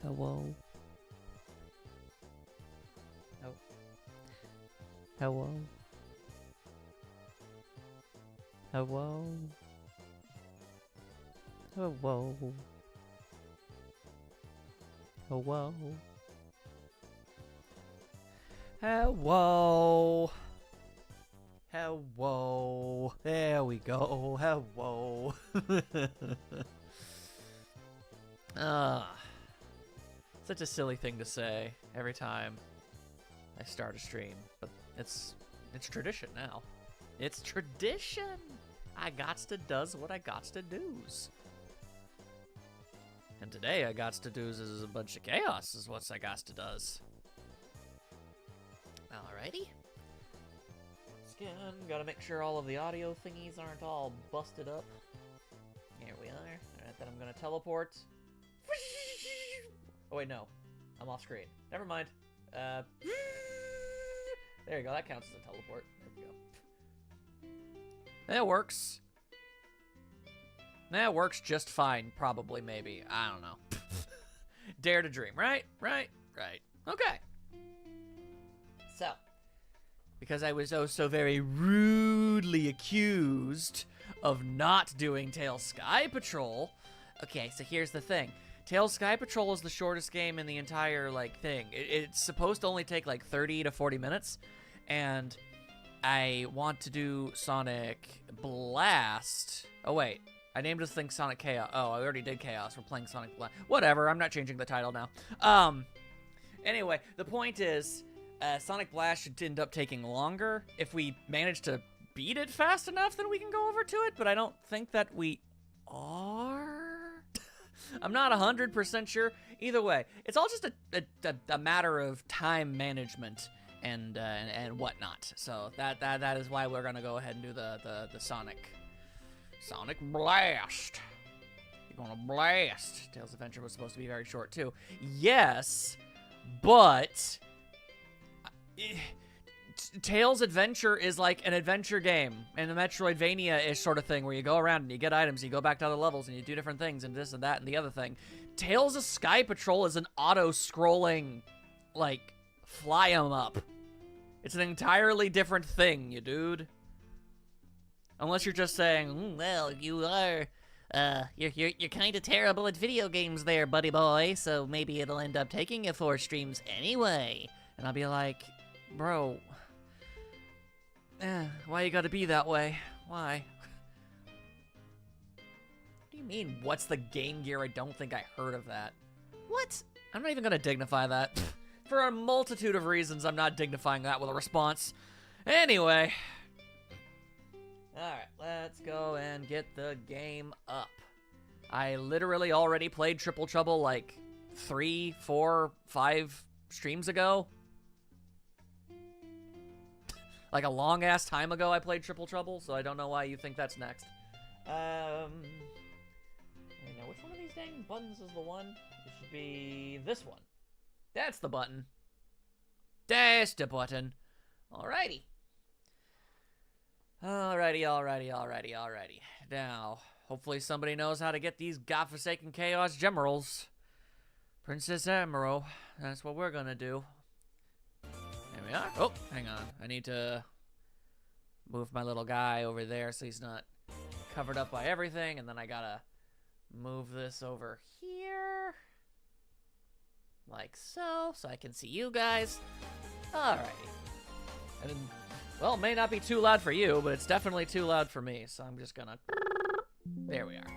Hello. Oh. Hello. Hello. Hello. Hello. Hello. Hello. There we go. Hello. Such a silly thing to say every time I start a stream, but it's tradition now. It's tradition. I gots to does what I gots to do's. And today I gots to do's is a bunch of chaos is what I gots to does. Alrighty. Skin, gotta make sure all of the audio thingies aren't all busted up. Here we are. Alright, then I'm gonna teleport. Oh wait, no. I'm off screen. Never mind. There you go, that counts as a teleport. There we go. That works. That works just fine, probably, maybe. I don't know. Dare to dream, right? Right? Right. Okay. So, because I was oh so very rudely accused of not doing Tails Sky Patrol. Okay, so here's the thing. Tails Sky Patrol is the shortest game in the entire, like, thing. It's supposed to only take, like, 30 to 40 minutes. And I want to do Sonic Blast. Oh, wait. I named this thing Sonic Chaos. Oh, I already did Chaos. We're playing Sonic Blast. Whatever. I'm not changing the title now. Anyway, the point is, Sonic Blast should end up taking longer. If we manage to beat it fast enough, then we can go over to it. But I don't think that we are. I'm not 100% sure. Either way, it's all just a matter of time management and whatnot. So that is why we're gonna go ahead and do the Sonic Blast. You're gonna blast. Tails Adventure was supposed to be very short too. Yes, but Tails Adventure is like an adventure game and a Metroidvania-ish sort of thing where you go around and you get items, you go back to other levels and you do different things and this and that and the other thing. Tails of Sky Patrol is an auto-scrolling, like, fly 'em up. It's an entirely different thing, you dude. Unless you're just saying, well, you are, you're kind of terrible at video games there, buddy boy, so maybe it'll end up taking you 4 streams anyway. And I'll be like, bro, why you gotta be that way? Why? What do you mean, what's the Game Gear? I don't think I heard of that. What? I'm not even gonna dignify that. For a multitude of reasons, I'm not dignifying that with a response. Anyway. Alright, let's go and get the game up. I literally already played Triple Trouble like 3, 4, 5 streams ago. Like a long-ass time ago I played Triple Trouble, so I don't know why you think that's next. Now, which one of these dang buttons is the one? It should be this one. That's the button. That's the button. Alrighty. Alrighty. Now, hopefully somebody knows how to get these godforsaken Chaos Gemerals. Princess Emerald. That's what we're gonna do. There we are. Oh, hang on. I need to move my little guy over there so he's not covered up by everything. And then I gotta move this over here. Like so I can see you guys. Alrighty. And well, it may not be too loud for you, but it's definitely too loud for me. So I'm just gonna... There we are.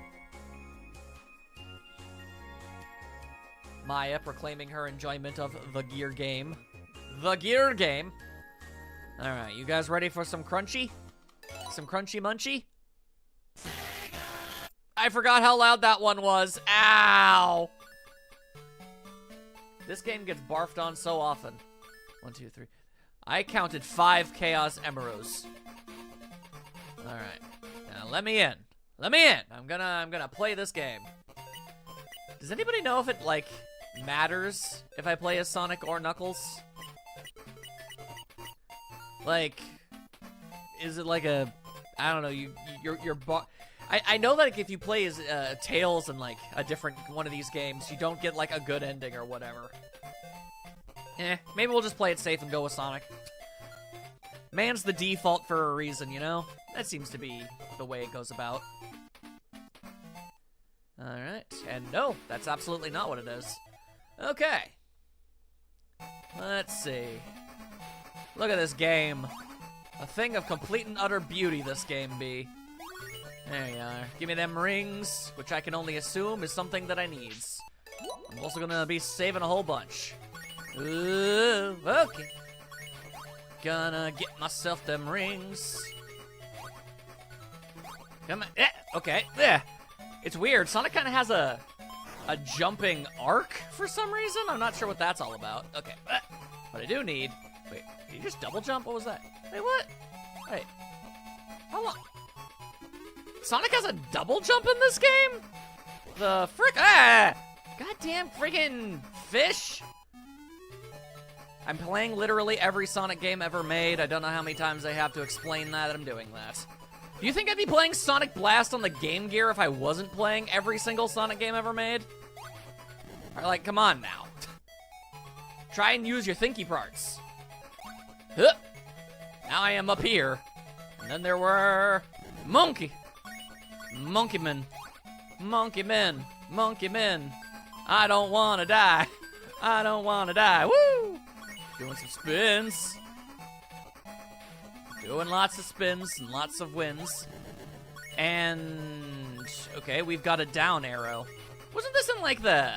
Maya proclaiming her enjoyment of the Gear game. The Gear game. Alright, you guys ready for some crunchy? Some crunchy munchy? I forgot how loud that one was. Ow! This game gets barfed on so often. 1, 2, 3. I counted 5 Chaos Emeralds. Alright. Now let me in. Let me in! I'm gonna play this game. Does anybody know if it, like, matters if I play as Sonic or Knuckles? Like, is it like a, I don't know, I know that if you play as Tails in, like, a different one of these games, you don't get, like, a good ending or whatever. Maybe we'll just play it safe and go with Sonic. Man's the default for a reason, you know? That seems to be the way it goes about. Alright, and no, that's absolutely not what it is. Okay. Let's see. Look at this game. A thing of complete and utter beauty, this game be. There you are. Give me them rings, which I can only assume is something that I needs. I'm also gonna be saving a whole bunch. Ooh, okay. Gonna get myself them rings. Come on. Okay. It's weird. Sonic kind of has a jumping arc for some reason. I'm not sure what that's all about. Okay. What I do need... Wait, did you just double jump? What was that? Wait, what? Wait. How long? Sonic has a double jump in this game? The frick? Goddamn friggin' fish. I'm playing literally every Sonic game ever made. I don't know how many times I have to explain that I'm doing that. Do you think I'd be playing Sonic Blast on the Game Gear if I wasn't playing every single Sonic game ever made? Or like, come on now. Try and use your thinky parts. Huh. Now I am up here. And then there were... Monkey Men. I don't wanna die. I don't wanna die. Woo! Doing some spins. Doing lots of spins and lots of wins. And... okay, we've got a down arrow. Wasn't this in, like, the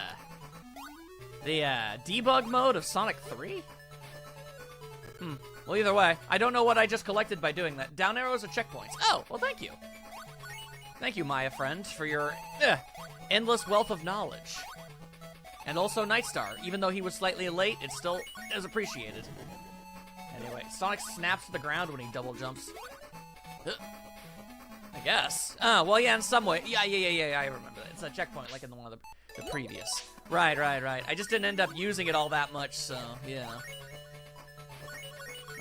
debug mode of Sonic 3? Well, either way, I don't know what I just collected by doing that. Down arrows are checkpoints. Oh, well, thank you. Thank you, Maya friend, for your endless wealth of knowledge. And also Nightstar. Even though he was slightly late, it still is appreciated. Anyway, Sonic snaps to the ground when he double jumps. I guess. Well, yeah, in some way. Yeah, I remember that. It's a checkpoint, like in the one of the previous. Right. I just didn't end up using it all that much, so, yeah.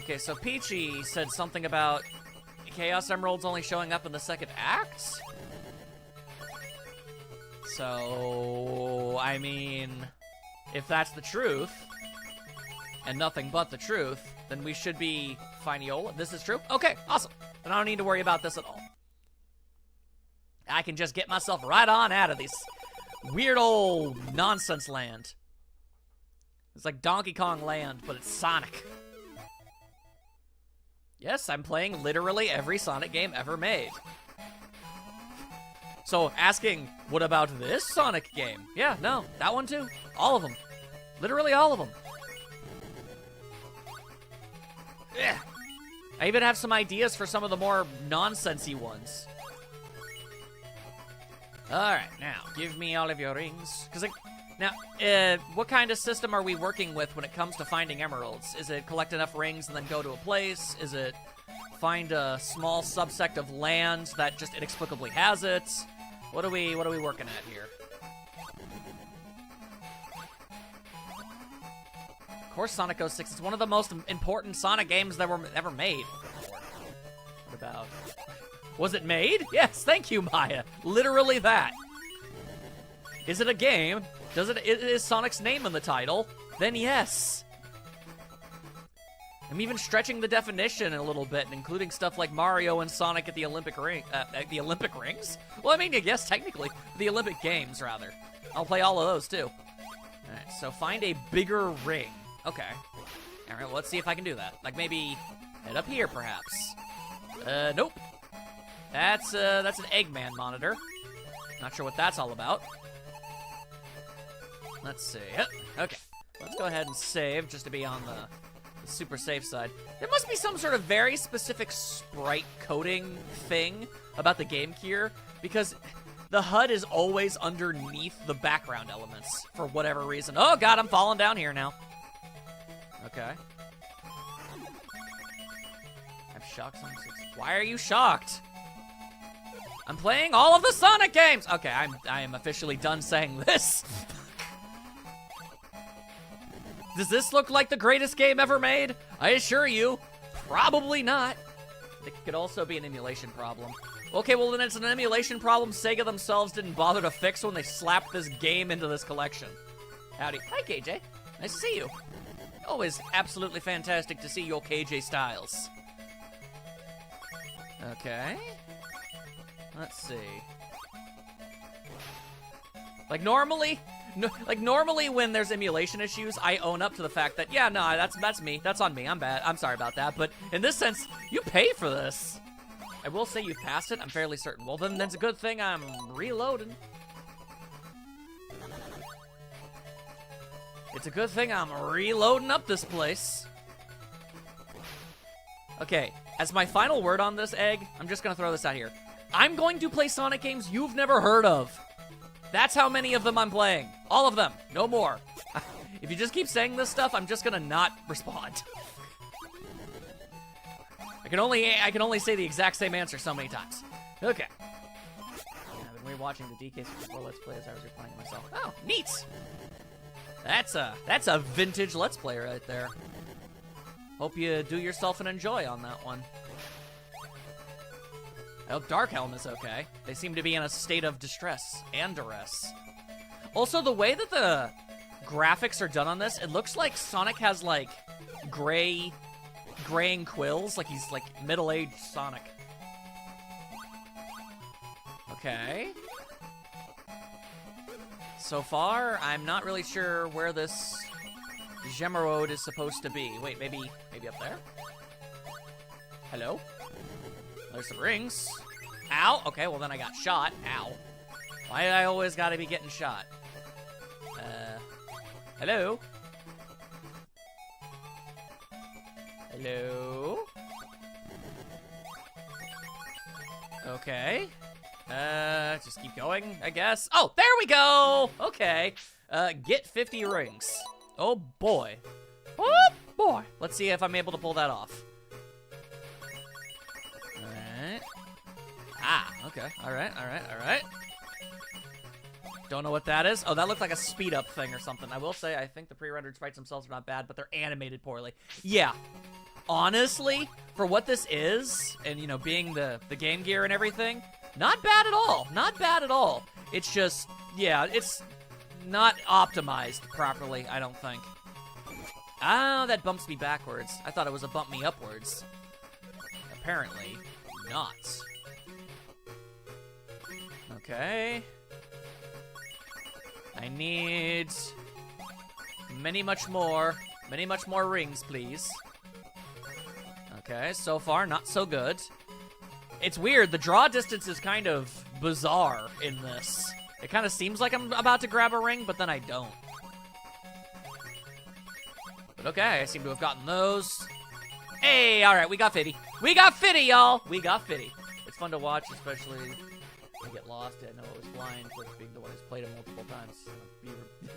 Okay, so Peachy said something about Chaos Emeralds only showing up in the second act? So, I mean, if that's the truth, and nothing but the truth, then we should be Fineola. This is true? Okay, awesome. Then I don't need to worry about this at all. I can just get myself right on out of this weird old nonsense land. It's like Donkey Kong Land, but it's Sonic. Yes, I'm playing literally every Sonic game ever made. So, asking, what about this Sonic game? Yeah, no, that one too. All of them. Literally all of them. Yeah. I even have some ideas for some of the more nonsensy ones. Alright, now, give me all of your rings. Now, what kind of system are we working with when it comes to finding emeralds? Is it collect enough rings and then go to a place? Is it find a small subsect of land that just inexplicably has it? What are we working at here? Of course, Sonic 06 is one of the most important Sonic games that were ever made. What about... Was it made? Yes, thank you, Maya. Literally that. Is it a game? Is Sonic's name in the title? Then yes. I'm even stretching the definition a little bit, including stuff like Mario and Sonic at the Olympic Ring. The Olympic Rings? Well, I mean, I guess technically the Olympic Games, rather. I'll play all of those too. All right, so find a bigger ring. Okay. All right, well, let's see if I can do that. Like maybe head up here, perhaps. Nope. That's an Eggman monitor. Not sure what that's all about. Let's see. Okay. Let's go ahead and save just to be on the super safe side. There must be some sort of very specific sprite coding thing about the Game Gear, because the HUD is always underneath the background elements for whatever reason. Oh god, I'm falling down here now. Okay. I'm shocked. Why are you shocked? I'm playing all of the Sonic games! Okay, I am officially done saying this. Does this look like the greatest game ever made? I assure you, probably not. It could also be an emulation problem. Okay, well then it's an emulation problem Sega themselves didn't bother to fix when they slapped this game into this collection. Howdy. Hi, KJ. Nice to see you. Always absolutely fantastic to see your KJ Styles. Okay. Let's see. Like normally when there's emulation issues, I own up to the fact that, yeah, no, that's me. That's on me. I'm bad. I'm sorry about that. But in this sense, you pay for this. I will say you've passed it. I'm fairly certain. Well, then that's a good thing I'm reloading. It's a good thing I'm reloading up this place. Okay, as my final word on this, Egg, I'm just gonna throw this out here. I'm going to play Sonic games you've never heard of. That's how many of them I'm playing. All of them. No more. If you just keep saying this stuff, I'm just gonna not respond. I can only say the exact same answer so many times. Okay. I've been rewatching the DK64 Let's Play as I was replaying myself. Oh, neat. That's a vintage Let's Play right there. Hope you do yourself an enjoy on that one. I hope Darkhelm is okay. They seem to be in a state of distress and duress. Also, the way that the graphics are done on this, it looks like Sonic has, like, graying quills. Like, he's, like, middle-aged Sonic. Okay. So far, I'm not really sure where this Gemerode is supposed to be. Wait, maybe up there? Hello? There's some rings. Ow! Okay, well then I got shot. Ow. Why did I always gotta be getting shot? Hello? Hello? Okay. Just keep going, I guess. Oh, there we go! Okay. Get 50 rings. Oh, boy. Oh, boy. Let's see if I'm able to pull that off. Alright. Ah, okay. Alright. Don't know what that is. Oh, that looked like a speed-up thing or something. I will say, I think the pre-rendered sprites themselves are not bad, but they're animated poorly. Yeah. Honestly, for what this is, and, you know, being the Game Gear and everything, not bad at all. Not bad at all. It's just, yeah, it's not optimized properly, I don't think. Ah, that bumps me backwards. I thought it was a bump me upwards. Apparently not. Okay. I need many much more rings, please. Okay, so far, not so good. It's weird, the draw distance is kind of bizarre in this. It kind of seems like I'm about to grab a ring, but then I don't. But okay, I seem to have gotten those. Hey, alright, we got 50. We got 50, y'all! We got 50. It's fun to watch, especially when you get lost. I know it was blind, but being the one who's played it multiple times.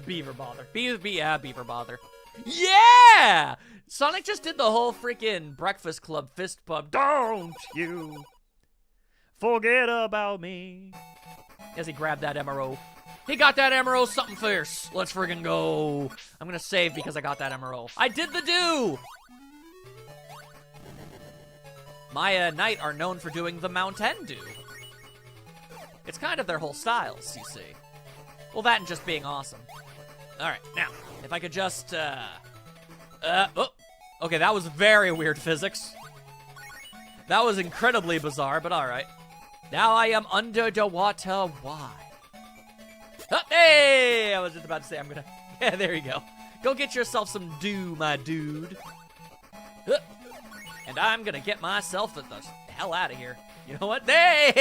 Beaver bother. Beaver bother. Yeah! Sonic just did the whole freaking Breakfast Club fist pump. Don't you forget about me. As he grabbed that Emerald. He got that Emerald, something fierce. Let's friggin' go. I'm gonna save because I got that Emerald. I did the do! Maya and Knight are known for doing the Mountain Dew. It's kind of their whole styles, you see. Well, that and just being awesome. Alright, now, if I could just, oh. Okay, that was very weird physics. That was incredibly bizarre, but alright. Now I am under the water. Why? Oh, hey! I was just about to say I'm gonna... Yeah, there you go. Go get yourself some dew, my dude. And I'm gonna get myself the hell out of here. You know what? Hey!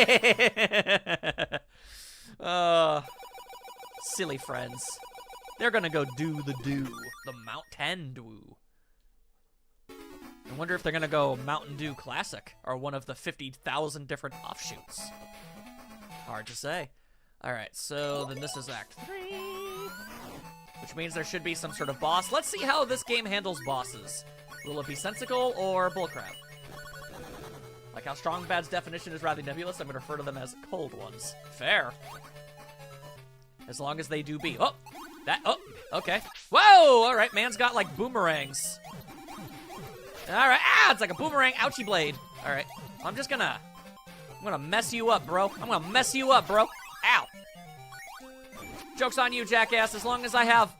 Silly friends. They're gonna go do the dew. The Mountain Dew. I wonder if they're gonna go Mountain Dew Classic or one of the 50,000 different offshoots. Hard to say. Alright, so then this is Act 3. Which means there should be some sort of boss. Let's see how this game handles bosses. Will it be sensical or bullcrap? Like how Strong Bad's definition is rather nebulous, I'm gonna refer to them as cold ones. Fair. As long as they do be. Oh! Oh! Okay. Whoa! Alright, man's got like boomerangs. Alright, it's like a boomerang ouchie blade. Alright. I'm gonna mess you up, bro. I'm gonna mess you up, bro. Ow. Joke's on you, jackass. As long as I have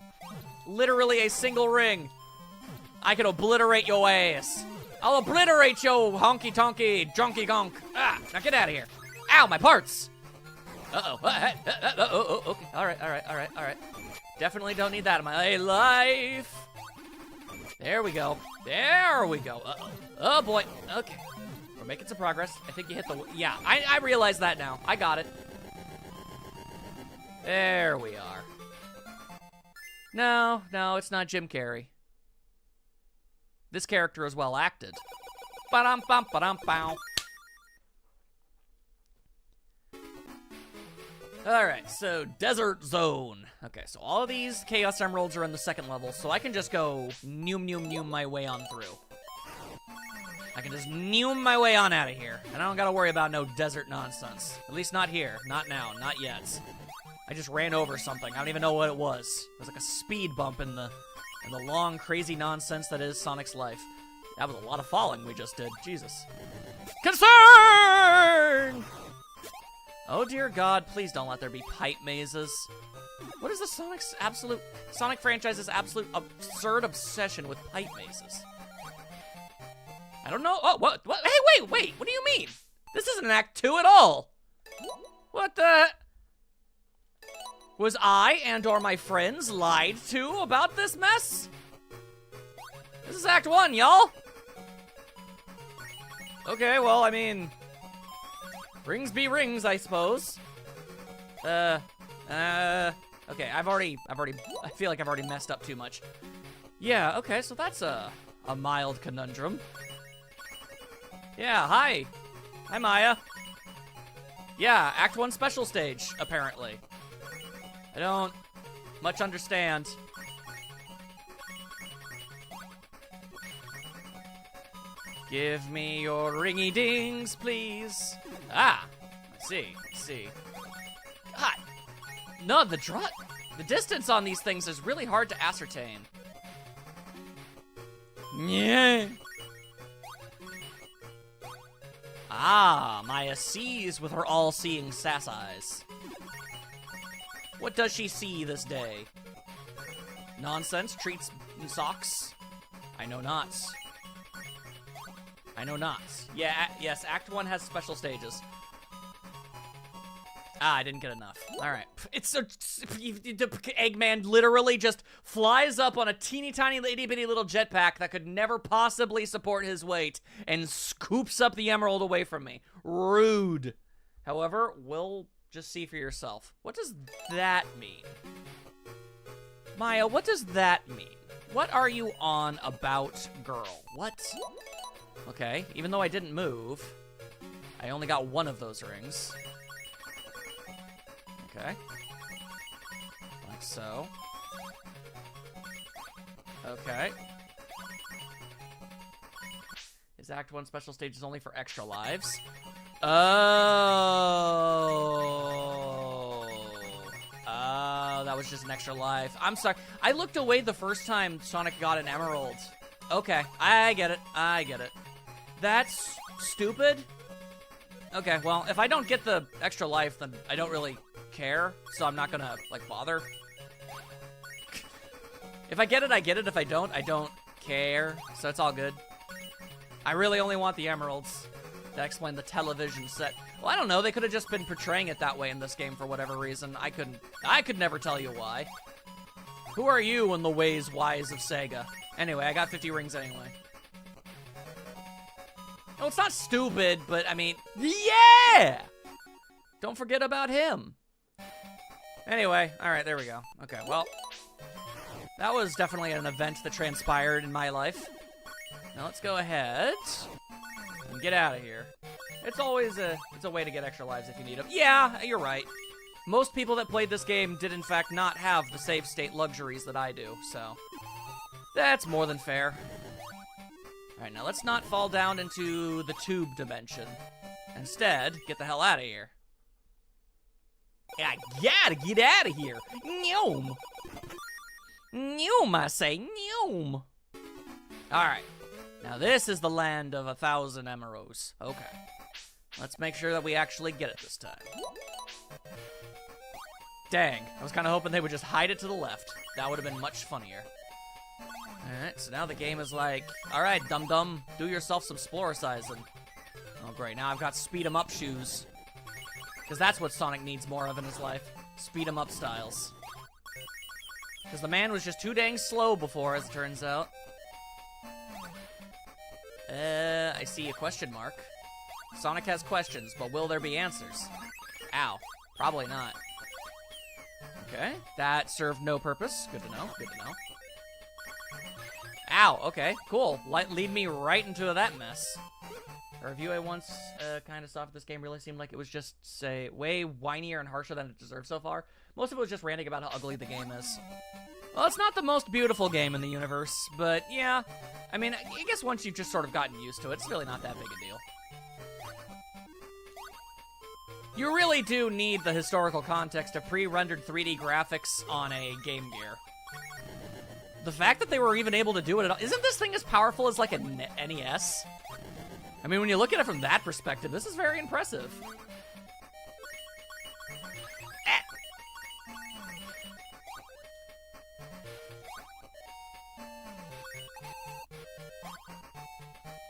literally a single ring, I can obliterate your ass. I'll obliterate yo honky-tonky junky gonk. Ah, now get out of here. Ow, my parts. Uh-oh. Okay. All right. Definitely don't need that in my life. There we go. Uh-oh. Oh, boy. Okay. We're making some progress. I think you hit the... Yeah, I realize that now. I got it. There we are. No, it's not Jim Carrey. This character is well acted. Ba-dum-bum-ba-dum-bow. Alright, so Desert Zone. Okay, so all of these Chaos Emeralds are in the second level, so I can just go noom my way on through. I can just noom my way on out of here. And I don't gotta worry about no desert nonsense. At least not here. Not now. Not yet. I just ran over something. I don't even know what it was. It was like a speed bump in the long, crazy nonsense that is Sonic's life. That was a lot of falling we just did. Jesus. Concern! Oh dear God, please don't let there be pipe mazes. What is the Sonic franchise's absolute absurd obsession with pipe mazes? I don't know. Oh, what? Hey, wait. What do you mean? This isn't an Act 2 at all. What the? Was I and/or my friends lied to about this mess? This is Act 1, y'all. Okay, well, I mean, rings be rings, I suppose. Okay, I feel like I've already messed up too much. Yeah, okay, so that's a mild conundrum. Yeah, hi. Hi, Maya. Yeah, Act 1 special stage, apparently. I don't much understand. Give me your ringy dings, please. Ah, I see. God, no, the distance on these things is really hard to ascertain. Yeah. Ah, Maya sees with her all-seeing sass eyes. What does she see this day? Nonsense, treats, and socks? I know not. Yeah, yes, Act 1 has special stages. Ah, I didn't get enough. Alright. It's so... Eggman literally just flies up on a teeny tiny itty bitty little jetpack that could never possibly support his weight and scoops up the emerald away from me. Rude. However, we'll just see for yourself. What does that mean? Maya, what does that mean? What are you on about, girl? What? Okay, even though I didn't move, I only got one of those rings. Okay. Like so. Okay. Is Act 1 special stages only for extra lives? Oh, that was just an extra life. I'm sorry. I looked away the first time Sonic got an emerald. Okay, I get it. That's stupid. Okay, well, if I don't get the extra life, then I don't really care, so I'm not gonna, like, bother. If I get it, I get it. If I don't care, so it's all good. I really only want the emeralds. That explained the television set. Well, I don't know. They could have just been portraying it that way in this game for whatever reason. I could never tell you why. Who are you in the ways wise of Sega? Anyway, I got 50 rings anyway. No, it's not stupid, but I mean, yeah! Don't forget about him. Anyway, all right, there we go. Okay, well, that was definitely an event that transpired in my life. Now let's go ahead and get out of here. It's always it's a way to get extra lives if you need them. Yeah, you're right. Most people that played this game did in fact not have the save state luxuries that I do, so that's more than fair. All right, now let's not fall down into the tube dimension. Instead, get the hell out of here. I gotta get out of here. Noom. Noom, I say, noom. All right. Now this is the land of 1,000 emeralds. Okay. Let's make sure that we actually get it this time. Dang. I was kind of hoping they would just hide it to the left. That would have been much funnier. Alright, so now the game is like, alright, dum-dum, do yourself some Sploricizing. Oh, great. Now I've got speed-em-up shoes. Because that's what Sonic needs more of in his life. Speed-em-up styles. Because the man was just too dang slow before, as it turns out. I see a question mark. Sonic has questions, but will there be answers? Ow. Probably not. Okay. That served no purpose. Good to know. Good to know. Ow. Okay. Cool. Lead me right into that mess. A review I once kind of saw for this game really seemed like it was just, say, way whinier and harsher than it deserves so far. Most of it was just ranting about how ugly the game is. Well, it's not the most beautiful game in the universe, but yeah. I mean, I guess once you've just sort of gotten used to it, it's really not that big a deal. You really do need the historical context of pre-rendered 3D graphics on a Game Gear. The fact that they were even able to do it at all, isn't this thing as powerful as like a NES? I mean, when you look at it from that perspective, this is very impressive.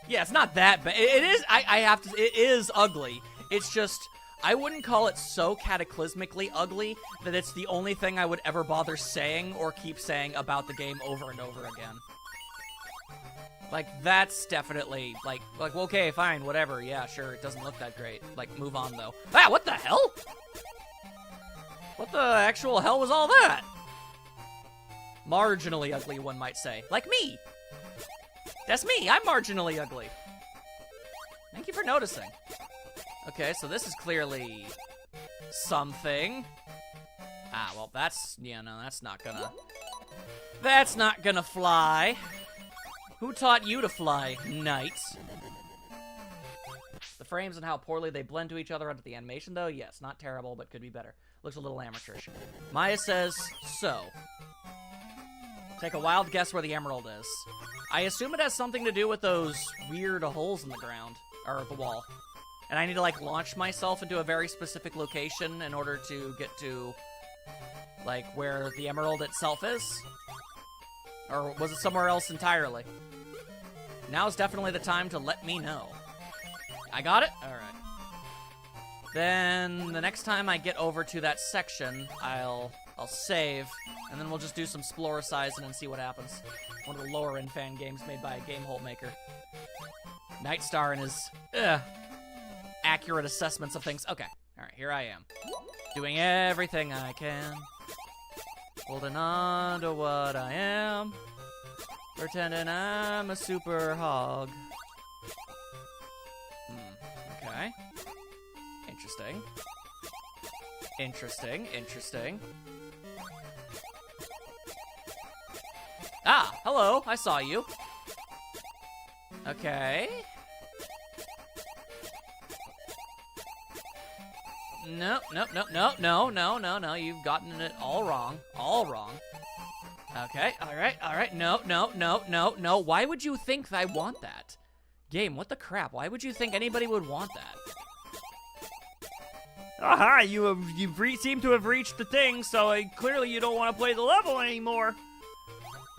Yeah, it's not that bad. It is, I have to, it is ugly. It's just, I wouldn't call it so cataclysmically ugly that it's the only thing I would ever bother saying or keep saying about the game over and over again. Like, that's definitely, like, okay, fine, whatever, yeah, sure, it doesn't look that great. Like, move on, though. Ah, what the hell? What the actual hell was all that? Marginally ugly, one might say. Like me! That's me, I'm marginally ugly. Thank you for noticing. Okay, so this is clearly something. Ah, well, that's, yeah, no, that's not gonna fly. Who taught you to fly, knight? The frames and how poorly they blend to each other under the animation, though, yes, not terrible, but could be better. Looks a little amateurish. Maya says, so. Take a wild guess where the emerald is. I assume it has something to do with those weird holes in the ground, or the wall. And I need to, like, launch myself into a very specific location in order to get to, like, where the emerald itself is? Or was it somewhere else entirely? Now's definitely the time to let me know. I got it? Alright. Then, the next time I get over to that section, I'll save, and then we'll just do some Sploricizing and see what happens. One of the lower-end fan games made by a Game-Hole maker. Nightstar and his, accurate assessments of things. Okay, alright, here I am. Doing everything I can. Holding on to what I am. Pretending I'm a super hog. Okay. Interesting. Interesting, interesting. Ah, hello, I saw you. Okay. No, no, no, no, no, no, no, no, you've gotten it all wrong. All wrong. Okay, alright, no, no, no, no, no. Why would you think I want that? Game, what the crap? Why would you think anybody would want that? Aha, you seem to have reached the thing, so clearly you don't want to play the level anymore.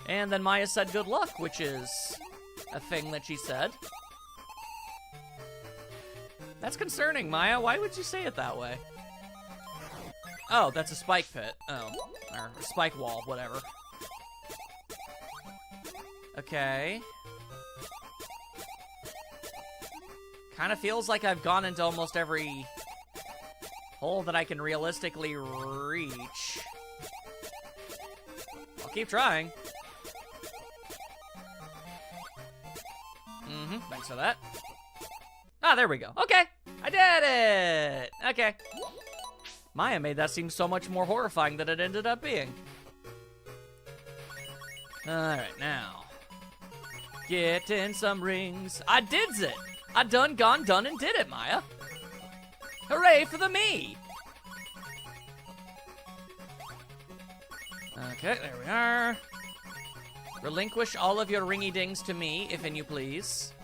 And then Maya said good luck, which is a thing that she said. That's concerning, Maya. Why would you say it that way? Oh, that's a spike pit. Oh, or a spike wall, whatever. Okay. Kind of feels like I've gone into almost every hole that I can realistically reach. I'll keep trying. Thanks for that. Ah, there we go. Okay, I did it! Okay. Maya made that seem so much more horrifying than it ended up being. Alright, now. Get in some rings. I did it! I done and did it, Maya. Hooray for the me! Okay, there we are. Relinquish all of your ringy-dings to me, if and you please.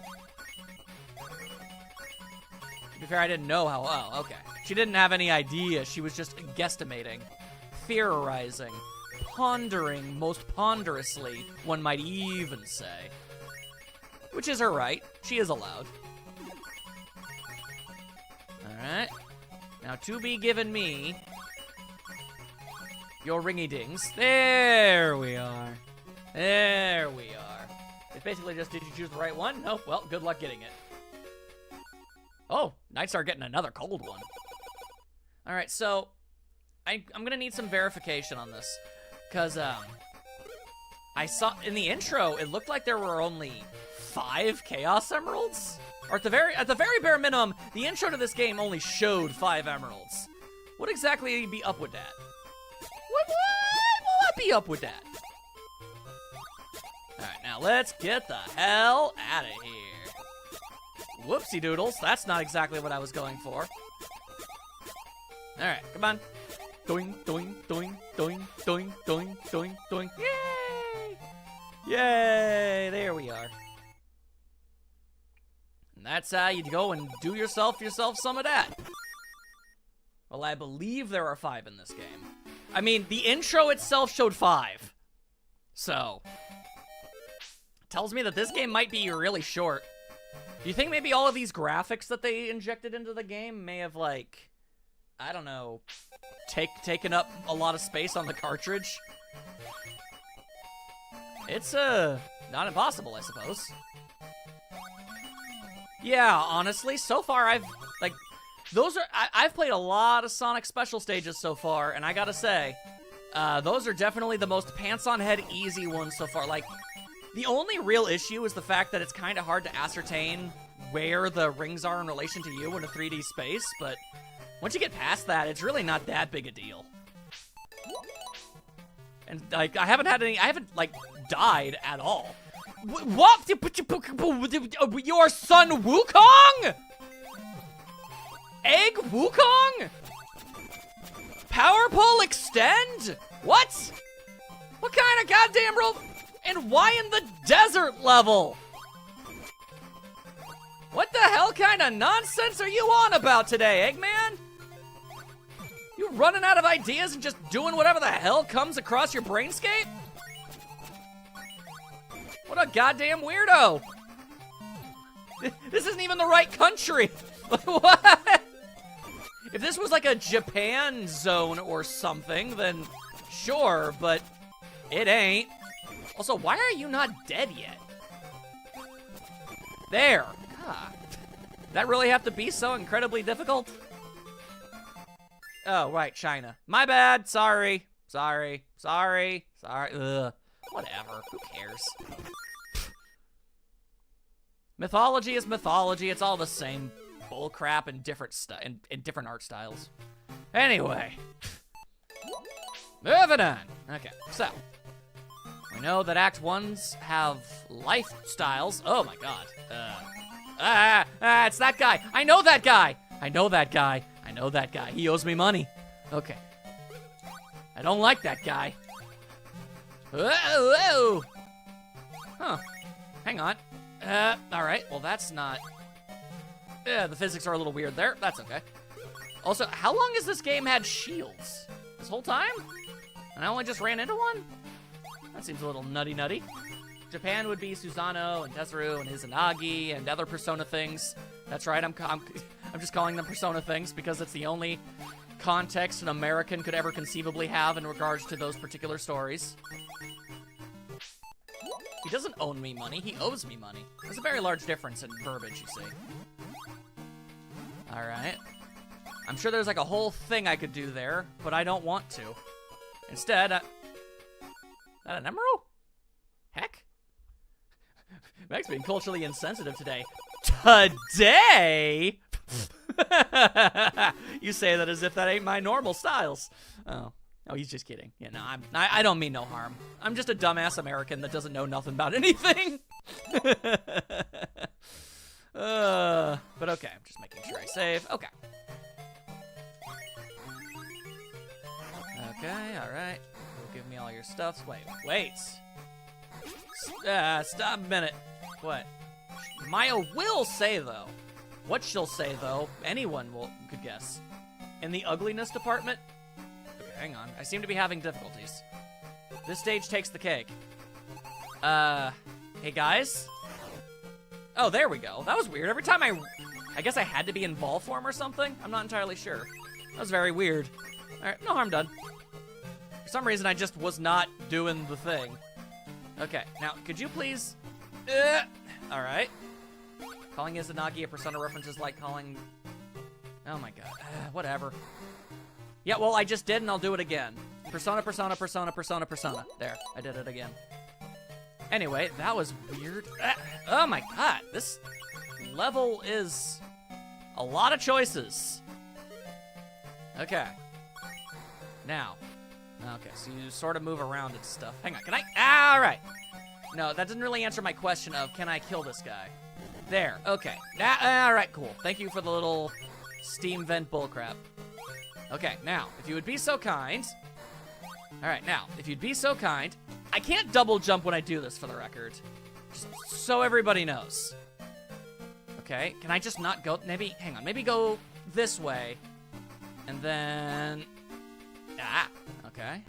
To be fair, I didn't know how... Oh, okay. She didn't have any idea. She was just guesstimating. Theorizing. Pondering most ponderously, one might even say. Which is her right. She is allowed. Alright. Now, to be given me... your ringy-dings. There we are. There we are. It's basically just, did you choose the right one? Nope. Well, good luck getting it. Oh, Nightstar getting another cold one. All right, so I'm gonna need some verification on this, cause I saw in the intro it looked like there were only 5 Chaos Emeralds, or at the very bare minimum, the intro to this game only showed 5 emeralds. What exactly would be up with that? What will I be up with that? All right, now let's get the hell out of here. Whoopsie doodles, that's not exactly what I was going for. Alright, come on. Doing, doing, doing, doing, doing, doing, doing, doing. Yay! Yay! There we are. And that's how you go and do yourself some of that. Well, I believe there are 5 in this game. I mean, the intro itself showed 5. So, tells me that this game might be really short. Do you think maybe all of these graphics that they injected into the game may have, like, I don't know, taken up a lot of space on the cartridge? It's, not impossible, I suppose. Yeah, honestly, so far I've played a lot of Sonic Special stages so far, and I gotta say, those are definitely the most pants-on-head easy ones so far. Like, the only real issue is the fact that it's kind of hard to ascertain where the rings are in relation to you in a 3D space, but once you get past that, it's really not that big a deal. And, like, I haven't, like, died at all. What? Your son Wukong? Egg Wukong? Power Pull Extend? What? What kind of goddamn roll? And why in the desert level? What the hell kind of nonsense are you on about today, Eggman? You running out of ideas and just doing whatever the hell comes across your brainscape? What a goddamn weirdo. This isn't even the right country. What? If this was like a Japan zone or something, then sure, but it ain't. Also, why are you not dead yet? There. God. That really have to be so incredibly difficult? Oh, right, China. My bad. Sorry. Sorry. Sorry. Sorry. Ugh. Whatever. Who cares? Mythology is mythology. It's all the same bullcrap in different in different art styles. Anyway. Moving on. Okay, so. We know that Act 1s have lifestyles. Oh my god. It's that guy. I know that guy. I know that guy. I know that guy. He owes me money. Okay. I don't like that guy. Whoa. Huh. Hang on. Alright. Well, that's not... the physics are a little weird there. That's okay. Also, how long has this game had shields? This whole time? And I only just ran into one? That seems a little nutty. Japan would be Susano and Tetsuru and Izanagi and other Persona things. That's right, I'm just calling them Persona things because it's the only context an American could ever conceivably have in regards to those particular stories. He doesn't owe me money, he owes me money. There's a very large difference in verbiage, you see. Alright. I'm sure there's like a whole thing I could do there, but I don't want to. Instead, that an emerald? Heck. Max being culturally insensitive today. Today? You say that as if that ain't my normal styles. Oh, he's just kidding. Yeah, no, I don't mean no harm. I'm just a dumbass American that doesn't know nothing about anything. But okay, I'm just making sure I save. Okay. Okay, all right. Give me all your stuff. Wait. Stop a minute. What? Maya will say, though. What she'll say, though, anyone could guess. In the ugliness department? Okay, hang on. I seem to be having difficulties. This stage takes the cake. Hey, guys? Oh, there we go. That was weird. Every time I guess I had to be in ball form or something? I'm not entirely sure. That was very weird. Alright, no harm done. For some reason, I just was not doing the thing. Okay, now, could you please... Alright. Calling Izanagi a Persona reference is like calling... Oh my god. Whatever. Yeah, well, I just did, and I'll do it again. Persona, Persona, Persona, Persona, Persona. There, I did it again. Anyway, that was weird. Oh my god, this level is a lot of choices. Okay. Now. Okay, so you sort of move around and stuff. Hang on, can I? All right. No, that didn't really answer my question of, can I kill this guy? There, okay. All right, cool. Thank you for the little steam vent bullcrap. Okay, now, if you would be so kind. All right, now, if you'd be so kind. I can't double jump when I do this, for the record. Just so everybody knows. Okay, can I just not go? Maybe, hang on, maybe go this way. And then... okay.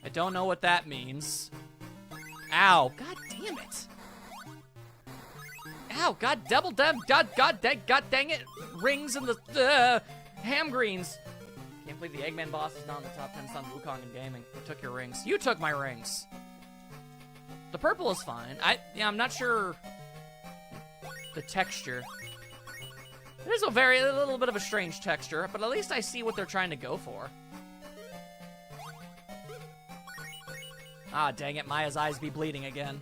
I don't know what that means. Ow, god damn it. Ow, god dang it. Rings and the ham greens. Can't believe the Eggman boss is not in the top 10 Sun Wukong in gaming. I took your rings. You took my rings. The purple is fine. I'm not sure the texture. It is a little bit of a strange texture, but at least I see what they're trying to go for. Ah, dang it, Maya's eyes be bleeding again.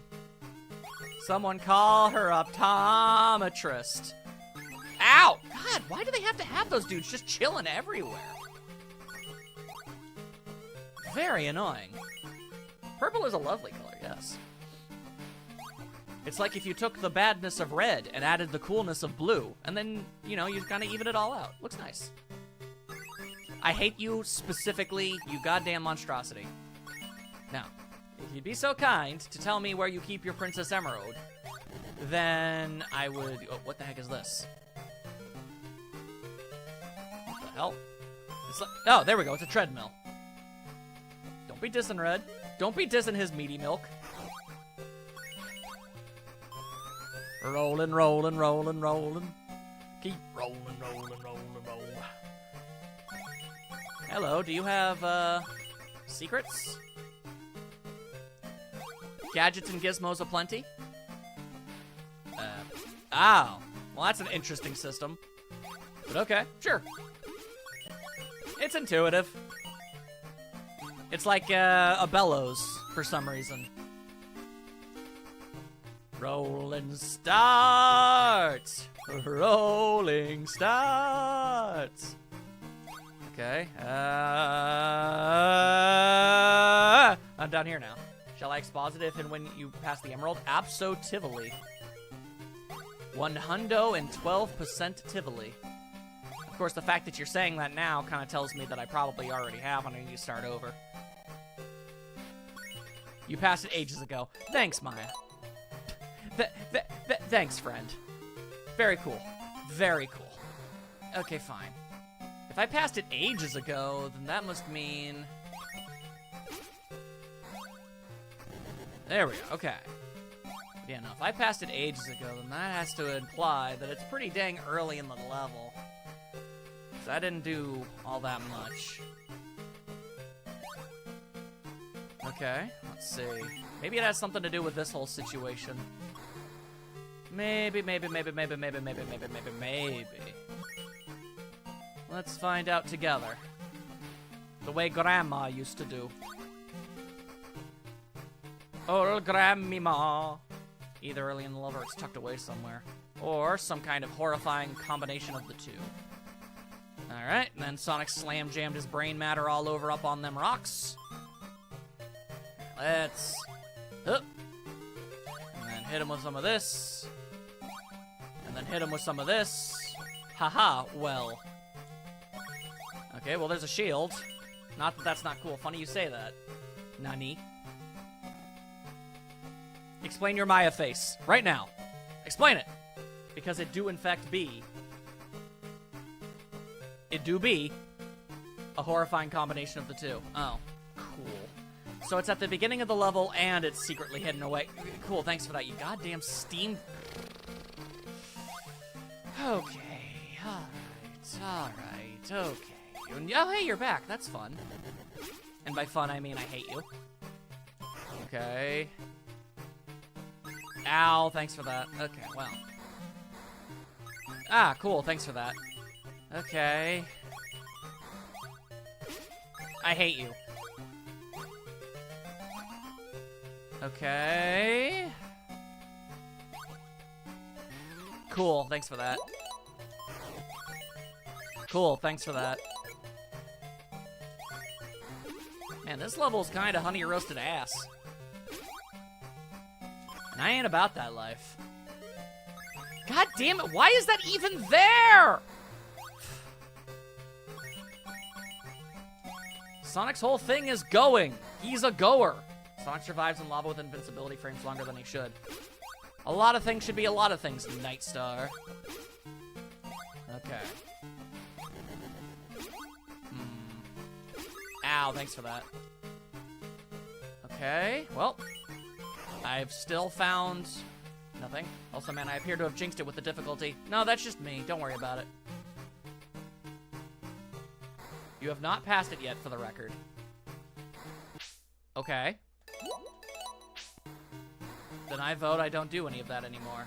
Someone call her optometrist. Ow! God, why do they have to have those dudes just chilling everywhere? Very annoying. Purple is a lovely color, yes. It's like if you took the badness of red and added the coolness of blue, and then, you know, you kind of even it all out. Looks nice. I hate you specifically, you goddamn monstrosity. Now, if you'd be so kind to tell me where you keep your Princess Emerald, then I would... Oh, what the heck is this? What the hell? It's like... Oh, there we go. It's a treadmill. Don't be dissing Red. Don't be dissing his meaty milk. Rolling, rolling, rolling, rolling. Keep rolling, rolling, rolling, rolling. Hello, do you have, secrets? Gadgets and gizmos aplenty? Oh. Well, that's an interesting system. But okay, sure. It's intuitive. It's like, a bellows, for some reason. Rolling start! Rolling start! Okay, I'm down here now. Shall I exposit if and when you pass the emerald? Abso-tively. 112% Tivoli. Of course, the fact that you're saying that now kind of tells me that I probably already have and I need to start over. You passed it ages ago. Thanks, Maya. Thanks, friend. Very cool. Very cool. Okay, fine. If I passed it ages ago, then that must mean... There we go, okay. Yeah, no, if I passed it ages ago, then that has to imply that it's pretty dang early in the level. So I didn't do all that much. Okay, let's see. Maybe it has something to do with this whole situation. Maybe. Let's find out together. The way Grandma used to do. Oh, Grandmima. Either early in the level or it's tucked away somewhere. Or some kind of horrifying combination of the two. Alright, and then Sonic slam jammed his brain matter all over up on them rocks. Let's... And then hit him with some of this. And then hit him with some of this. Haha, well. Okay, well there's a shield. Not that that's not cool. Funny you say that. Nani? Explain your Maya face. Right now. Explain it. Because it do in fact be. It do be a horrifying combination of the two. Oh, cool. So it's at the beginning of the level and it's secretly hidden away. Cool, thanks for that, you goddamn Steam. Okay, alright, okay. Oh, hey, you're back. That's fun. And by fun, I mean I hate you. Okay. Ow, thanks for that. Okay, well. Ah, cool, thanks for that. Okay. I hate you. Okay. Cool, thanks for that. Cool, thanks for that. Man, this level's kind of honey roasted ass. And I ain't about that life. God damn it, why is that even there? Sonic's whole thing is going. He's a goer. Sonic survives in lava with invincibility frames longer than he should. A lot of things should be a lot of things, Nightstar. Okay. Ow, thanks for that. Okay, well. I've still found nothing. Also, man, I appear to have jinxed it with the difficulty. No, that's just me. Don't worry about it. You have not passed it yet, for the record. Okay. Then I vote I don't do any of that anymore.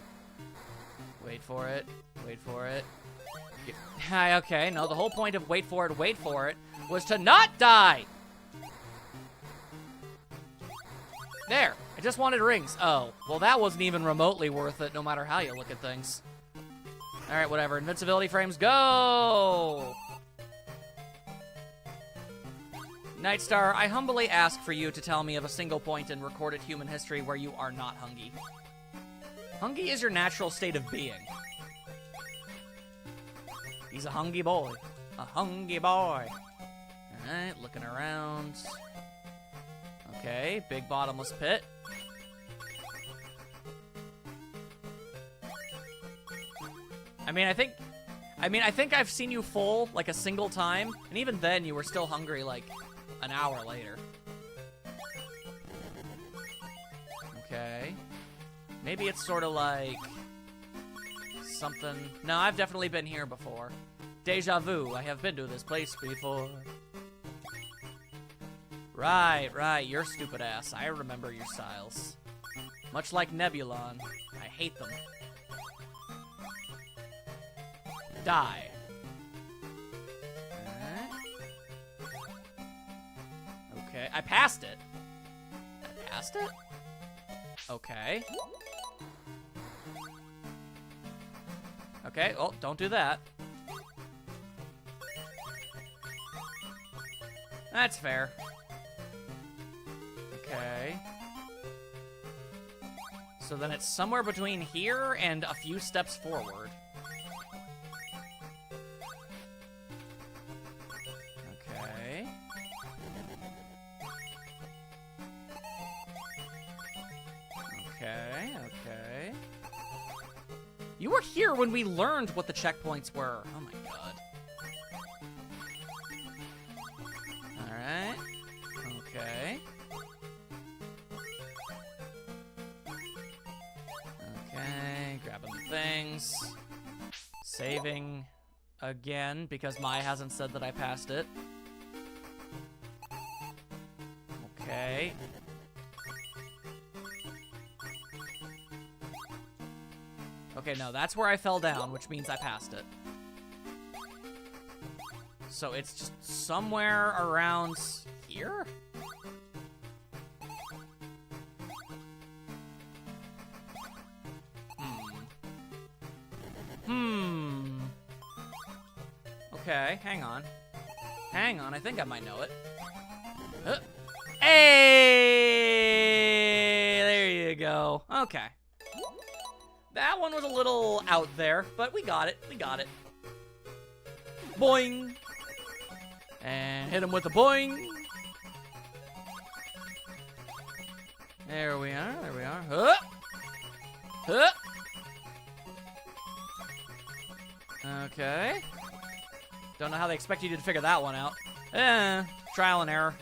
Wait for it. Wait for it. Okay, no, the whole point of wait for it, was to not die! There. I just wanted rings. Oh, well that wasn't even remotely worth it, no matter how you look at things. Alright, whatever. Invincibility frames, go! Nightstar, I humbly ask for you to tell me of a single point in recorded human history where you are not hungry. Hungry is your natural state of being. He's a hungry boy. A hungry boy. Alright, looking around. Okay, big bottomless pit. I mean, I think I've seen you full, like, a single time, and even then you were still hungry, like, an hour later. Okay. Maybe it's sort of like something. No, I've definitely been here before. Deja vu. I have been to this place before. Right, right. Your stupid ass. I remember your styles. Much like Nebulon. I hate them. Die. Okay, I passed it. I passed it? Okay. Okay, oh, don't do that. That's fair. Okay. So then it's somewhere between here and a few steps forward. Okay. Okay, okay. You were here when we learned what the checkpoints were. Oh my god. Alright. Okay. Okay, grabbing the things. Saving again, because Maya hasn't said that I passed it. Okay. Okay, no, that's where I fell down, which means I passed it. So it's just somewhere around here? Okay, hang on. Hang on, I think I might know it. Hey! There you go. Okay. That one was a little out there, but we got it. We got it. Boing! And hit him with the boing. There we are. There we are. Huh. Huh. Okay. Don't know how they expect you to figure that one out. Trial and error.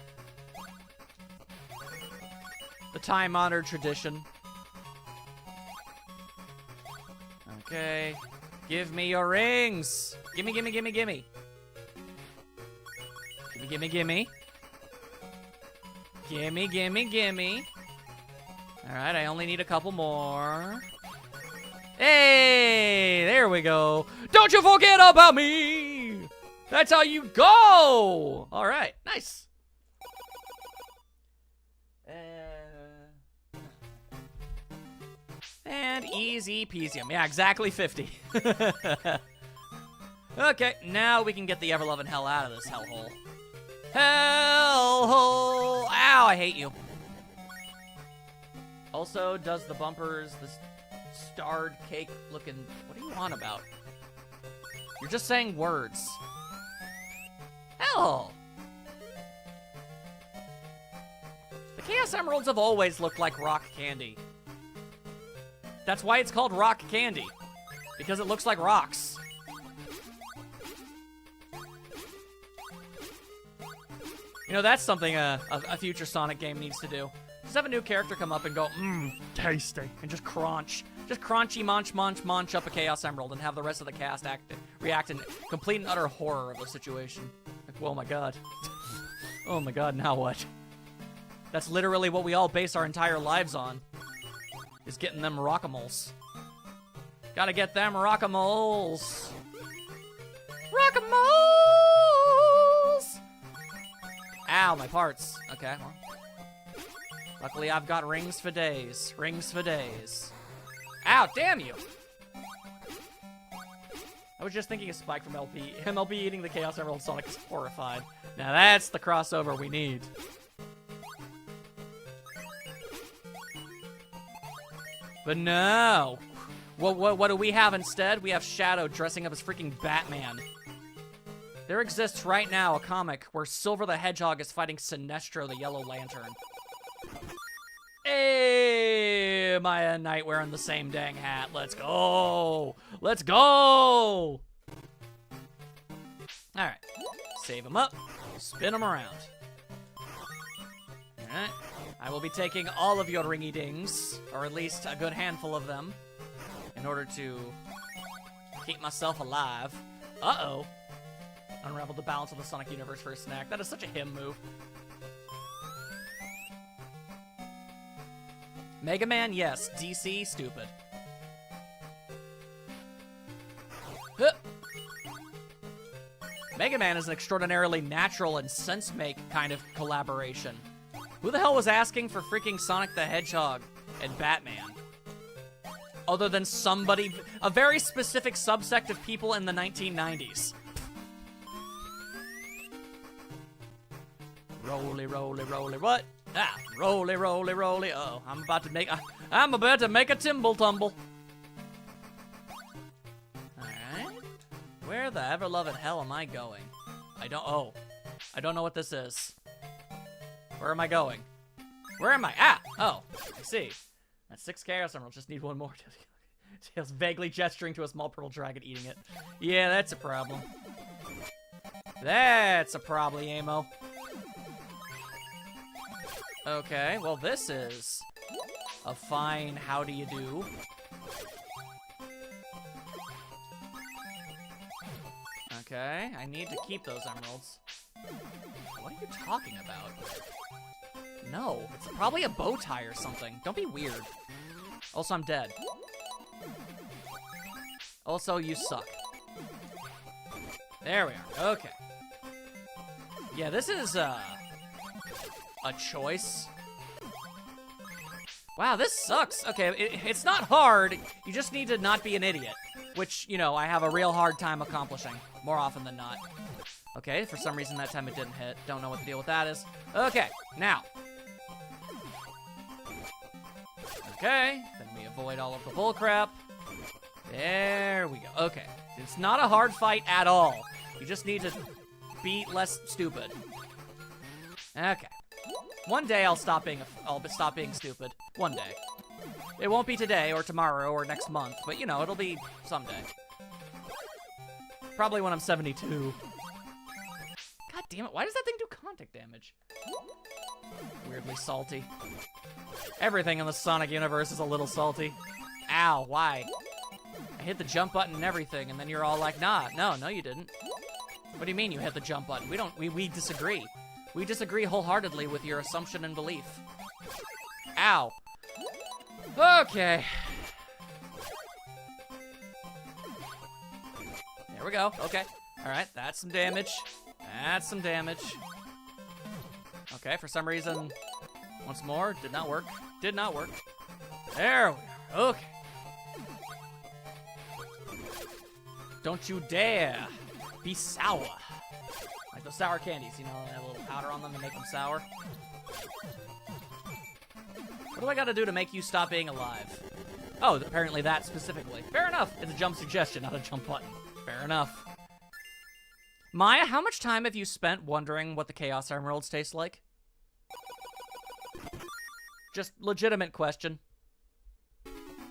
The time-honored tradition. Okay. Give me your rings. Gimme, gimme, gimme, gimme. Gimme, gimme, gimme. Gimme, gimme, gimme. Alright, I only need a couple more. Hey, there we go. Don't you forget about me. That's how you go. Alright, nice. And easy peasy. Yeah, exactly 50. Okay, now we can get the ever-loving hell out of this hellhole. Hellhole! Ow, I hate you. Also, does the bumpers, this starred cake looking... What are you on about? You're just saying words. Hell! The Chaos Emeralds have always looked like rock candy. That's why it's called rock candy. Because it looks like rocks. You know, that's something a future Sonic game needs to do. Just have a new character come up and go, tasty, and just crunch. Just crunchy munch up a Chaos Emerald and have the rest of the cast react in complete and utter horror of the situation. Like, oh my god. Oh my god, now what? That's literally what we all base our entire lives on. Is getting them rockamoles. Gotta get them rockamoles. Rockamoles! Ow, my parts. Okay, well. Luckily, I've got rings for days. Rings for days. Ow, damn you! I was just thinking of Spike from LP. MLB eating the Chaos Emerald, Sonic is horrified. Now that's the crossover we need. But no! What do we have instead? We have Shadow dressing up as freaking Batman. There exists right now a comic where Silver the Hedgehog is fighting Sinestro the Yellow Lantern. Hey, Maya and Knight wearing the same dang hat. Let's go! Let's go! Alright. Save them up. Spin them around. Alright. I will be taking all of your ringy dings, or at least a good handful of them, in order to keep myself alive. Uh-oh. Unravel the balance of the Sonic universe for a snack. That is such a him move. Mega Man, yes. DC, stupid. Huh. Mega Man is an extraordinarily natural and sense-make kind of collaboration. Who the hell was asking for freaking Sonic the Hedgehog and Batman? Other than somebody, a very specific subsect of people in the 1990s. Roly, roly, roly, what? Ah, roly, roly, roly. Uh-oh, I'm about to make a timble tumble. Alright. Where the ever-loving hell am I going? I don't know what this is. Where am I going? Where am I? Ah! Oh, I see. That's 6 Chaos Emeralds. Just need one more. Tails vaguely gesturing to a small purple dragon eating it. Yeah, that's a problem. That's a problemo. Okay, well this is a fine how do you do. Okay, I need to keep those emeralds. What are you talking about? No, it's probably a bow tie or something. Don't be weird. Also, I'm dead. Also, you suck. There we are. Okay. Yeah, this is, a choice. Wow, this sucks. Okay, it's not hard. You just need to not be an idiot. Which, you know, I have a real hard time accomplishing. More often than not. Okay, for some reason that time it didn't hit. Don't know what the deal with that is. Okay, now. Okay, then we avoid all of the bullcrap. There we go. Okay, it's not a hard fight at all. You just need to be less stupid. Okay. One day I'll stop being stupid. One day. It won't be today or tomorrow or next month, but you know, it'll be someday. Probably when I'm 72. God damn it, why does that thing do contact damage? Weirdly salty. Everything in the Sonic universe is a little salty. Ow, why? I hit the jump button and everything, and then you're all like, nah, no, you didn't. What do you mean you hit the jump button? We disagree. We disagree wholeheartedly with your assumption and belief. Ow. Okay. There we go. Okay. All right, that's some damage. That's some damage. Okay, for some reason, once more, did not work. Did not work. There we go. Okay. Don't you dare be sour. Like those sour candies, you know, they have a little powder on them to make them sour. What do I gotta do to make you stop being alive? Oh, apparently that specifically. Fair enough. It's a jump suggestion, not a jump button. Fair enough. Maya, how much time have you spent wondering what the Chaos Emeralds taste like? Just legitimate question.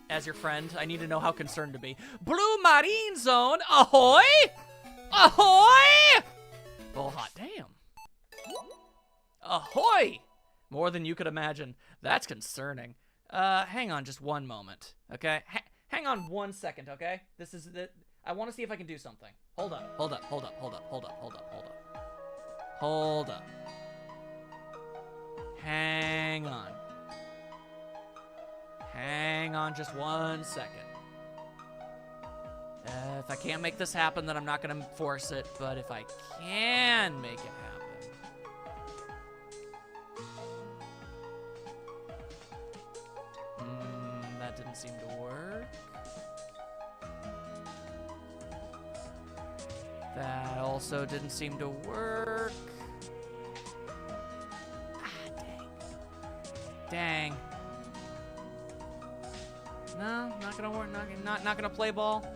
As your friend, I need to know how concerned to be. Blue Marine Zone, ahoy! Ahoy! Oh, hot damn. Ahoy! More than you could imagine. That's concerning. Hang on just one moment, okay? Hang on 1 second, okay? This is the... I want to see if I can do something. Hold up, hold up, hold up, hold up, hold up, hold up, hold up. Hold up. Hang on. Hang on just 1 second. If I can't make this happen, then I'm not going to force it. But if I can make it happen... that didn't seem to work. That also didn't seem to work. Ah, dang. Dang. No, not gonna work. Not gonna play ball.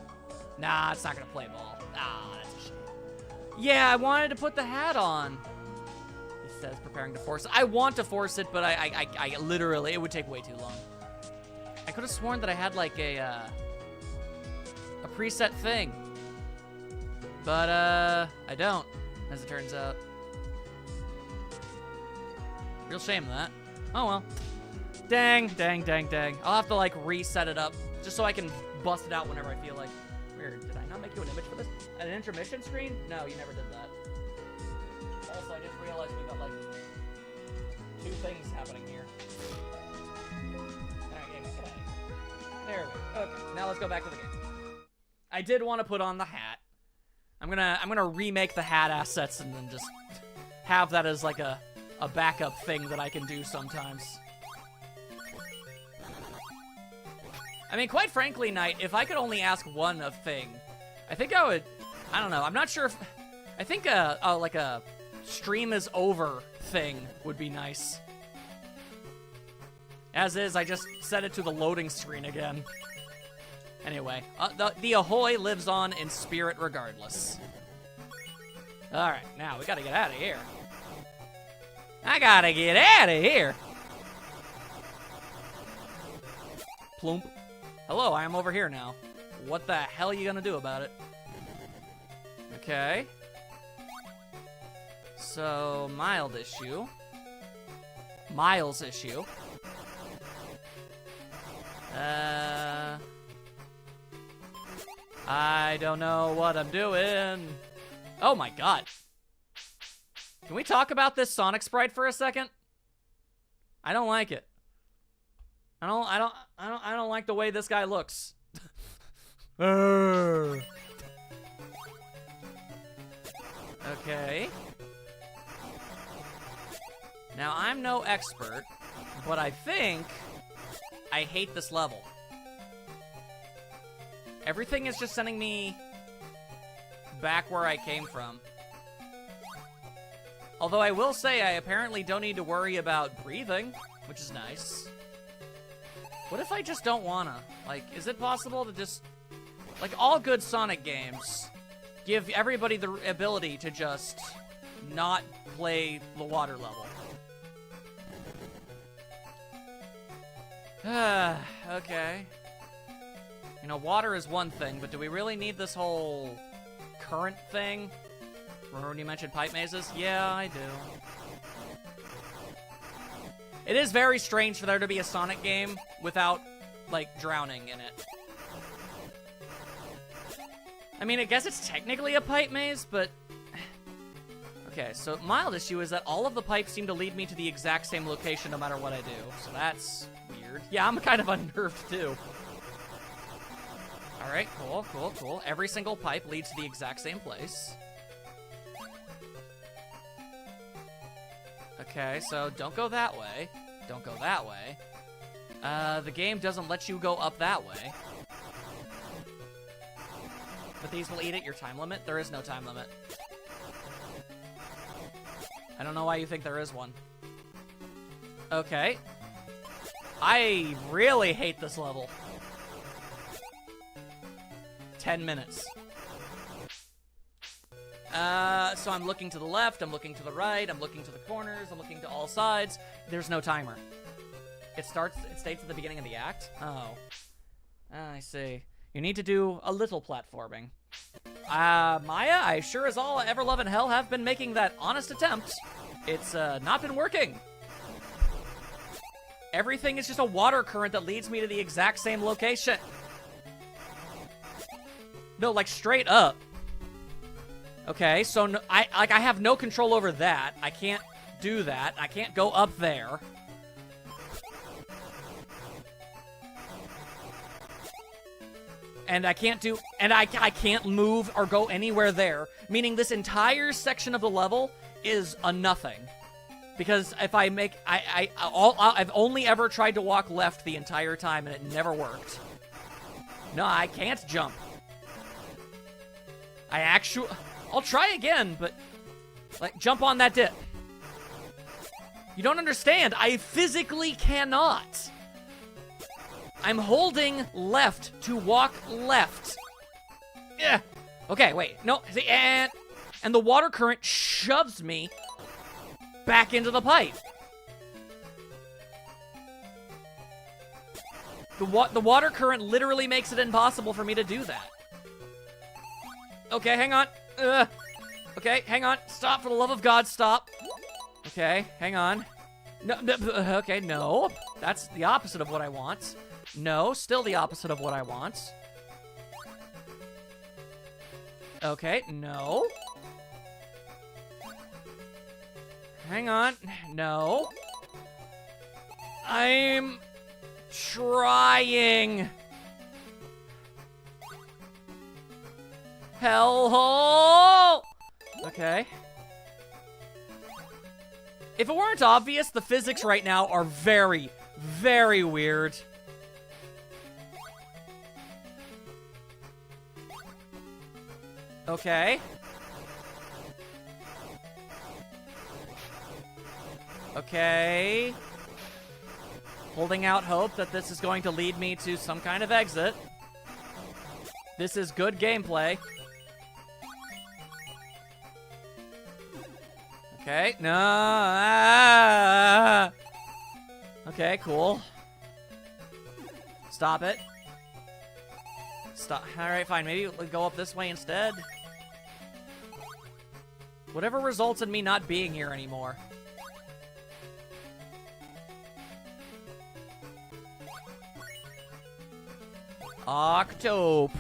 Nah, it's not gonna play ball. Ah, that's a shame. Yeah, I wanted to put the hat on. He says, preparing to force it. I want to force it, but I literally, it would take way too long. I could have sworn that I had like a preset thing, but I don't, as it turns out. Real shame of that. Oh well. Dang, dang, dang, dang. I'll have to, like, reset it up just so I can bust it out whenever I feel like... Weird. Did I not make you an image for this? An intermission screen? No, you never did that. Also, I just realized we got, like, 2 things happening here. Alright, okay. There we go. Okay, now let's go back to the game. I did want to put on the hat. I'm gonna remake the hat assets and then just have that as, like, a backup thing that I can do sometimes. I mean, quite frankly, Knight, if I could only ask one thing, I think I would, I don't know, I'm not sure if, I think like a stream is over thing would be nice. As is, I just set it to the loading screen again. Anyway, the ahoy lives on in spirit regardless. Alright, now we gotta get out of here. I gotta get out of here. Plump. Hello, I am over here now. What the hell are you gonna do about it? Okay. So, mild issue. Miles issue. I don't know what I'm doing. Oh my god. Can we talk about this Sonic sprite for a second? I don't like it. I don't like the way this guy looks. Okay. Now, I'm no expert, but I think I hate this level. Everything is just sending me back where I came from. Although I will say I apparently don't need to worry about breathing, which is nice. What if I just don't wanna? Like, is it possible to just... Like, all good Sonic games give everybody the ability to just not play the water level. Okay. You know, water is one thing, but do we really need this whole current thing? Remember when you mentioned pipe mazes? Yeah, I do. It is very strange for there to be a Sonic game without, like, drowning in it. I mean, I guess it's technically a pipe maze, but... Okay, so mild issue is that all of the pipes seem to lead me to the exact same location no matter what I do. So that's weird. Yeah, I'm kind of unnerved, too. Alright, cool, cool, cool. Every single pipe leads to the exact same place. Okay, so don't go that way. Don't go that way. The game doesn't let you go up that way. But these will eat at your time limit? There is no time limit. I don't know why you think there is one. Okay. I really hate this level. 10 minutes. So I'm looking to the left, I'm looking to the right, I'm looking to the corners, I'm looking to all sides. There's no timer. It states at the beginning of the act. Oh. I see. You need to do a little platforming. Maya, I sure as all ever love in hell have been making that honest attempt. It's, not been working. Everything is just a water current that leads me to the exact same location. No, like, straight up. Okay, so no, I have no control over that. I can't do that. I can't go up there. And I can't do, and I can't move or go anywhere there, meaning this entire section of the level is a nothing. Because if I make, I've only ever tried to walk left the entire time and it never worked. No, I can't jump. I'll try again, but, like, jump on that dip. You don't understand. I physically cannot. I'm holding left to walk left. Yeah. Okay, wait. No, see, and the water current shoves me back into the pipe. The water current literally makes it impossible for me to do that. Okay, hang on. Okay, hang on. Stop, for the love of God, stop. Okay, hang on. No, okay, no. That's the opposite of what I want. No, still the opposite of what I want. Okay, no. Hang on. No. I'm trying. Hellhole! Okay. If it weren't obvious, the physics right now are very, very weird. Okay. Okay. Holding out hope that this is going to lead me to some kind of exit. This is good gameplay. Okay, no. Okay, cool. Stop it. Stop. Alright, fine. Maybe we'll go up this way instead. Whatever results in me not being here anymore. Octopus.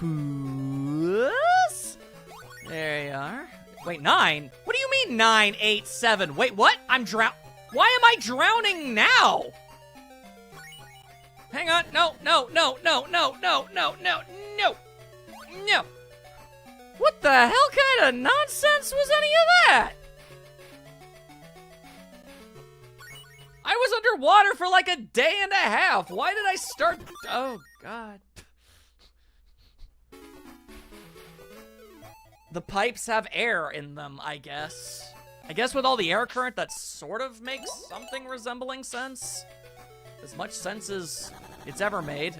There you are. Wait, 9? What do you mean 9, 8, 7? Wait, what? Why am I drowning now? Hang on. No. What the hell kind of nonsense was any of that? I was underwater for like a day and a half. Why did I start? Oh, God. The pipes have air in them, I guess. I guess with all the air current, that sort of makes something resembling sense. As much sense as it's ever made.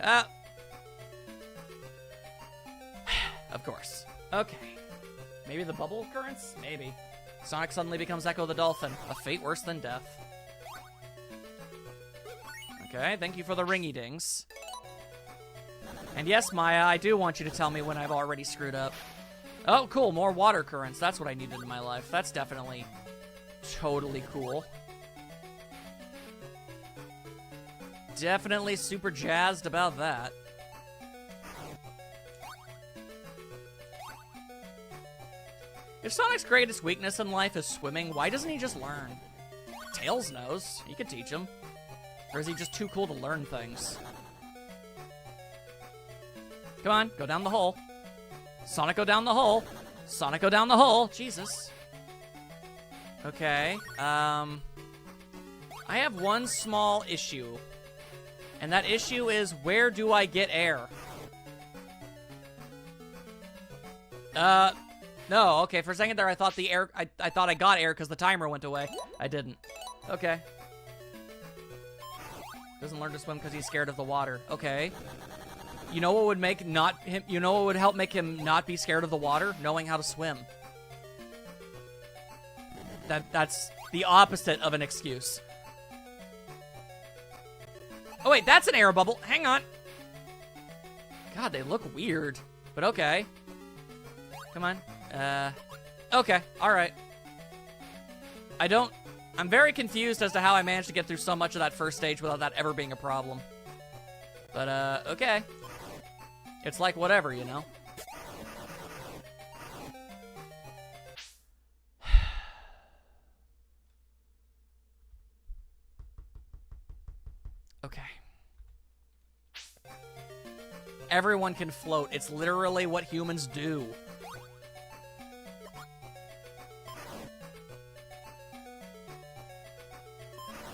Of course. Okay. Maybe the bubble currents? Maybe. Sonic suddenly becomes Echo the Dolphin. A fate worse than death. Okay, thank you for the ringy-dings. And yes, Maya, I do want you to tell me when I've already screwed up. Oh, cool, more water currents. That's what I needed in my life. That's definitely totally cool. Definitely super jazzed about that. If Sonic's greatest weakness in life is swimming, why doesn't he just learn? Tails knows. You could teach him. Or is he just too cool to learn things? Come on, go down the hole. Sonic, go down the hole. Sonic, go down the hole. Jesus. Okay, I have one small issue. And that issue is, where do I get air? No, okay, for a second there I thought the air, I thought I got air because the timer went away. I didn't. Okay. Doesn't learn to swim because he's scared of the water. Okay. You know what would make you know what would help make him not be scared of the water? Knowing how to swim. That's the opposite of an excuse. Oh wait, that's an air bubble. Hang on. God, they look weird. But okay. Come on. Okay, alright. I'm very confused as to how I managed to get through so much of that first stage without that ever being a problem. But, okay. It's like whatever, you know? Okay. Everyone can float. It's literally what humans do.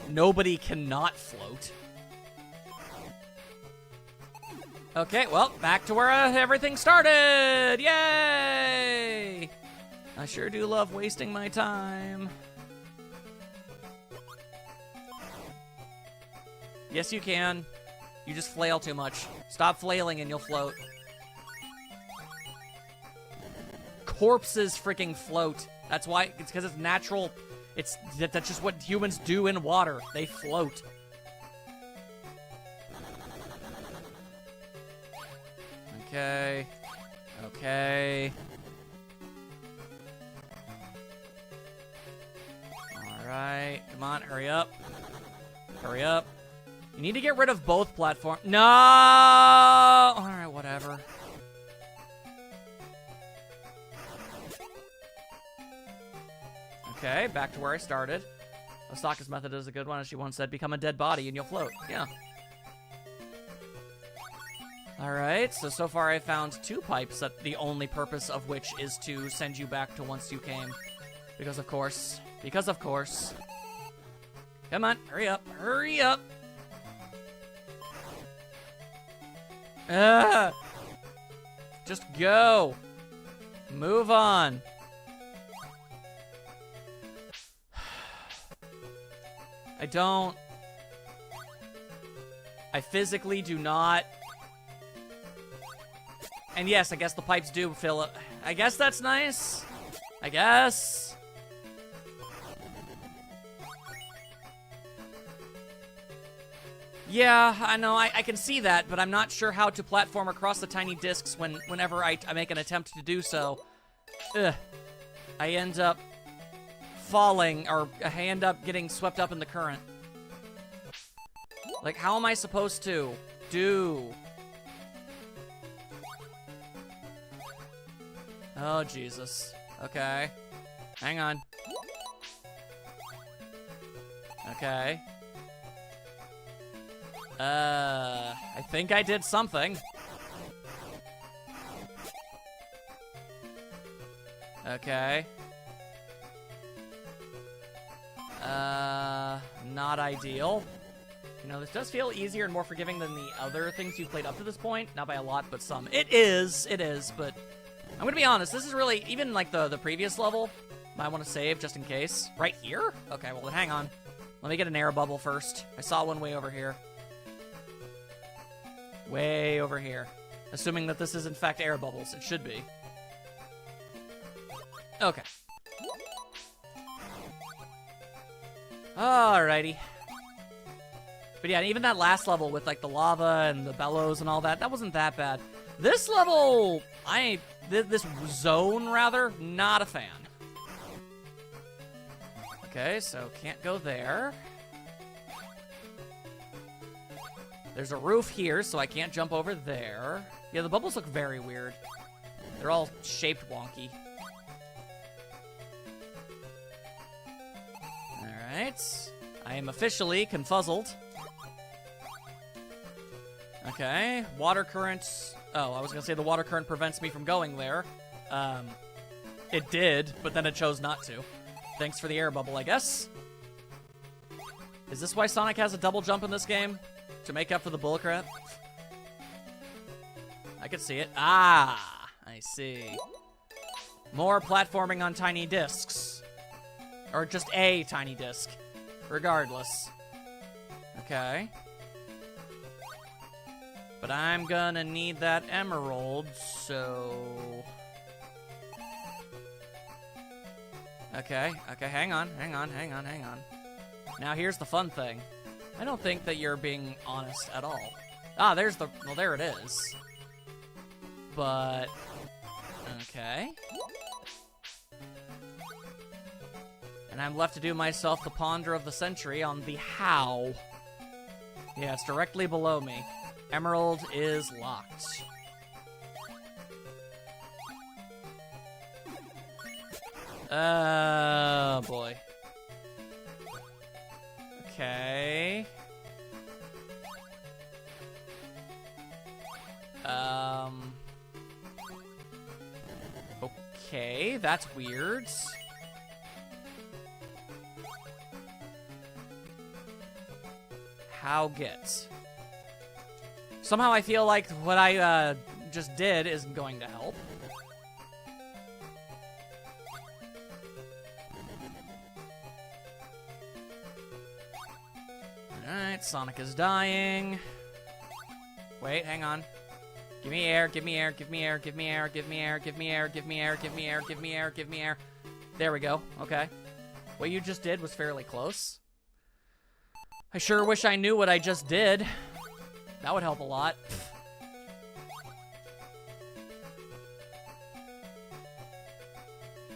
Nobody cannot float. Okay, well, back to where everything started! Yay! I sure do love wasting my time. Yes, you can. You just flail too much. Stop flailing and you'll float. Corpses freaking float. That's why, it's because it's natural. That's just what humans do in water. They float. Okay. Okay. Alright. Come on, hurry up. Hurry up. You need to get rid of both platforms. No! Alright, whatever. Okay, back to where I started. Osaka's method is a good one, as she once said, become a dead body and you'll float. Yeah. Alright, so far I found 2 pipes, that the only purpose of which is to send you back to once you came. Because of course. Because of course. Come on, hurry up, hurry up! Just go! Move on. I physically do not. And yes, I guess the pipes do fill up. I guess that's nice. I guess. Yeah, I know, I can see that, but I'm not sure how to platform across the tiny discs whenever I make an attempt to do so. Ugh. I end up falling, or I end up getting swept up in the current. Like, how am I supposed to do? Oh, Jesus. Okay. Hang on. Okay. I think I did something. Okay. Not ideal. You know, this does feel easier and more forgiving than the other things you've played up to this point. Not by a lot, but some. It is, but I'm gonna be honest, this is really, even like the previous level, might want to save just in case. Right here? Okay, well then hang on. Let me get an air bubble first. I saw one way over here. Way over here. Assuming that this is in fact air bubbles. It should be. Okay. Alrighty. But yeah, even that last level with like the lava and the bellows and all that, that wasn't that bad. This level, this zone rather, not a fan. Okay, so can't go there. There's a roof here, so I can't jump over there. Yeah, the bubbles look very weird. They're all shaped wonky. Alright. I am officially confuzzled. Okay. Water currents. Oh, I was gonna say the water current prevents me from going there. It did, but then it chose not to. Thanks for the air bubble, I guess. Is this why Sonic has a double jump in this game? To make up for the bullcrap? I could see it. Ah, I see. More platforming on tiny discs. Or just a tiny disc. Regardless. Okay. But I'm gonna need that emerald, so... Okay, hang on. Now here's the fun thing. I don't think that you're being honest at all. Ah, there's the... Well, there it is. But... Okay. And I'm left to do myself the ponder of the century on the how. Yeah, it's directly below me. Emerald is locked. Oh, boy. Okay. Okay, that's weird. How gets? Somehow I feel like what I just did isn't going to help. Alright, Sonic is dying. Wait, hang on. Give me air, give me air, give me air, give me air, give me air, give me air, give me air, give me air, give me air, give me air. There we go, okay. What you just did was fairly close. I sure wish I knew what I just did. That would help a lot.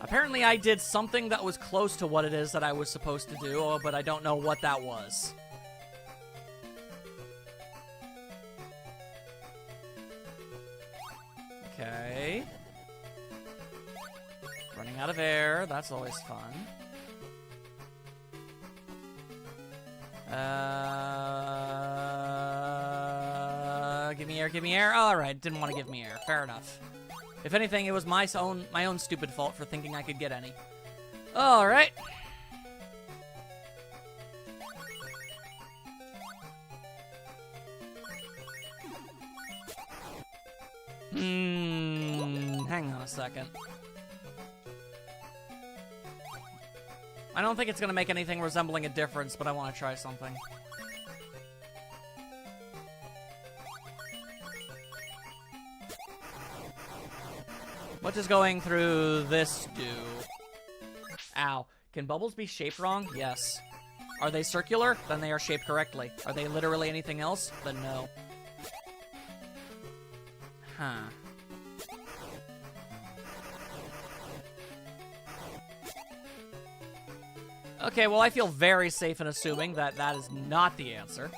Apparently I did something that was close to what it is that I was supposed to do, but I don't know what that was. Okay. Running out of air, that's always fun. Give me air, give me air. Alright, didn't want to give me air. Fair enough. If anything, it was my own stupid fault for thinking I could get any. Alright. Hang on a second. I don't think it's gonna make anything resembling a difference, but I want to try something. What does going through this do? Ow. Can bubbles be shaped wrong? Yes. Are they circular? Then they are shaped correctly. Are they literally anything else? Then no. Huh. Okay, well, I feel very safe in assuming that that is not the answer.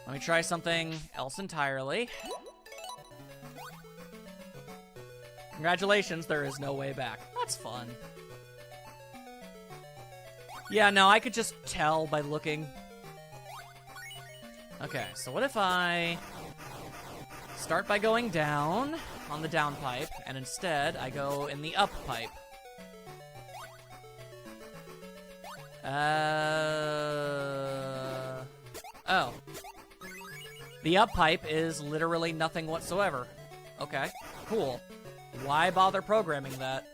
Let me try something else entirely. Congratulations, there is no way back. That's fun. Yeah, no, I could just tell by looking. Okay, so what if I start by going down on the down pipe, and instead I go in the up pipe? Oh. The up pipe is literally nothing whatsoever. Okay, cool. Why bother programming that?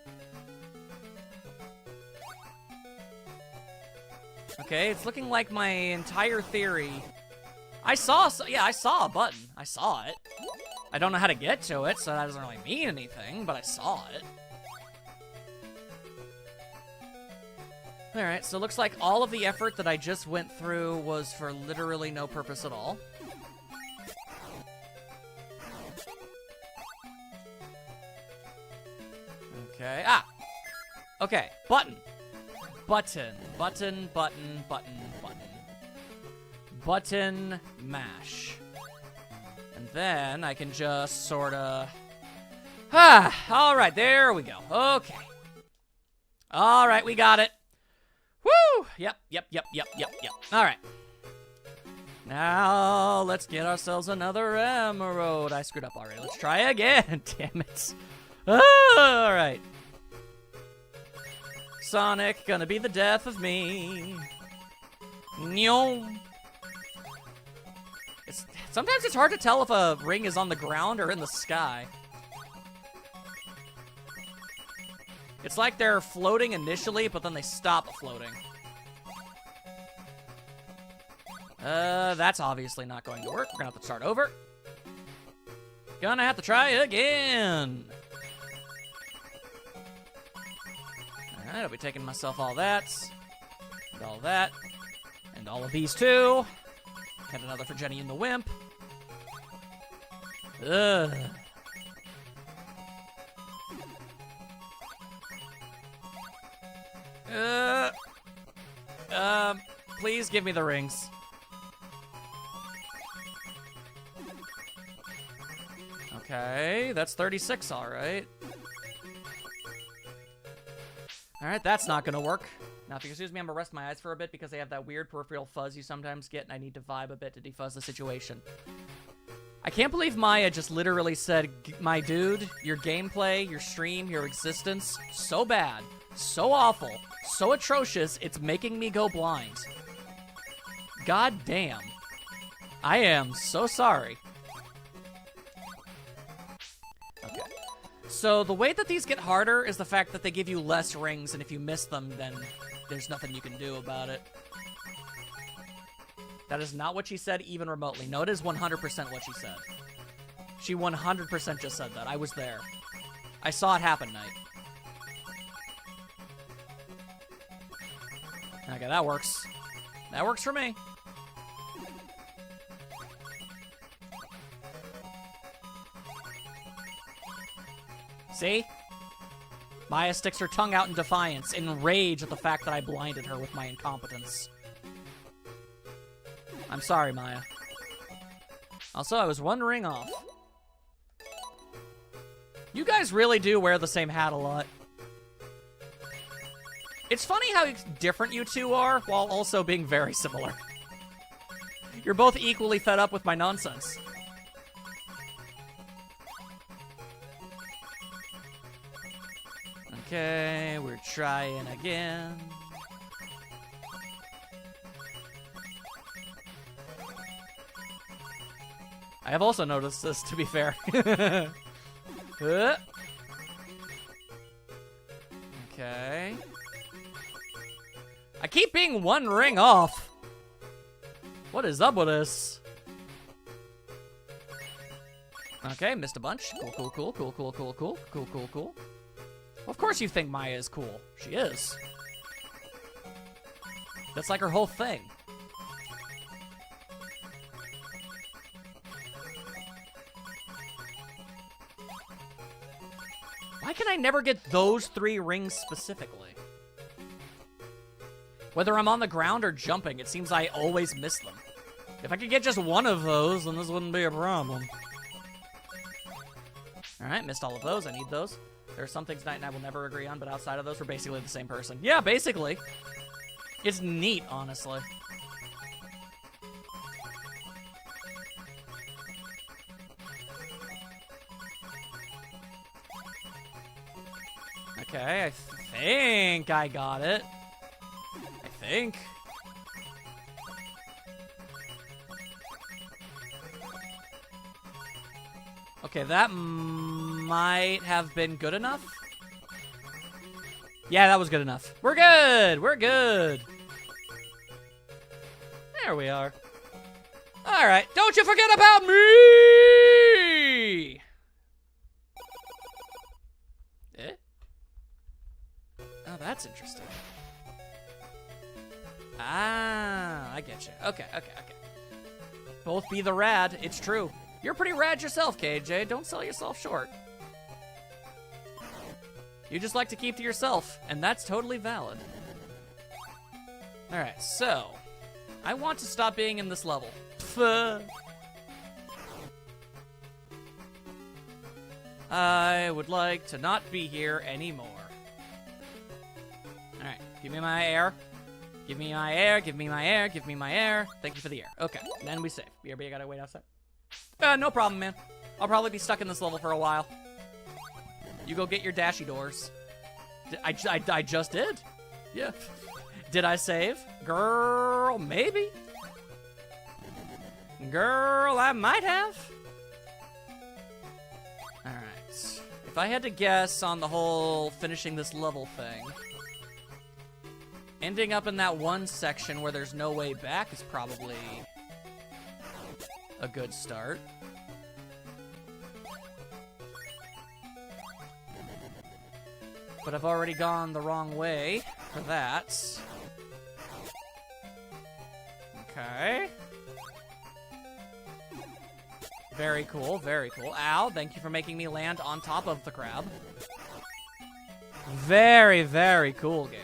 Okay, it's looking like my entire theory... I saw a button. I saw it. I don't know how to get to it, so that doesn't really mean anything, but I saw it. Alright, so it looks like all of the effort that I just went through was for literally no purpose at all. Okay. Ah! Okay, button. Button. Button, button, button, button. Button, mash. And then I can just sorta... Ah! Alright, there we go. Okay. Alright, we got it. Woo! Yep. Alright. Now, let's get ourselves another emerald. I screwed up already. Let's try again. Damn it. Alright. Sonic, gonna be the death of me. Nyong. Sometimes it's hard to tell if a ring is on the ground or in the sky. It's like they're floating initially, but then they stop floating. That's obviously not going to work. We're gonna have to start over. Gonna have to try again. Alright, I'll be taking myself all that. And all that. And all of these too. Had another for Jenny and the Wimp. Ugh. Please give me the rings. Okay, that's 36, alright. Alright, that's not gonna work. Now, if you excuse me, I'm gonna rest my eyes for a bit because they have that weird peripheral fuzz you sometimes get, and I need to vibe a bit to defuzz the situation. I can't believe Maya just literally said, my dude, your gameplay, your stream, your existence, so bad, so awful, so atrocious, it's making me go blind. God damn. I am so sorry. Okay. So the way that these get harder is the fact that they give you less rings, and if you miss them, then there's nothing you can do about it. That is not what she said even remotely. No, it is 100% what she said. She 100% just said that. I was there. I saw it happen, Knight. Okay, that works. That works for me. See? Maya sticks her tongue out in defiance, in rage at the fact that I blinded her with my incompetence. I'm sorry, Maya. Also, I was one ring off. You guys really do wear the same hat a lot. It's funny how different you two are, while also being very similar. You're both equally fed up with my nonsense. Okay, we're trying again. I have also noticed this, to be fair. Okay. I keep being one ring off. What is up with this? Okay, missed a bunch. Cool. Of course you think Maya is cool. She is. That's like her whole thing. Why can I never get those 3 rings specifically? Whether I'm on the ground or jumping, it seems I always miss them. If I could get just one of those, then this wouldn't be a problem. Alright, missed all of those. I need those. There are some things Knight and I will never agree on, but outside of those, we're basically the same person. Yeah, basically. It's neat, honestly. Okay, I think I got it. I think. Okay, that might have been good enough. Yeah, that was good enough. We're good! We're good! There we are. Alright, don't you forget about me! Eh? Oh, that's interesting. Ah, I get you. Okay. Both be the rad. It's true. You're pretty rad yourself, KJ. Don't sell yourself short. You just like to keep to yourself, and that's totally valid. Alright, so... I want to stop being in this level. I would like to not be here anymore. Alright, give me my air. Give me my air, give me my air, give me my air. Thank you for the air. Okay, then we save. BRB, I gotta wait outside. No problem, man. I'll probably be stuck in this level for a while. You go get your dashy doors. I just did. Yeah. Did I save? Girl, maybe. Girl, I might have. Alright. If I had to guess on the whole finishing this level thing, ending up in that one section where there's no way back is probably a good start. But I've already gone the wrong way for that. Okay. Very cool, very cool. Ow, thank you for making me land on top of the crab. Very, very cool game.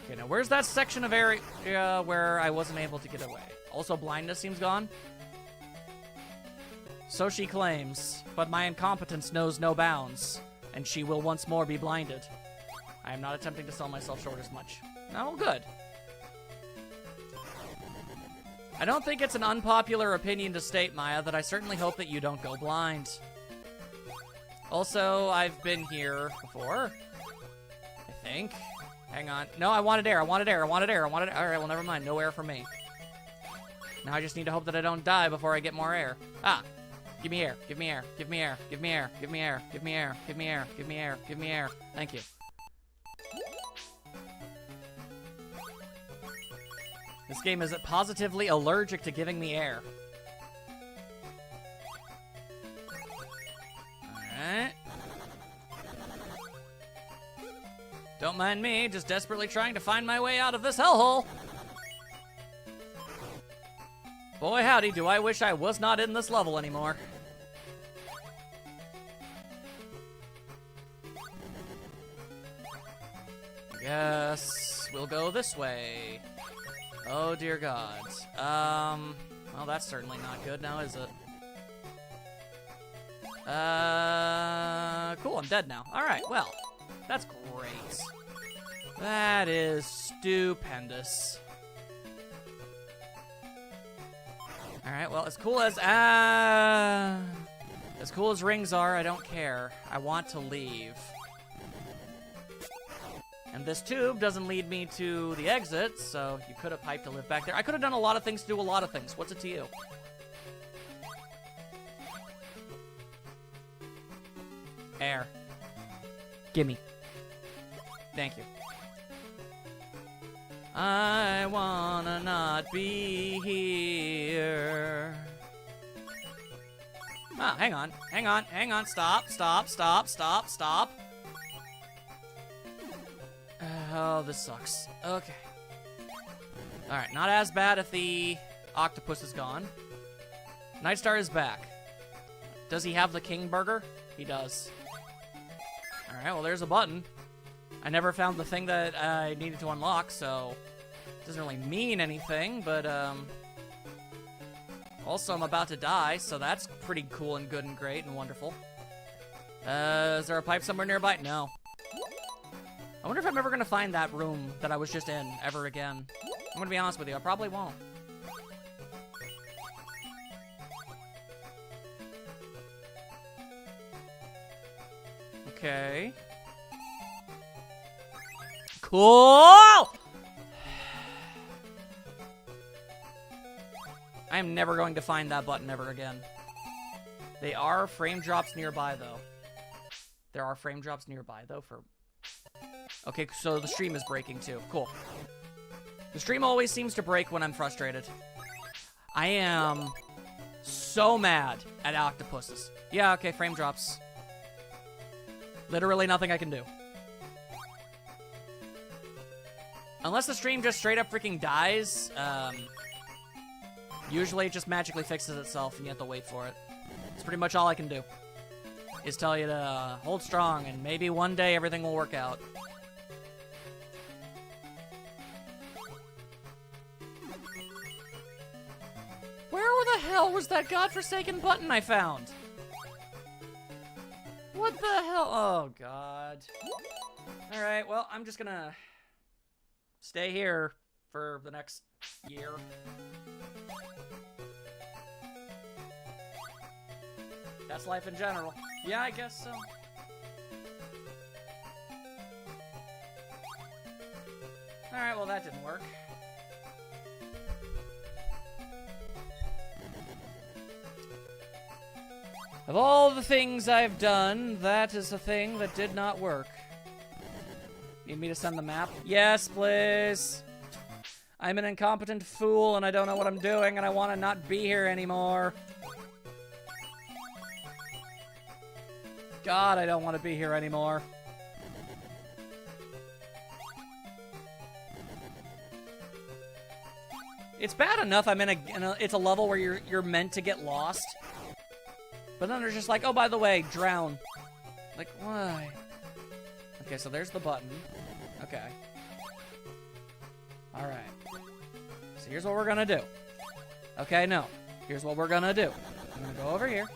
Okay, now where's that section of area where I wasn't able to get away? Also, blindness seems gone. So she claims, but my incompetence knows no bounds, and she will once more be blinded. I am not attempting to sell myself short as much. No, good. I don't think it's an unpopular opinion to state, Maya, that I certainly hope that you don't go blind. Also, I've been here before, I think. Hang on. No, I wanted air, I wanted air, I wanted air, I wanted air. Alright, well, never mind. No air for me. Now I just need to hope that I don't die before I get more air. Ah! Give me air, give me air, give me air, give me air, give me air, give me air, give me air, give me air, give me air. Thank you. This game is positively allergic to giving me air. Alright. Don't mind me, just desperately trying to find my way out of this hellhole. Boy howdy, do I wish I was not in this level anymore. Yes, we'll go this way. Oh dear God. Well, that's certainly not good now, is it? Cool, I'm dead now. Alright, well, that's great. That is stupendous. Alright, well, as cool as rings are, I don't care. I want to leave. And this tube doesn't lead me to the exit, so you could have piped to live back there. I could have done a lot of things to do a lot of things. What's it to you? Air. Gimme. Thank you. I wanna not be here. Ah, hang on, hang on, hang on. Stop, stop, stop, stop, stop. Oh, this sucks. Okay. Alright, not as bad if the octopus is gone. Nightstar is back. Does he have the king burger? He does. Alright, well, there's a button. I never found the thing that I needed to unlock, so it doesn't really mean anything, but, also, I'm about to die, so that's pretty cool and good and great and wonderful. Is there a pipe somewhere nearby? No. I wonder if I'm ever gonna find that room that I was just in ever again. I'm gonna be honest with you, I probably won't. Okay. Cool! I am never going to find that button ever again. They are frame drops nearby, though. There are frame drops nearby, though, for... Okay, so the stream is breaking, too. Cool. The stream always seems to break when I'm frustrated. I am so mad at octopuses. Yeah, okay, frame drops. Literally nothing I can do. Unless the stream just straight up freaking dies, usually it just magically fixes itself and you have to wait for it. It's pretty much all I can do. Is tell you to hold strong and maybe one day everything will work out. Where the hell was that godforsaken button I found? What the hell? Oh, God. Alright, well, I'm just gonna stay here for the next year. That's life in general. Yeah, I guess so. Alright, well, that didn't work. Of all the things I've done, that is the thing that did not work. Need me to send the map? Yes, please. I'm an incompetent fool and I don't know what I'm doing and I want to not be here anymore. God, I don't want to be here anymore. It's bad enough I'm in a it's a level where you're meant to get lost. But then they're just like, oh, by the way, drown. Like, why? Okay, so there's the button. Okay. Alright. So here's what we're gonna do. Okay, no. Here's what we're gonna do. I'm gonna go over here.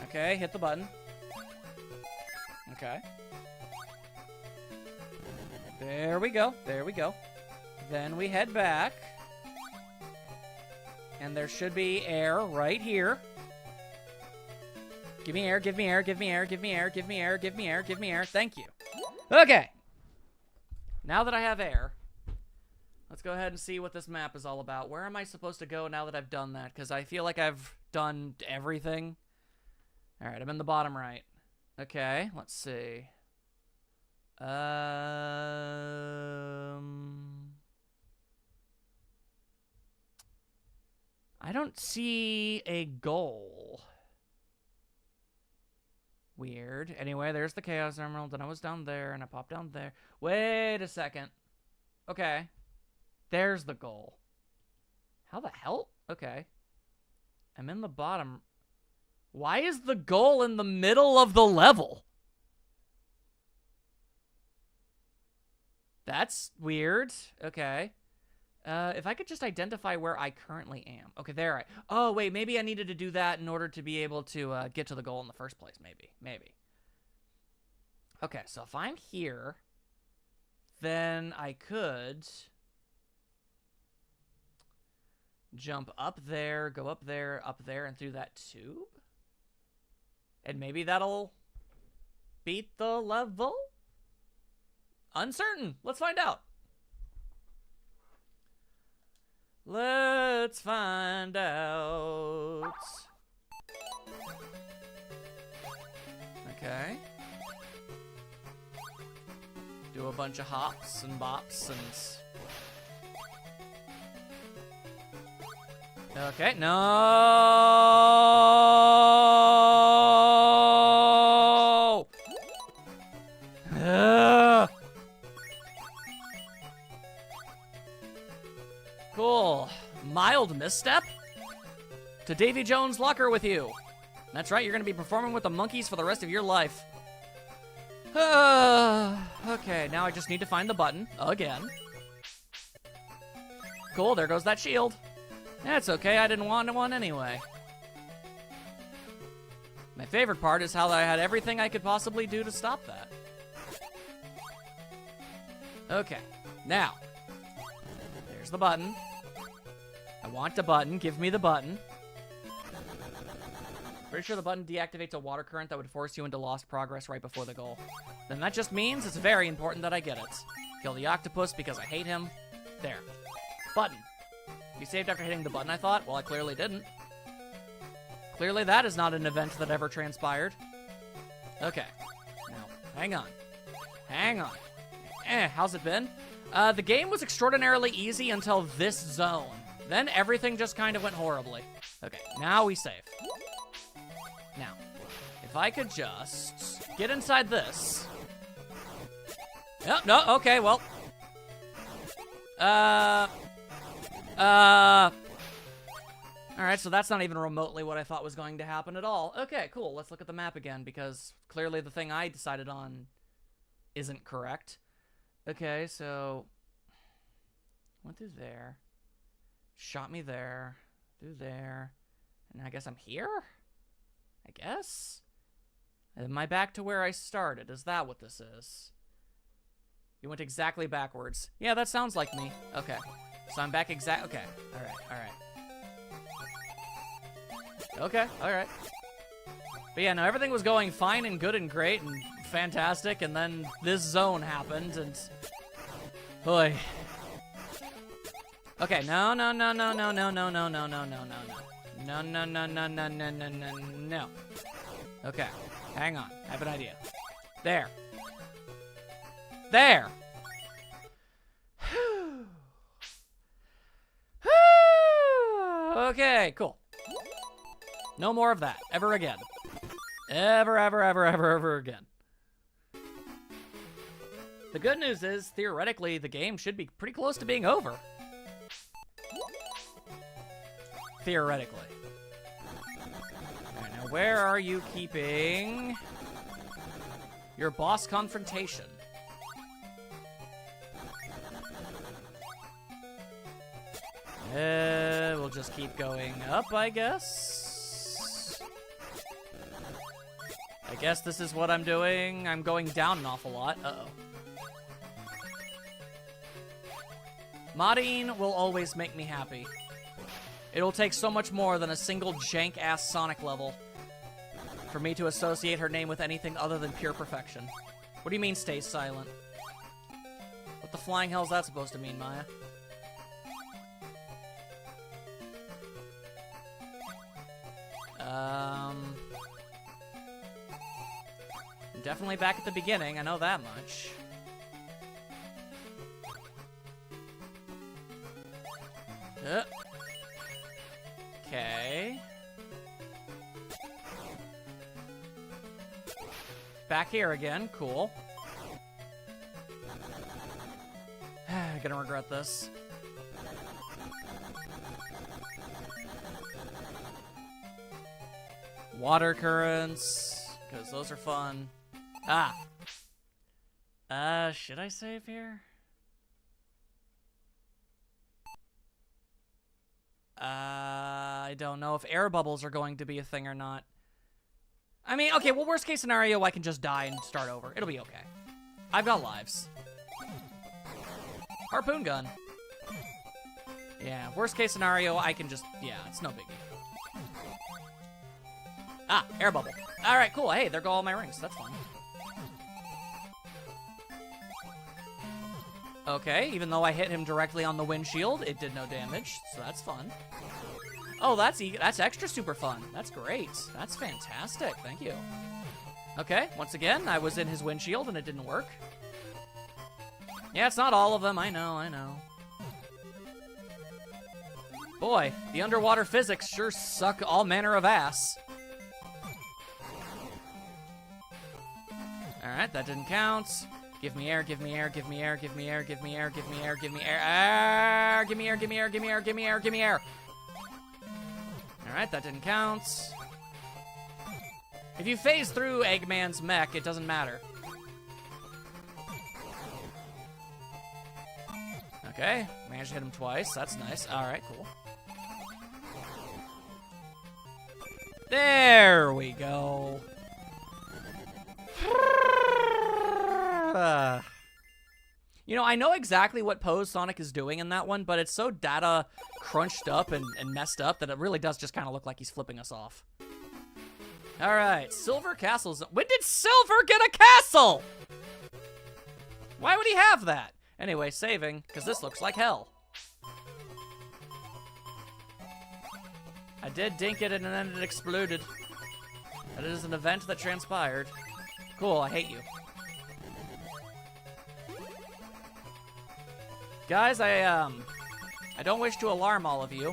Okay, hit the button. Okay. There we go. There we go. Then we head back. And there should be air right here. Give me air, give me air, give me air, give me air, give me air, give me air, give me air. Thank you. Okay. Now that I have air, let's go ahead and see what this map is all about. Where am I supposed to go now that I've done that? Because I feel like I've done everything. All right, I'm in the bottom right. Okay, let's see. I don't see a goal. Weird. Anyway, there's the Chaos Emerald, and I was down there, and I popped down there. Wait a second. Okay. There's the goal. How the hell? Okay. I'm in the bottom. Why is the goal in the middle of the level? That's weird. Okay. If I could just identify where I currently am. Okay, there I... Oh, wait, maybe I needed to do that in order to be able to get to the goal in the first place. Maybe. Okay, so if I'm here, then I could jump up there, go up there, and through that tube? And maybe that'll beat the level? Uncertain. Let's find out. Let's find out. Okay. Do a bunch of hops and bops and... Okay, no! Ugh. Cool. Mild misstep? To Davy Jones' locker with you. That's right, you're going to be performing with the monkeys for the rest of your life. Okay, now I just need to find the button again. Cool, there goes that shield. That's okay, I didn't want one anyway. My favorite part is how I had everything I could possibly do to stop that. Okay, now, there's the button. I want the button, give me the button. Pretty sure the button deactivates a water current that would force you into lost progress right before the goal. Then that just means it's very important that I get it. Kill the octopus because I hate him. There. Button. You saved after hitting the button, I thought? Well, I clearly didn't. Clearly that is not an event that ever transpired. Okay. Now, hang on. Hang on. How's it been? The game was extraordinarily easy until this zone. Then everything just kind of went horribly. Okay, now we save. Now, if I could just get inside this, No, no, okay, well. Alright, so that's not even remotely what I thought was going to happen at all. Okay, cool. Let's look at the map again, because clearly the thing I decided on isn't correct. Okay, so... went through there. Shot me there. Through there. And I guess I'm here? I guess? Am I back to where I started? Is that what this is? You went exactly backwards. Yeah, that sounds like me. Okay. So I'm back okay. Alright. Okay, alright. But yeah, no, everything was going fine and good and great and fantastic, and then this zone happened, and... boy. Okay, no. No. Okay, hang on. I have an idea. There. There! Okay, cool. No more of that. Ever again. Ever again. The good news is, theoretically, the game should be pretty close to being over. Theoretically. Alright, now where are you keeping your boss confrontation? We'll just keep going up, I guess. I guess this is what I'm doing. I'm going down an awful lot. Uh-oh. Modding will always make me happy. It'll take so much more than a single jank-ass Sonic level for me to associate her name with anything other than pure perfection. What do you mean, stay silent? What the flying hell is that supposed to mean, Maya? I'm definitely back at the beginning, I know that much. Okay. Back here again, cool. Gonna regret this. Water currents, because those are fun. Ah! Should I save here? I don't know if air bubbles are going to be a thing or not. I mean, okay, well, worst case scenario, I can just die and start over. It'll be okay. I've got lives. Harpoon gun. Yeah, worst case scenario, I can just, yeah, it's no biggie. Ah, air bubble. All right, cool. Hey, there go all my rings. That's fun. Okay, even though I hit him directly on the windshield, it did no damage, so that's fun. Oh, that's extra super fun. That's great. That's fantastic. Thank you. Okay, once again, I was in his windshield and it didn't work. Yeah, it's not all of them. I know. Boy, the underwater physics sure suck all manner of ass. Alright, that didn't count. Give me air, give me air, give me air, give me air, give me air, give me air, give me air, give me air, give me air, give me air, give me air, give me air. Alright, that didn't count. If you phase through Eggman's mech, it doesn't matter. Okay, managed to hit him twice. That's nice. Alright, cool. There we go. You know, I know exactly what pose Sonic is doing in that one, but it's so data crunched up and messed up that it really does just kind of look like he's flipping us off. Alright, Silver Castles. When did Silver get a castle? Why would he have that? Anyway, saving, because this looks like hell. I did dink it and then it exploded. That is an event that transpired. Cool, I hate you. Guys, I don't wish to alarm all of you,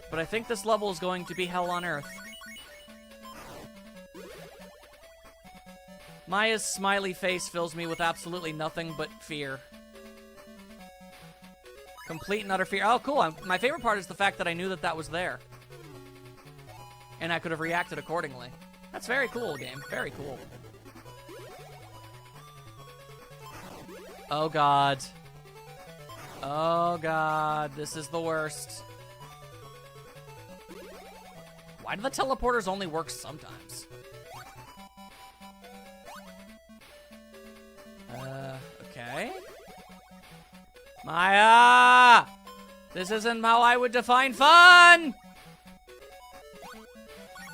but I think this level is going to be hell on earth. Maya's smiley face fills me with absolutely nothing but fear. Complete and utter fear. Oh, cool. My favorite part is the fact that I knew that that was there. And I could have reacted accordingly. That's very cool, game. Very cool. Oh, God. Oh, God. This is the worst. Why do the teleporters only work sometimes? Okay. Maya! This isn't how I would define fun!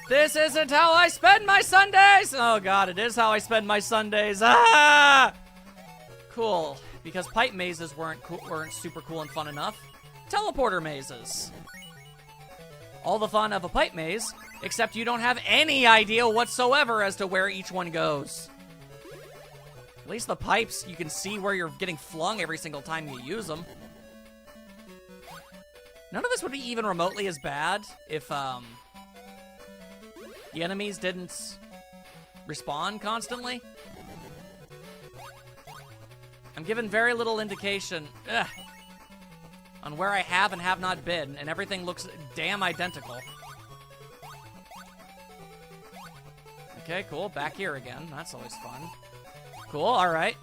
This isn't how I spend my Sundays! Oh god, it is how I spend my Sundays. Ah! Cool. Because pipe mazes weren't super cool and fun enough. Teleporter mazes. All the fun of a pipe maze, except you don't have any idea whatsoever as to where each one goes. At least the pipes, you can see where you're getting flung every single time you use them. None of this would be even remotely as bad if, the enemies didn't respawn constantly. I'm given very little indication on where I have and have not been, and everything looks damn identical. Okay, cool. Back here again. That's always fun. Cool, alright.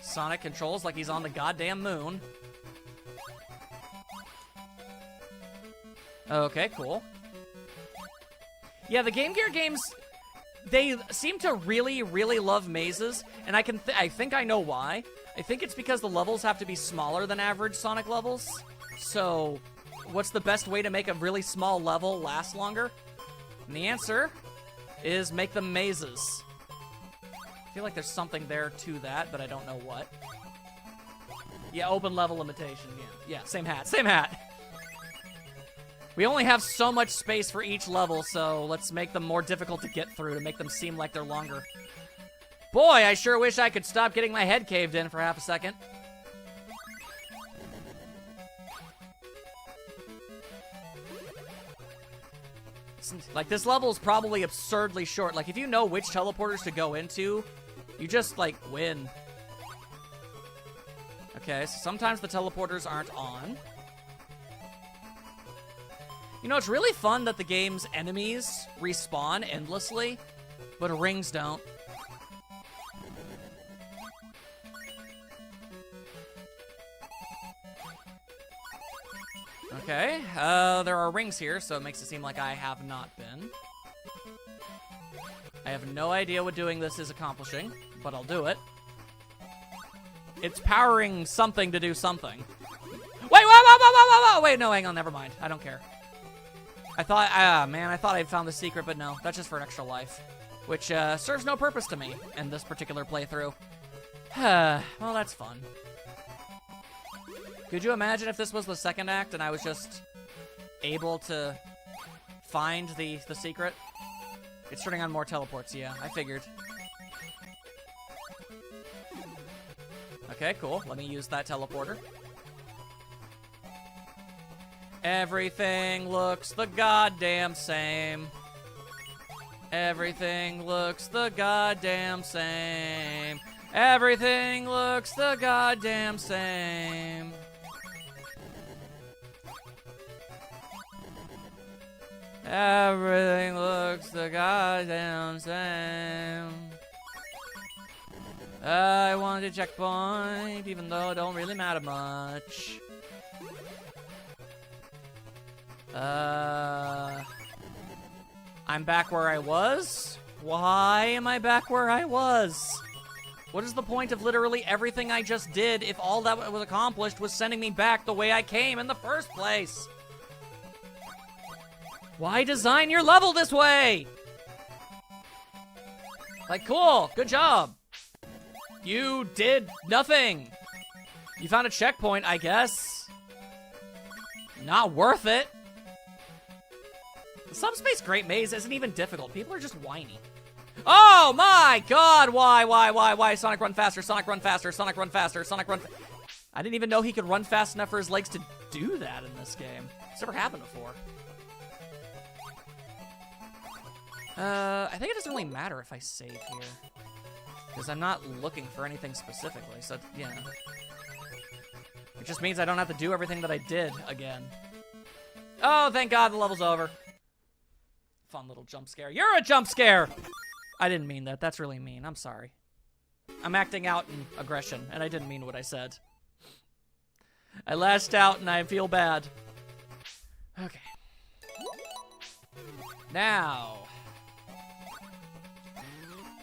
Sonic controls like he's on the goddamn moon. Okay, cool. Yeah, the Game Gear games, they seem to really, really love mazes, and I think I know why. I think it's because the levels have to be smaller than average Sonic levels. So, what's the best way to make a really small level last longer? And the answer is make them mazes. I feel like there's something there to that, but I don't know what. Yeah, open level limitation, yeah. Yeah, same hat, same hat. We only have so much space for each level, so let's make them more difficult to get through to make them seem like they're longer. Boy, I sure wish I could stop getting my head caved in for half a second. Like, this level is probably absurdly short. Like, if you know which teleporters to go into, you just, like, win. Okay, so sometimes the teleporters aren't on. You know, it's really fun that the game's enemies respawn endlessly, but rings don't. Okay, there are rings here, so it makes it seem like I have not been. I have no idea what doing this is accomplishing, but I'll do it. It's powering something to do something. Wait, whoa, wait, no, hang on, never mind. I don't care. I thought I'd found the secret, but no, that's just for an extra life. Which, serves no purpose to me in this particular playthrough. Well, that's fun. Could you imagine if this was the second act and I was just able to find the secret? It's turning on more teleports, yeah, I figured. Okay, cool. Let me use that teleporter. Everything looks the goddamn same. Everything looks the goddamn same. Everything looks the goddamn same. Everything looks the goddamn same. I wanted a checkpoint, even though it don't really matter much. I'm back where I was? Why am I back where I was? What is the point of literally everything I just did if all that was accomplished was sending me back the way I came in the first place? Why design your level this way? Like, cool, good job. You did nothing. You found a checkpoint, I guess. Not worth it. The Subspace Great Maze isn't even difficult. People are just whiny. Oh my god, why? Sonic run faster, Sonic run faster, Sonic run faster, Sonic run I didn't even know he could run fast enough for his legs to do that in this game. It's never happened before. I think it doesn't really matter if I save here. Because I'm not looking for anything specifically, so, yeah. It just means I don't have to do everything that I did again. Oh, thank God the level's over. Fun little jump scare. You're a jump scare! I didn't mean that. That's really mean. I'm sorry. I'm acting out in aggression, and I didn't mean what I said. I lashed out, and I feel bad. Okay. Now.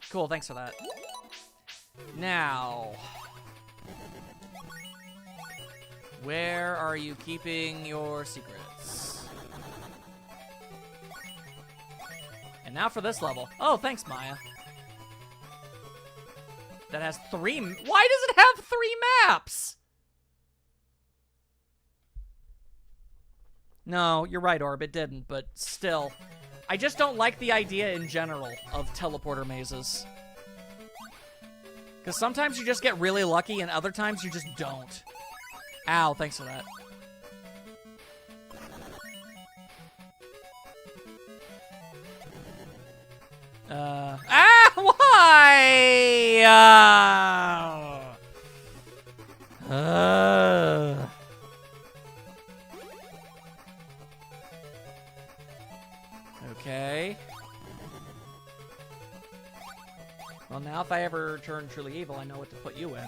Cool, thanks for that. Now. Where are you keeping your secrets? And now for this level. Oh, thanks, Maya. That has 3... Why does it have 3 maps? No, you're right, Orb, it didn't, but still. I just don't like the idea in general of teleporter mazes. Because sometimes you just get really lucky, and other times you just don't. Ow, thanks for that. Why? Okay. Well, now if I ever turn truly evil, I know what to put you in.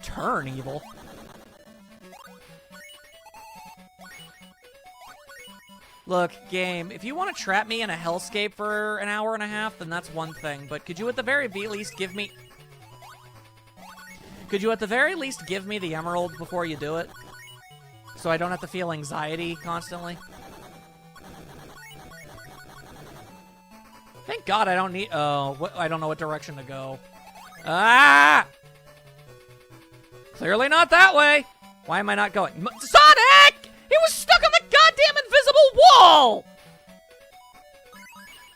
Turn evil? Look, game, if you want to trap me in a hellscape for an hour and a half, then that's one thing. But could you at the very least give me... Could you at the very least give me the emerald before you do it? So I don't have to feel anxiety constantly? Thank God I don't need... Oh, I don't know what direction to go. Ah! Clearly not that way. Why am I not going? Sonic! He was stuck on the goddamn invisible wall!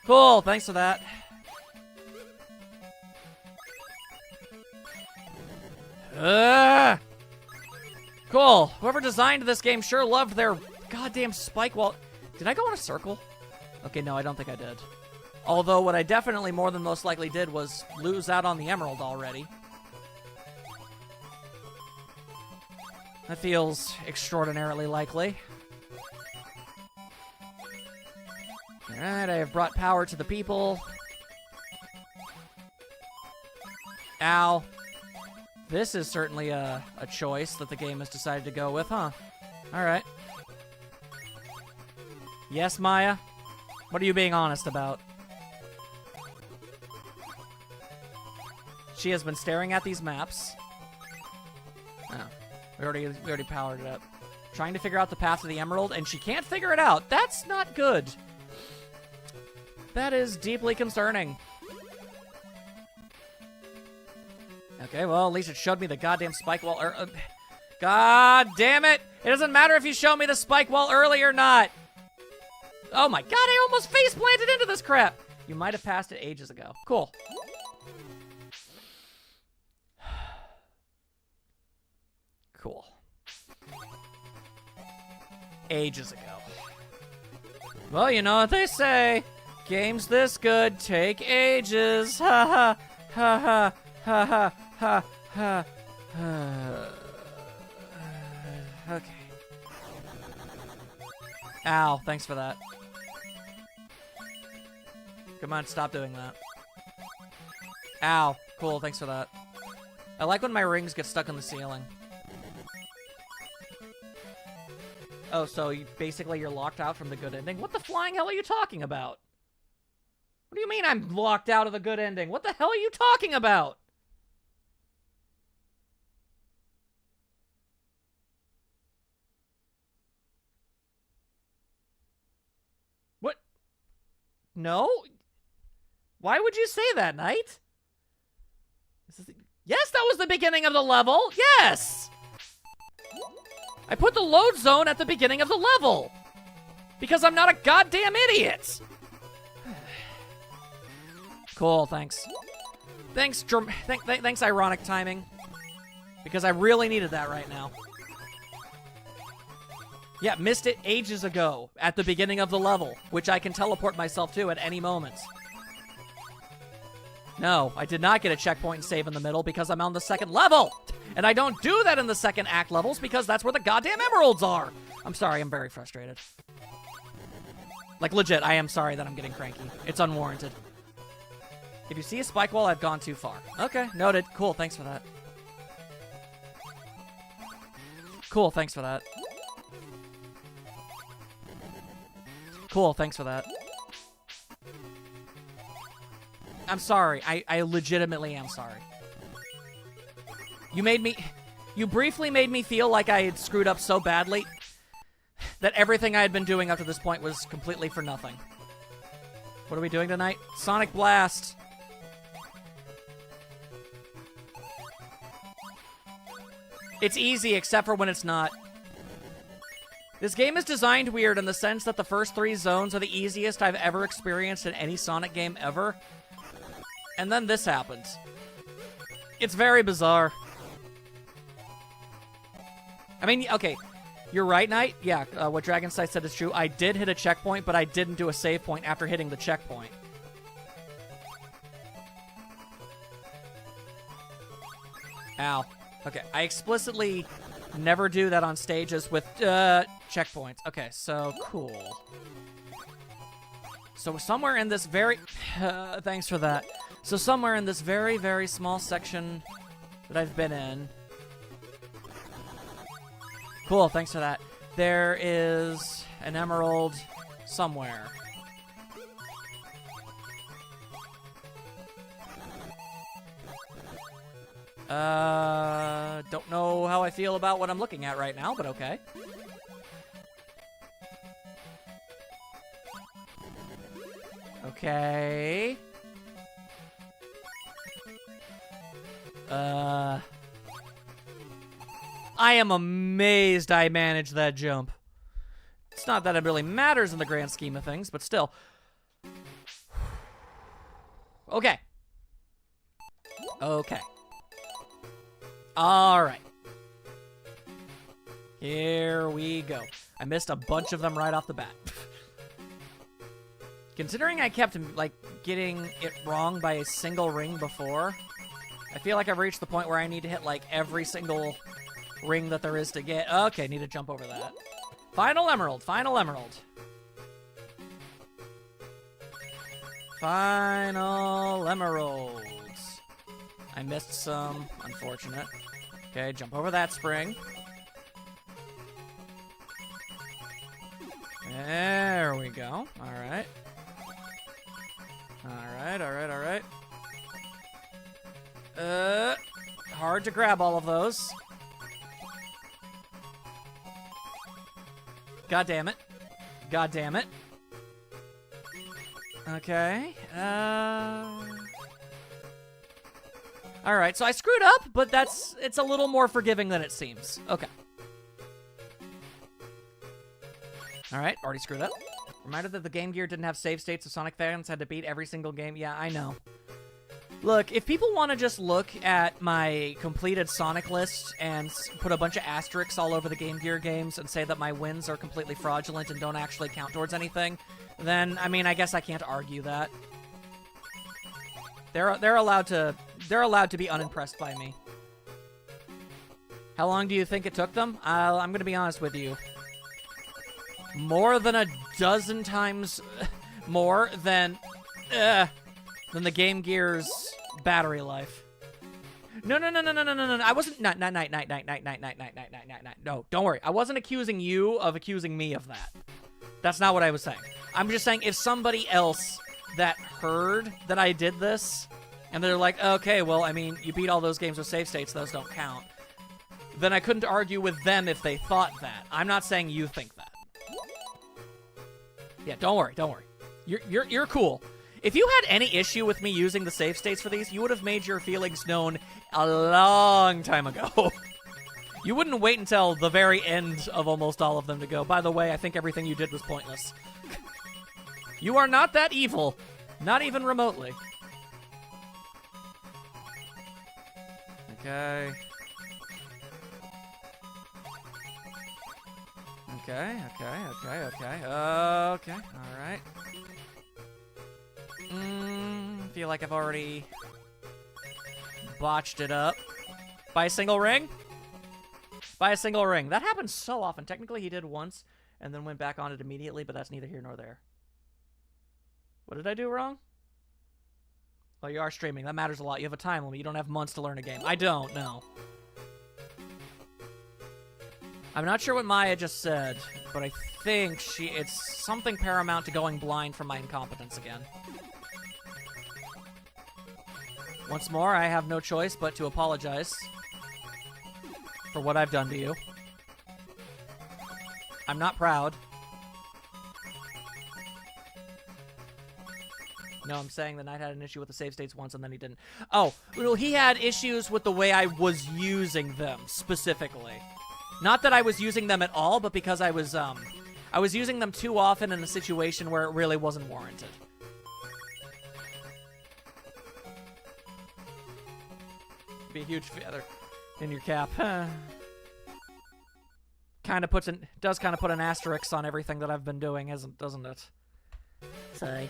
Cool, thanks for that. Cool. Whoever designed this game sure loved their goddamn spike wall. Did I go in a circle? Okay, no, I don't think I did. Although what I definitely more than most likely did was lose out on the emerald already. That feels extraordinarily likely. Alright, I have brought power to the people. Ow. This is certainly a choice that the game has decided to go with, huh? Alright. Yes, Maya? What are you being honest about? She has been staring at these maps. Oh. We already powered it up. Trying to figure out the path to the emerald, and she can't figure it out. That's not good. That is deeply concerning. Okay, well, at least it showed me the goddamn spike wall. God damn it! It doesn't matter if you show me the spike wall early or not. Oh my God! I almost face planted into this crap. You might have passed it ages ago. Cool. Cool. Ages ago. Well, you know what they say. Games this good take ages. Ha ha ha ha ha ha ha. Okay. Ow, thanks for that. Come on, stop doing that. Ow, cool, thanks for that. I like when my rings get stuck in the ceiling. Oh, so basically you're locked out from the good ending? What the flying hell are you talking about? What do you mean I'm locked out of the good ending? What the hell are you talking about? What? No? Why would you say that, Knight? Yes, that was the beginning of the level! Yes! I put the load zone at the beginning of the level! Because I'm not a goddamn idiot! Cool, thanks. Thanks, ironic timing. Because I really needed that right now. Yeah, missed it ages ago, at the beginning of the level, which I can teleport myself to at any moment. No, I did not get a checkpoint and save in the middle because I'm on the second level. And I don't do that in the second act levels because that's where the goddamn emeralds are. I'm sorry, I'm very frustrated. Like, legit, I am sorry that I'm getting cranky. It's unwarranted. If you see a spike wall, I've gone too far. Okay, noted. Cool, thanks for that. Cool, thanks for that. Cool, thanks for that. I'm sorry. I legitimately am sorry. You briefly made me feel like I had screwed up so badly that everything I had been doing up to this point was completely for nothing. What are we doing tonight? Sonic Blast. It's easy, except for when it's not. This game is designed weird in the sense that the first 3 zones are the easiest I've ever experienced in any Sonic game ever. And then this happens. It's very bizarre. I mean, okay, you're right, Knight. Yeah, what Dragonsight said is true. I did hit a checkpoint, but I didn't do a save point after hitting the checkpoint. Ow. Okay, I explicitly never do that on stages with checkpoints. Okay, so cool. So somewhere in this very... thanks for that. So somewhere in this very, very small section that I've been in... Cool, thanks for that. There is an emerald somewhere. Don't know how I feel about what I'm looking at right now, but okay. Okay. I am amazed I managed that jump. It's not that it really matters in the grand scheme of things, but still. Okay. Okay. All right. Here we go. I missed a bunch of them right off the bat. Considering I kept, like, getting it wrong by a single ring before, I feel like I've reached the point where I need to hit, like, every single ring that there is to get. Okay, need to jump over that. Final emerald, final emerald. Final emeralds. I missed some, unfortunate. Okay, jump over that spring. There we go. All right. All right, all right, all right. Hard to grab all of those. God damn it. God damn it. Okay. Alright, so I screwed up, but it's a little more forgiving than it seems. Okay. Alright, already screwed up. Reminder that the Game Gear didn't have save states, so Sonic fans had to beat every single game. Yeah, I know. Look, if people want to just look at my completed Sonic list and put a bunch of asterisks all over the Game Gear games and say that my wins are completely fraudulent and don't actually count towards anything, then, I mean, I guess I can't argue that. They're allowed to be unimpressed by me. How long do you think it took them? I'm gonna be honest with you. More than a dozen times more than the Game Gear's battery life. No. I wasn't. No, don't worry. I wasn't accusing you of accusing me of that. That's not what I was saying. I'm just saying if somebody else that heard that I did this, and they're like, okay, well, I mean, you beat all those games with save states, those don't count, then I couldn't argue with them if they thought that. I'm not saying you think that. Yeah, don't worry. You're cool. If you had any issue with me using the save states for these, you would have made your feelings known a long time ago. You wouldn't wait until the very end of almost all of them to go, by the way, I think everything you did was pointless. You are not that evil. Not even remotely. Okay. Okay. feel like I've already botched it up. By a single ring? By a single ring. That happens so often. Technically, he did once and then went back on it immediately, but that's neither here nor there. What did I do wrong? Oh, you are streaming. That matters a lot. You have a time limit. You don't have months to learn a game. I don't, no. I'm not sure what Maya just said, but I think it's something paramount to going blind from my incompetence again. Once more, I have no choice but to apologize for what I've done to you. I'm not proud. No, I'm saying the Knight had an issue with the save states once and then he didn't. Oh, well, he had issues with the way I was using them, specifically. Not that I was using them at all, but because I was using them too often in a situation where it really wasn't warranted. Be a huge feather in your cap. Does kind of put an asterisk on everything that I've been doing, doesn't it? Sorry.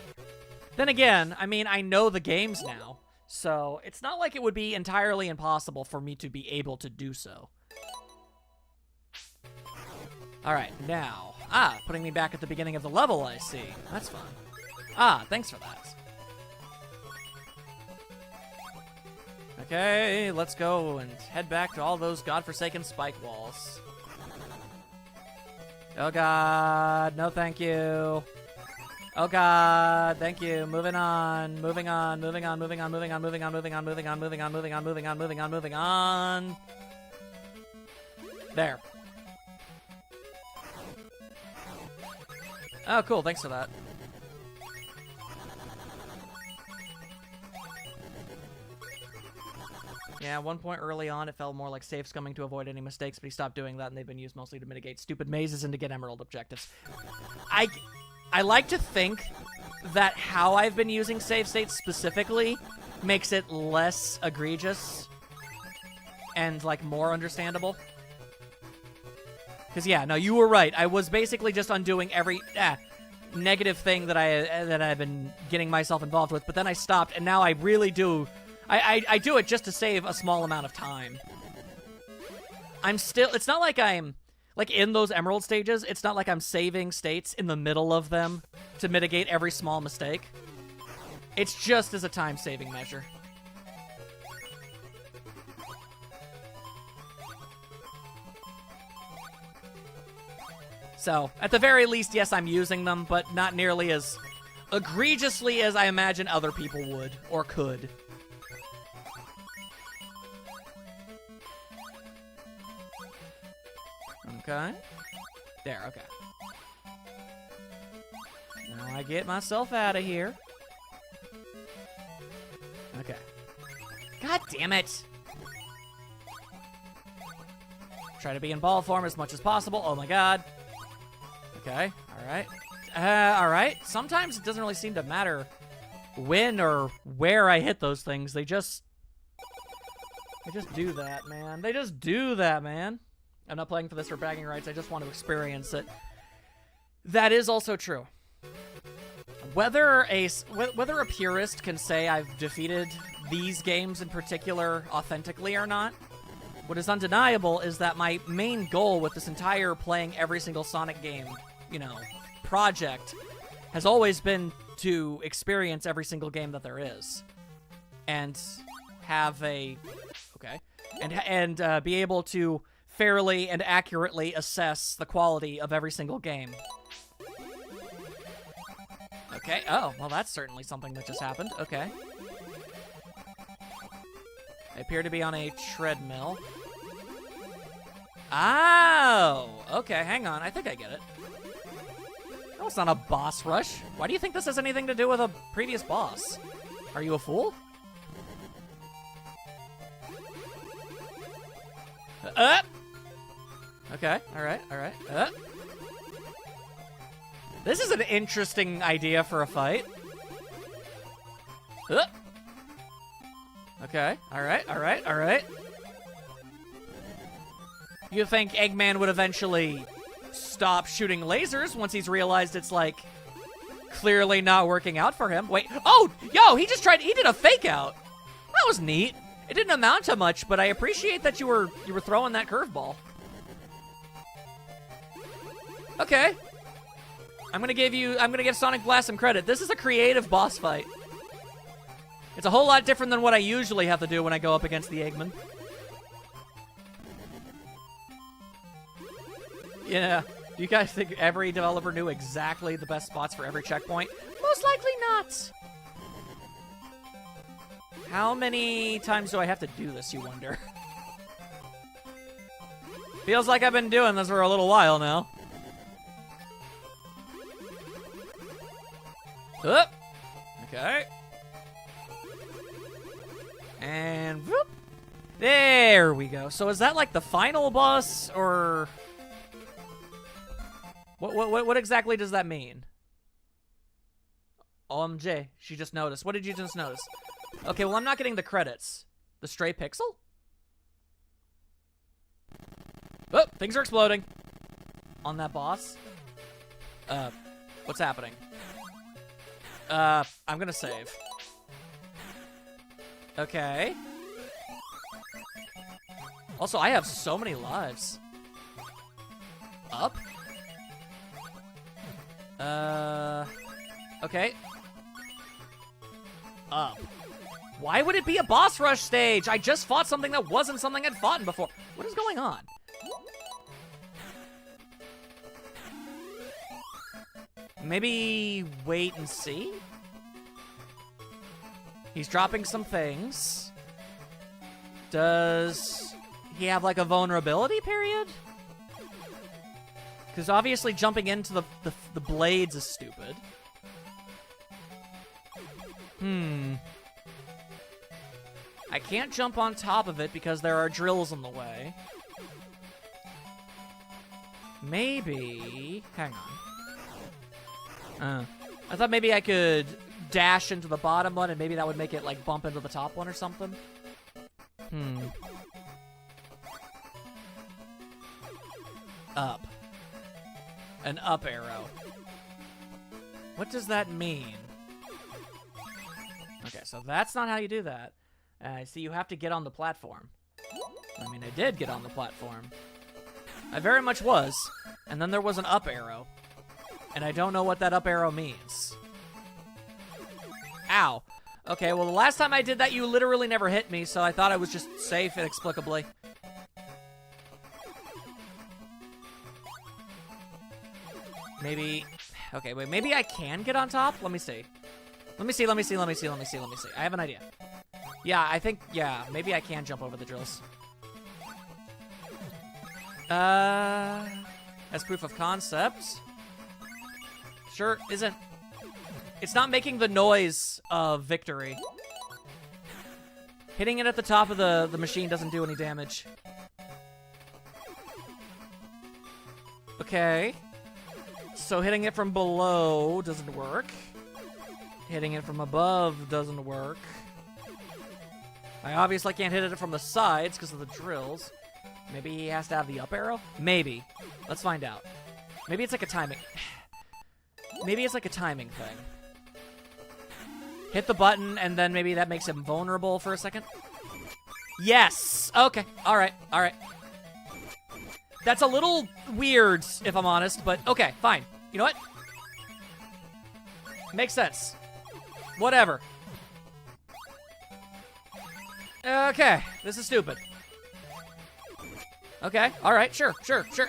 Then again, I mean, I know the games now, so it's not like it would be entirely impossible for me to be able to do so. Alright, now. Putting me back at the beginning of the level, I see. That's fun. Thanks for that. Okay, let's go and head back to all those godforsaken spike walls. Oh god, no thank you. Oh god, thank you. Moving on, moving on, moving on, moving on, moving on, moving on, moving on, moving on, moving on, moving on, moving on, moving on, moving on. There. Oh, cool, thanks for that. Yeah, at one point early on, it felt more like safe scumming to avoid any mistakes, but he stopped doing that, and they've been used mostly to mitigate stupid mazes and to get emerald objectives. I like to think that how I've been using save states specifically makes it less egregious and, like, more understandable. Because, yeah, no, you were right. I was basically just undoing every negative thing that I've been getting myself involved with, but then I stopped, and now I really do... I do it just to save a small amount of time. It's not like I'm... Like, in those emerald stages, it's not like I'm saving states in the middle of them to mitigate every small mistake. It's just as a time-saving measure. So, at the very least, yes, I'm using them, but not nearly as egregiously as I imagine other people would, or could. Okay. There, okay. Now I get myself out of here. Okay. God damn it! Try to be in ball form as much as possible. Oh my god. Okay, alright. Alright. Sometimes it doesn't really seem to matter when or where I hit those things. They just do that, man. They just do that, man. I'm not playing for this for bragging rights. I just want to experience it. That is also true. Whether a purist can say I've defeated these games in particular authentically or not, what is undeniable is that my main goal with this entire playing every single Sonic game, project has always been to experience every single game that there is. And have and be able to fairly and accurately assess the quality of every single game. Okay, oh, well that's certainly something that just happened. Okay. I appear to be on a treadmill. Oh! Okay, hang on, I think I get it. No, it's not a boss rush. Why do you think this has anything to do with a previous boss? Are you a fool? Okay, alright. This is an interesting idea for a fight. Okay, alright. You think Eggman would eventually stop shooting lasers once he's realized it's, like, Clearly not working out for him. Wait. Oh, yo, he did a fake out. That was neat. It didn't amount to much, but I appreciate that you were throwing that curveball. Okay. I'm gonna give Sonic Blast some credit. This is a creative boss fight. It's a whole lot different than what I usually have to do when I go up against the Eggman. Yeah. Do you guys think every developer knew exactly the best spots for every checkpoint? Most likely not. How many times do I have to do this, you wonder? Feels like I've been doing this for a little while now. Up. Okay. And whoop. There we go. So is that like the final boss, or what exactly does that mean? OMG, she just noticed. What did you just notice? Okay, well, I'm not getting the credits. The stray pixel? Oh, things are exploding on that boss. What's happening? I'm gonna save. Okay. Also, I have so many lives. Up? Okay. Up. Why would it be a boss rush stage? I just fought something that wasn't something I'd fought before. What is going on? Maybe wait and see? He's dropping some things. Does he have like a vulnerability period? Because obviously jumping into the blades is stupid. I can't jump on top of it because there are drills in the way. Maybe... Hang on. I thought maybe I could dash into the bottom one and maybe that would make it, like, bump into the top one or something. Up. An up arrow. What does that mean? Okay, so that's not how you do that. See, you have to get on the platform. I mean, I did get on the platform. I very much was. And then there was an up arrow. And I don't know what that up arrow means. Ow. Okay, well, the last time I did that, you literally never hit me, so I thought I was just safe inexplicably. Maybe... Okay, wait, maybe I can get on top? Let me see. Let me see. I have an idea. Yeah, I think, yeah, maybe I can jump over the drills. As proof of concept. Sure, isn't... It's not making the noise of victory. Hitting it at the top of the machine doesn't do any damage. Okay. So hitting it from below doesn't work. Hitting it from above doesn't work. I obviously can't hit it from the sides because of the drills. Maybe he has to have the up arrow? Maybe. Let's find out. Maybe it's like a timing... Maybe it's like a timing thing. Hit the button, and then maybe that makes him vulnerable for a second. Yes! Okay. Alright. Alright. That's a little weird, if I'm honest, but okay, fine. You know what? Makes sense. Whatever. Okay. This is stupid. Okay. Alright. Sure.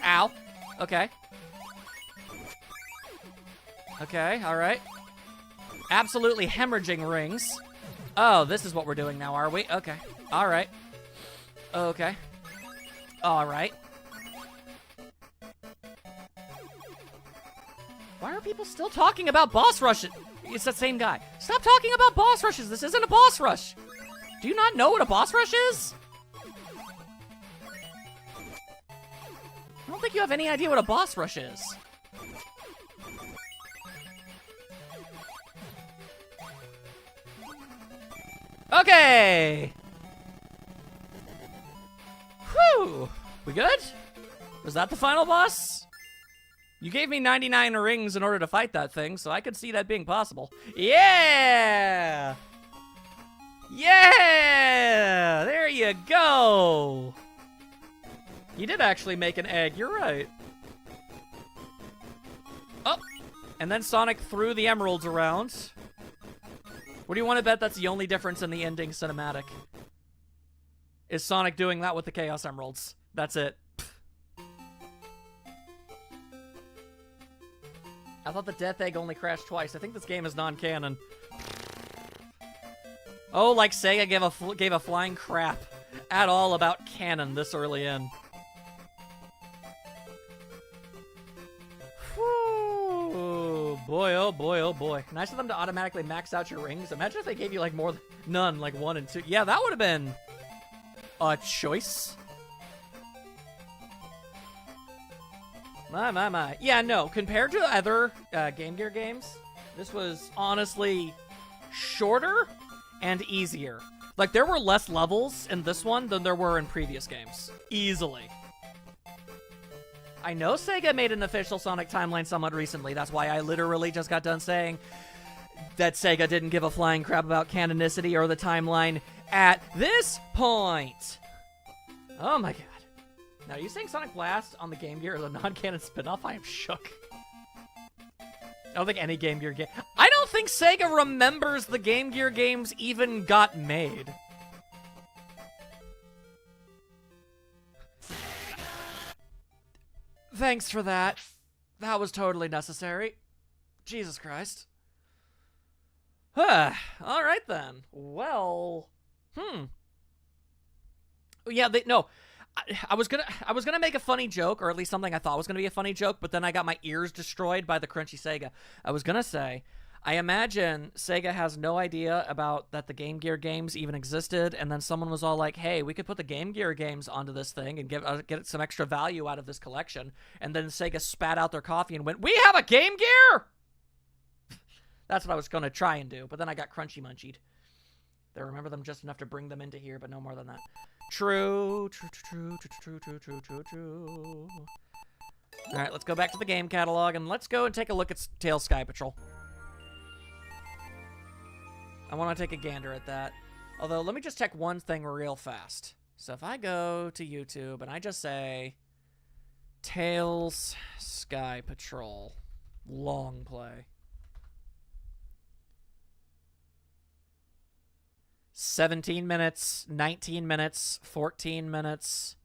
Ow. Okay. Okay. Alright. Absolutely hemorrhaging rings. Oh, this is what we're doing now, are we? Okay. Alright. Okay. Alright. Why are people still talking about boss rushes? It's that same guy. Stop talking about boss rushes. This isn't a boss rush. Do you not know what a boss rush is? I don't think you have any idea what a boss rush is. Okay. Whew. We good? Was that the final boss? You gave me 99 rings in order to fight that thing, so I could see that being possible. Yeah! Yeah! There you go! You did actually make an egg, you're right. Oh! And then Sonic threw the emeralds around. What do you want to bet that's the only difference in the ending cinematic? Is Sonic doing that with the Chaos Emeralds. That's it. I thought the Death Egg only crashed twice. I think this game is non-canon. Oh, like Sega gave a flying crap at all about canon this early in. Whew. Boy, oh boy, oh boy. Nice of them to automatically max out your rings. Imagine if they gave you like more than none, like 1 and 2. Yeah, that would have been a choice. My. Yeah, no, compared to other Game Gear games, this was honestly shorter and easier. Like, there were less levels in this one than there were in previous games. Easily. I know Sega made an official Sonic timeline somewhat recently. That's why I literally just got done saying that Sega didn't give a flying crap about canonicity or the timeline at this point. Oh my god. Now, are you saying Sonic Blast on the Game Gear is a non-canon spin-off? I am shook. I don't think any Game Gear game... I don't think Sega remembers the Game Gear games even got made. Thanks for that. That was totally necessary. Jesus Christ. All right, then. Well... Yeah, no... I was gonna make a funny joke, or at least something I thought was gonna be a funny joke, but then I got my ears destroyed by the crunchy Sega. I was gonna say, I imagine Sega has no idea about that the Game Gear games even existed, and then someone was all like, "Hey, we could put the Game Gear games onto this thing and get some extra value out of this collection." And then Sega spat out their coffee and went, "We have a Game Gear!" That's what I was gonna try and do, but then I got crunchy munchied. They remember them just enough to bring them into here, but no more than that. True. All right, let's go back to the game catalog, and let's go and take a look at Tails Sky Patrol. I want to take a gander at that. Although, let me just check one thing real fast. So if I go to YouTube, and I just say, Tails Sky Patrol, long play. 17 minutes, 19 minutes, 14 minutes.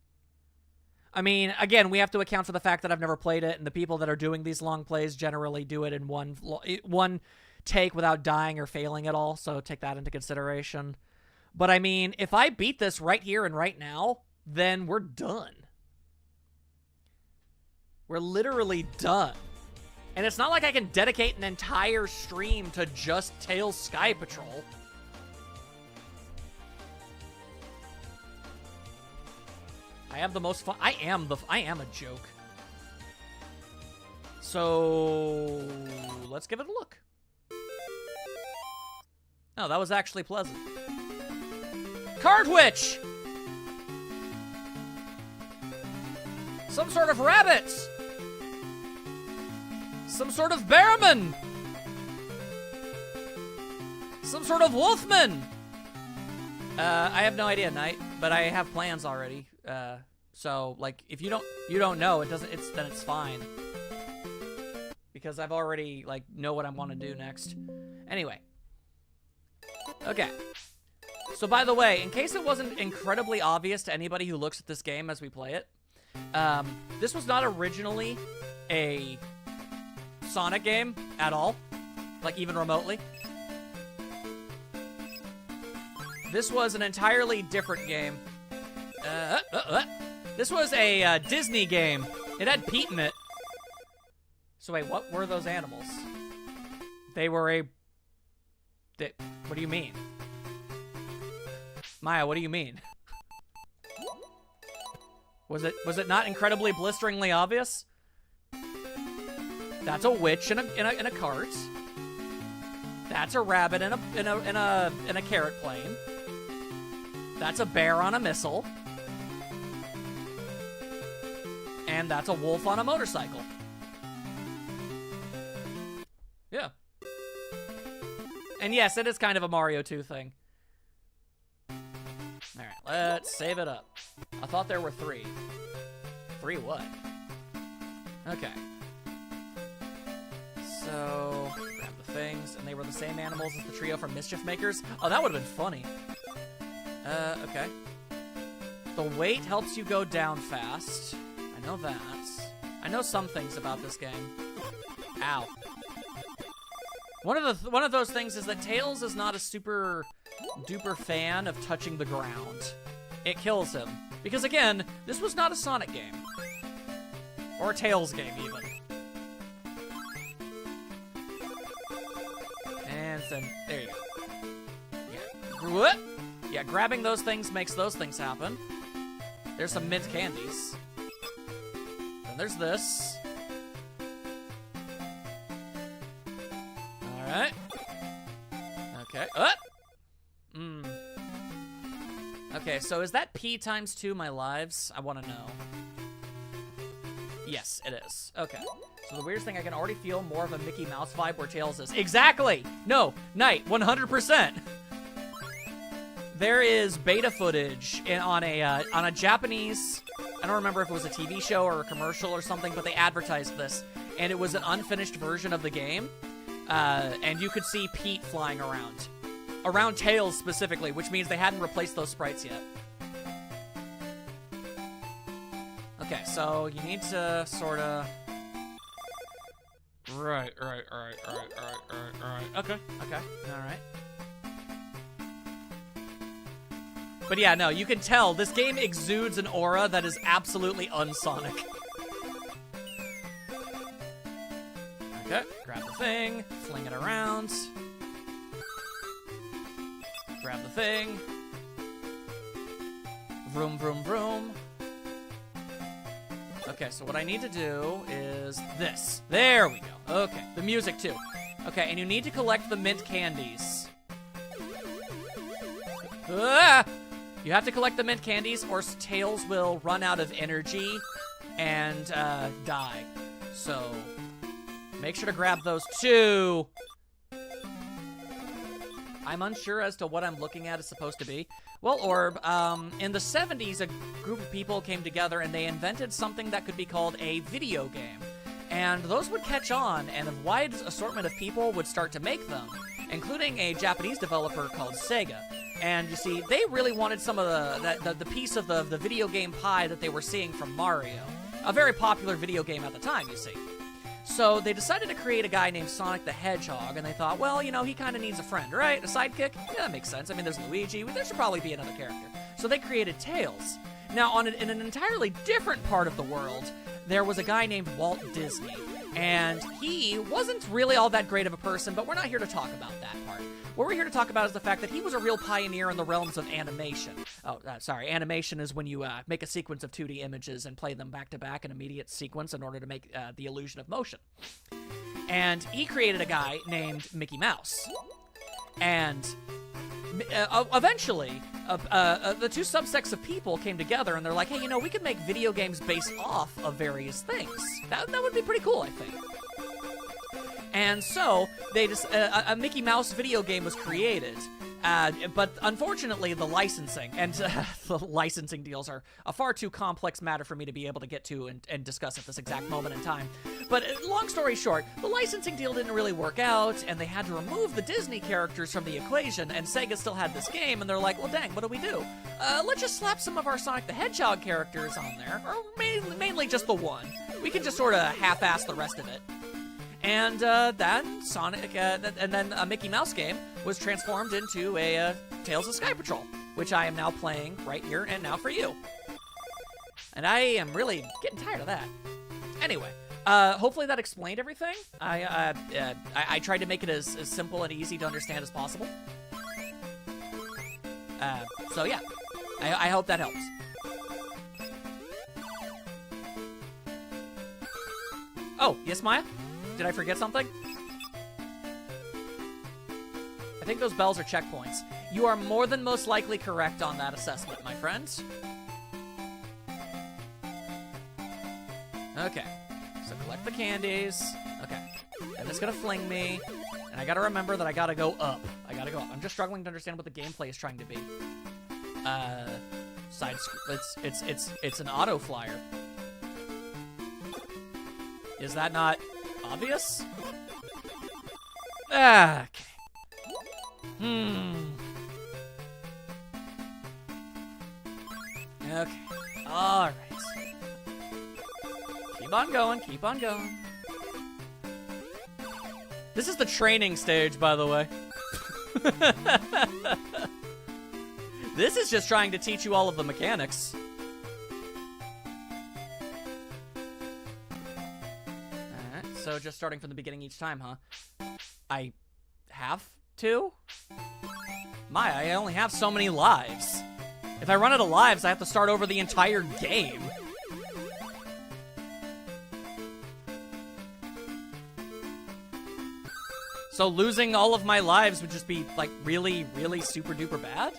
I mean, again, we have to account for the fact that I've never played it, and the people that are doing these long plays generally do it in one take without dying or failing at all, so take that into consideration. But I mean, if I beat this right here and right now, then we're done. We're literally done. And it's not like I can dedicate an entire stream to just Tails Sky Patrol. I have the most fun. I am a joke. So let's give it a look. Oh, that was actually pleasant. Cardwitch! Some sort of rabbits! Some sort of bearman! Some sort of wolfman! I have no idea, Knight, but I have plans already. So like, if you don't know, then it's fine. Because I've already, like, know what I want to do next. Anyway. Okay. So by the way, in case it wasn't incredibly obvious to anybody who looks at this game as we play it, this was not originally a Sonic game at all. Like, even remotely. This was an entirely different game. This was a Disney game. It had Pete in it. So wait, what were those animals? They were what do you mean? Maya, what do you mean? Was it not incredibly blisteringly obvious? That's a witch in a cart. That's a rabbit in a carrot plane. That's a bear on a missile. And that's a wolf on a motorcycle. And yes, it is kind of a Mario 2 thing. Alright, let's save it up. I thought there were 3. 3 what? Okay. So, grab the things, and they were the same animals as the trio from Mischief Makers? Oh, that would have been funny. Okay. The weight helps you go down fast. I know that. I know some things about this game. Ow. One of those things is that Tails is not a super duper fan of touching the ground. It kills him. Because again, this was not a Sonic game. Or a Tails game, even. And then, there you go. Yeah. What? Yeah, grabbing those things makes those things happen. There's some mint candies. Then there's this. Alright. Okay. Okay, so is that P times 2 my lives? I want to know. Yes, it is. Okay. So the weirdest thing, I can already feel more of a Mickey Mouse vibe where Tails is. Exactly! No, Knight, 100%. There is beta footage on a Japanese, I don't remember if it was a TV show or a commercial or something, but they advertised this, and it was an unfinished version of the game, and you could see Pete flying around Tails specifically, which means they hadn't replaced those sprites yet. Okay, so you need to sort of... Right. Okay, alright. But yeah, no, you can tell this game exudes an aura that is absolutely unsonic. Okay, grab the thing, fling it around. Grab the thing. Vroom, vroom, vroom. Okay, so what I need to do is this. There we go. Okay, the music too. Okay, and you need to collect the mint candies. Ah! You have to collect the mint candies or Tails will run out of energy and die. So, make sure to grab those too. I'm unsure as to what I'm looking at is supposed to be. Well, Orb, in the 70s, a group of people came together and they invented something that could be called a video game. And those would catch on, and a wide assortment of people would start to make them, including a Japanese developer called Sega. And you see, they really wanted some of the piece of the video game pie that they were seeing from Mario. A very popular video game at the time, you see. So they decided to create a guy named Sonic the Hedgehog, and they thought, well, you know, he kind of needs a friend, right? A sidekick? Yeah, that makes sense. I mean, there's Luigi. There should probably be another character. So they created Tails. Now, in an entirely different part of the world, there was a guy named Walt Disney. And he wasn't really all that great of a person, but we're not here to talk about that part. What we're here to talk about is the fact that he was a real pioneer in the realms of animation. Oh, sorry, animation is when you make a sequence of 2D images and play them back-to-back in immediate sequence in order to make the illusion of motion. And he created a guy named Mickey Mouse. And eventually, the two subsects of people came together and they're like, hey, you know, we could make video games based off of various things. That would be pretty cool, I think. And so, they just a Mickey Mouse video game was created. But unfortunately, the licensing, and the licensing deals are a far too complex matter for me to be able to get to and discuss at this exact moment in time. But long story short, the licensing deal didn't really work out, and they had to remove the Disney characters from the equation, and Sega still had this game, and they're like, well, dang, what do we do? Let's just slap some of our Sonic the Hedgehog characters on there, or mainly just the one. We can just sort of half-ass the rest of it. And then Sonic, and then a Mickey Mouse game was transformed into a Tales of Sky Patrol, which I am now playing right here and now for you. And I am really getting tired of that. Anyway, hopefully that explained everything. I tried to make it as simple and easy to understand as possible. So yeah, I hope that helps. Oh, yes, Maya? Did I forget something? I think those bells are checkpoints. You are more than most likely correct on that assessment, my friends. Okay. So collect the candies. Okay. And it's gonna fling me. And I gotta remember that I gotta go up. I gotta go up. I'm just struggling to understand what the gameplay is trying to be. It's an auto flyer. Is that not obvious? Okay. Okay. All right. Keep on going. Keep on going. This is the training stage, by the way. This is just trying to teach you all of the mechanics. Alright, so just starting from the beginning each time, huh? I have to? I only have so many lives. If I run out of lives, I have to start over the entire game. So losing all of my lives would just be, like, really, really super duper bad?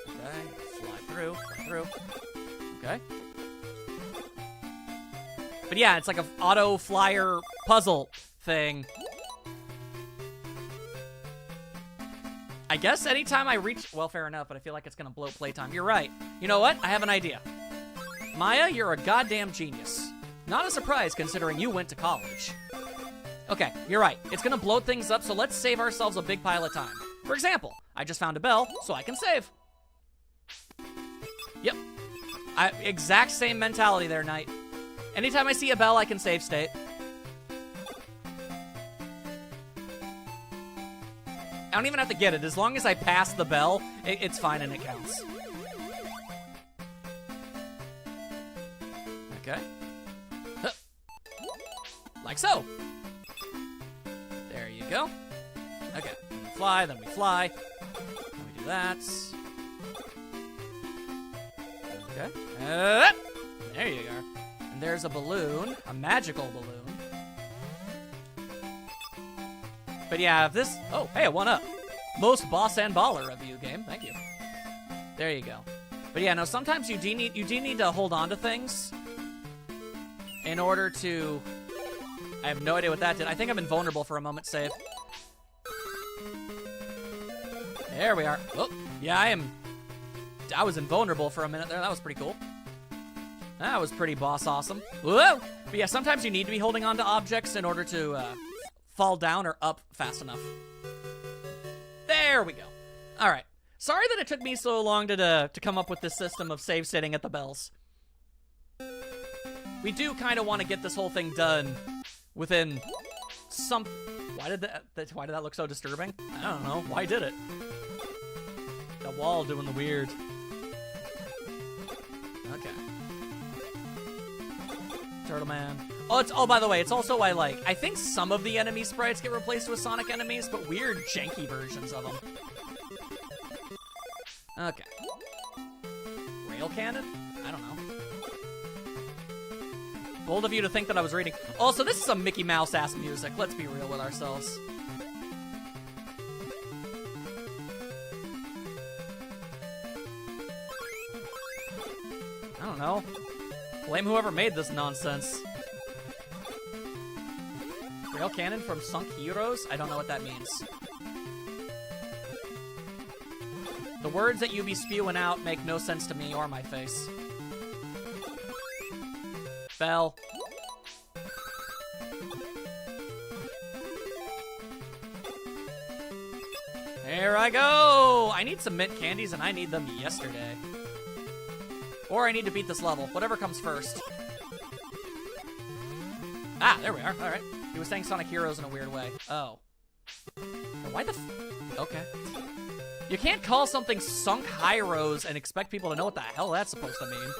Okay, fly through. Okay. But yeah, it's like an auto flyer puzzle thing. I guess anytime I reach... Well, fair enough, but I feel like it's gonna blow playtime. You're right. You know what? I have an idea. Maya, you're a goddamn genius. Not a surprise, considering you went to college. Okay, you're right. It's gonna blow things up, so let's save ourselves a big pile of time. For example, I just found a bell, so I can save. Yep. Exact same mentality there, Knight. Anytime I see a bell, I can save state. I don't even have to get it. As long as I pass the bell, it's fine and it counts. Okay. Huh. Like so. There you go. Okay. Then we fly, then we fly. Then we do that. Okay. There you are. And there's a balloon. A magical balloon. But yeah, if this... Oh, hey, a 1-up. Most boss and baller review game. Thank you. There you go. But yeah, no, sometimes you do need to hold on to things in order to... I have no idea what that did. I think I'm invulnerable for a moment, save. There we are. Oh, yeah, I was invulnerable for a minute there. That was pretty cool. That was pretty boss awesome. Whoa! But yeah, sometimes you need to be holding on to objects in order to fall down or up fast enough. There we go. All right. Sorry that it took me so long to come up with this system of save sitting at the bells. We do kind of want to get this whole thing done within some... Why did that look so disturbing? I don't know. Why did it? That wall doing the weird. Okay. Turtle Man. Oh, by the way, it's also I think some of the enemy sprites get replaced with Sonic enemies, but weird, janky versions of them. Okay. Rail cannon? I don't know. Bold of you to think that I was reading. Also, this is some Mickey Mouse-ass music. Let's be real with ourselves. I don't know. Blame whoever made this nonsense. Rail cannon from Sunk Heroes? I don't know what that means. The words that you be spewing out make no sense to me or my face. Bell. There I go! I need some mint candies and I need them yesterday. Or I need to beat this level. Whatever comes first. Ah, there we are. Alright. He was saying Sonic Heroes in a weird way. Oh. Why the okay. You can't call something Sunk Heroes and expect people to know what the hell that's supposed to mean.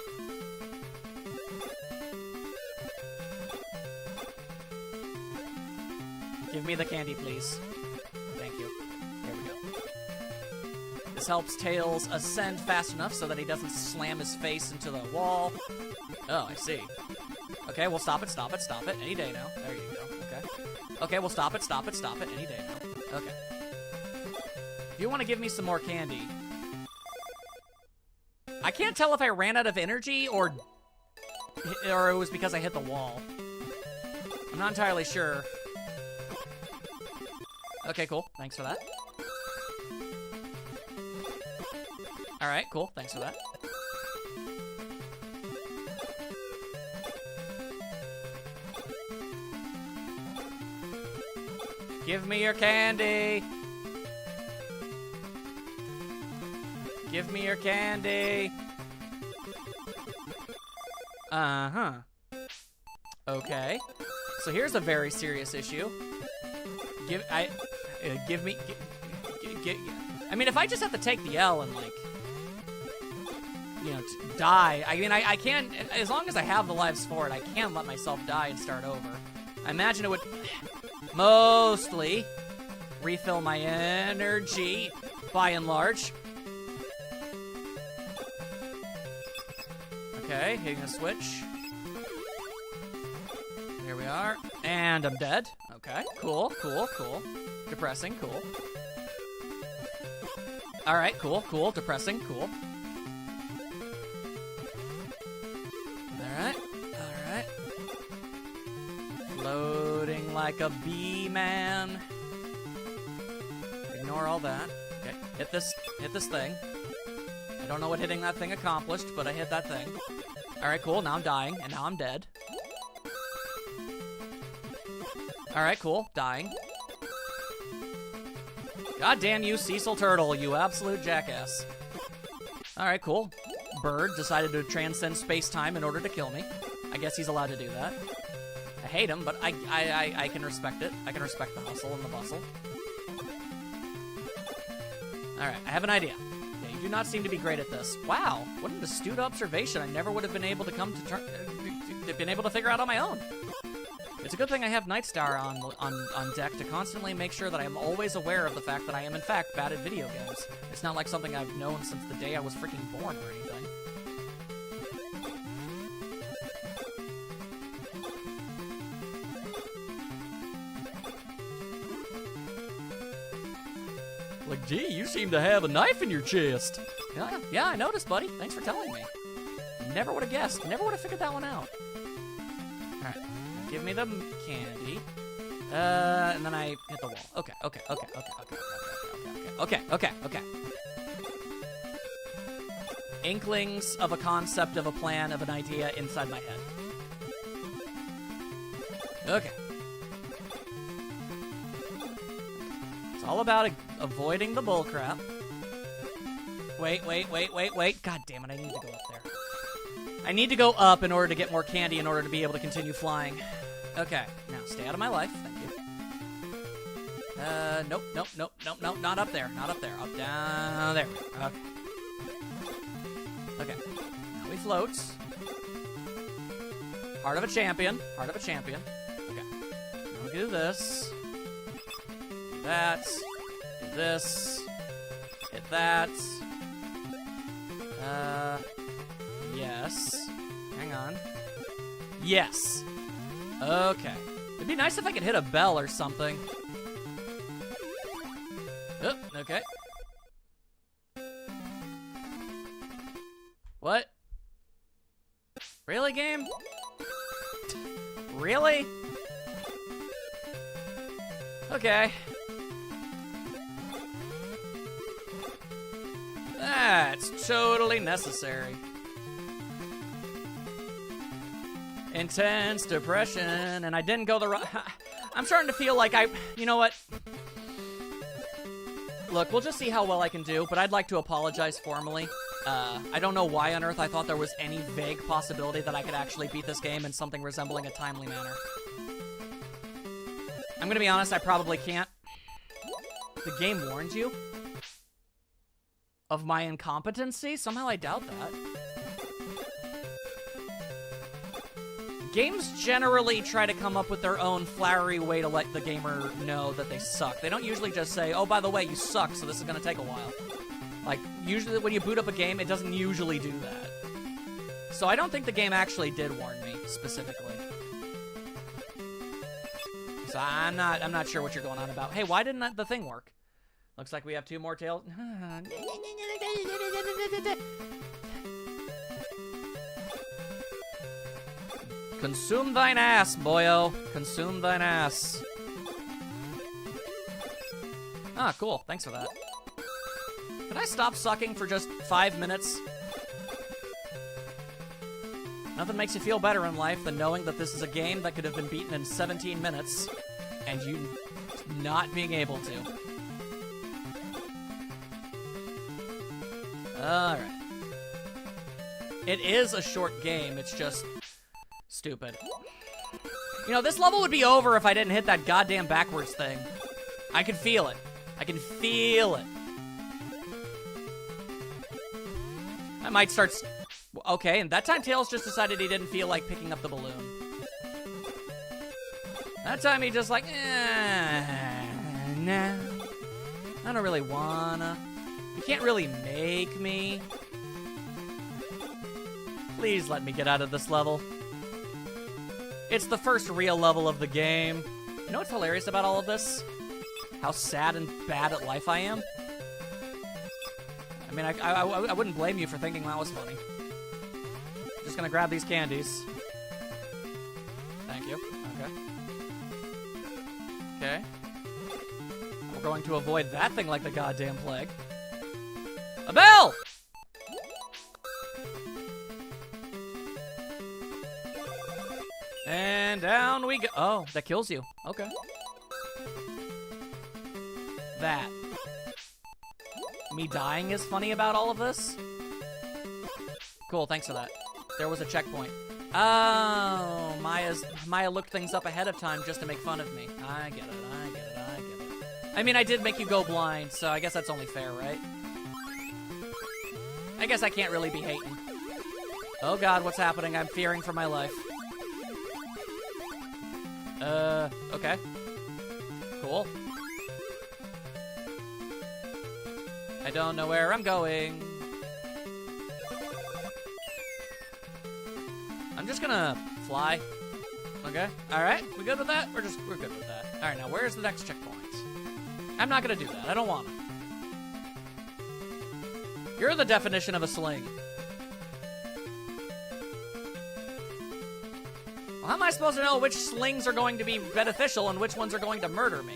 Give me the candy, please. Thank you. There we go. This helps Tails ascend fast enough so that he doesn't slam his face into the wall. Oh, I see. Okay, well, stop it. Any day now. There you go. Okay. Okay, well, stop it. Any day now. Okay. If you want to give me some more candy... I can't tell if I ran out of energy or it was because I hit the wall. I'm not entirely sure. Okay, cool. Thanks for that. Alright, cool. Thanks for that. Give me your candy. Give me your candy. Uh-huh. Okay. So here's a very serious issue. I mean, if I just have to take the L and, like, you know, die. I mean, I can't, as long as I have the lives for it, I can't let myself die and start over. I imagine it would mostly refill my energy, by and large. Okay, hitting a switch. Here we are. And I'm dead. Okay, cool, cool, cool. Depressing, cool. Alright, cool, cool, depressing, cool. Alright, alright. Floating like a bee man. Ignore all that. Okay, hit this thing. I don't know what hitting that thing accomplished, but I hit that thing. Alright, cool, now I'm dying, and now I'm dead. Alright, cool, dying. God damn you, Cecil Turtle, you absolute jackass. Alright, cool. Bird decided to transcend space-time in order to kill me. I guess he's allowed to do that. I hate him, but I can respect it. I can respect the hustle and the bustle. Alright, I have an idea. Yeah, you do not seem to be great at this. Wow, what an astute observation. I never would have been able to been able to figure out on my own. It's a good thing I have Nightstar on deck to constantly make sure that I am always aware of the fact that I am in fact bad at video games. It's not like something I've known since the day I was freaking born or anything. Like, gee, you seem to have a knife in your chest. Yeah, I noticed, buddy. Thanks for telling me. Never would have guessed. Never would have figured that one out. Alright. Give me the candy. And then I hit the wall. Okay. Inklings of a concept, of a plan, of an idea inside my head. Okay. It's all about avoiding the bullcrap. Wait. God damn it, I need to go up there. I need to go up in order to get more candy in order to be able to continue flying. Okay, now stay out of my life, thank you. Nope, not up there, up down, there. Okay. Okay, now we float. Heart of a champion. Okay, now we do this. Do that. Do this. Hit that. Yes. Hang on. Yes. Okay. It'd be nice if I could hit a bell or something. Oh, okay. What? Really, game? Really? Okay. That's totally necessary. Intense depression, and I didn't go the right... I'm starting to feel like you know what? Look, we'll just see how well I can do, but I'd like to apologize formally. I don't know why on earth I thought there was any vague possibility that I could actually beat this game in something resembling a timely manner. I'm gonna be honest, I probably can't. The game warned you of my incompetency? Somehow I doubt that. Games generally try to come up with their own flowery way to let the gamer know that they suck. They don't usually just say, oh, by the way, you suck, so this is gonna take a while. Like, usually when you boot up a game, it doesn't usually do that. So I don't think the game actually did warn me, specifically. So I'm not sure what you're going on about. Hey, why didn't the thing work? Looks like we have 2 more tails. Consume thine ass, boyo. Consume thine ass. Ah, cool. Thanks for that. Could I stop sucking for just 5 minutes? Nothing makes you feel better in life than knowing that this is a game that could have been beaten in 17 minutes and you not being able to. Alright. It is a short game, it's just stupid. You know, this level would be over if I didn't hit that goddamn backwards thing. I can feel it. I can feel it. I might start... Okay, and that time Tails just decided he didn't feel like picking up the balloon. That time he just like, nah. I don't really wanna. You can't really make me. Please let me get out of this level. It's the first real level of the game. You know what's hilarious about all of this? How sad and bad at life I am. I mean, I wouldn't blame you for thinking that was funny. Just gonna grab these candies. Thank you. Okay. Okay. We're going to avoid that thing like the goddamn plague. A bell! And down we go. Oh, that kills you. Okay. That. Me dying is funny about all of this? Cool, thanks for that. There was a checkpoint. Oh, Maya looked things up ahead of time just to make fun of me. I get it, I get it, I get it. I mean, I did make you go blind, so I guess that's only fair, right? I guess I can't really be hating. Oh god, what's happening? I'm fearing for my life. Okay. Cool. I don't know where I'm going. I'm just gonna fly. Okay. Alright, we good with that? We're good with that. Alright, now where's the next checkpoint? I'm not gonna do that. I don't want to. You're the definition of a sling. Well, how am I supposed to know which slings are going to be beneficial and which ones are going to murder me?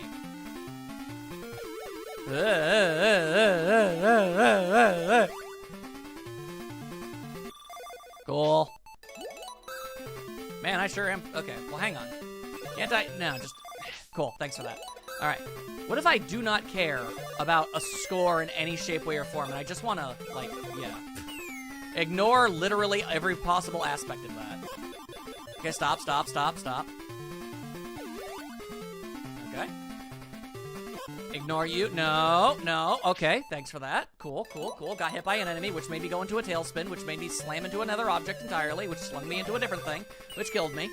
Cool. Man, I sure am. Okay, well, hang on. Can't I? No, just... Cool, thanks for that. Alright. What if I do not care about a score in any shape, way, or form, and I just want to, like, yeah. Ignore literally every possible aspect of that. Okay, stop. Okay. Ignore you. No. Okay, thanks for that. Cool. Got hit by an enemy, which made me go into a tailspin, which made me slam into another object entirely, which slung me into a different thing, which killed me.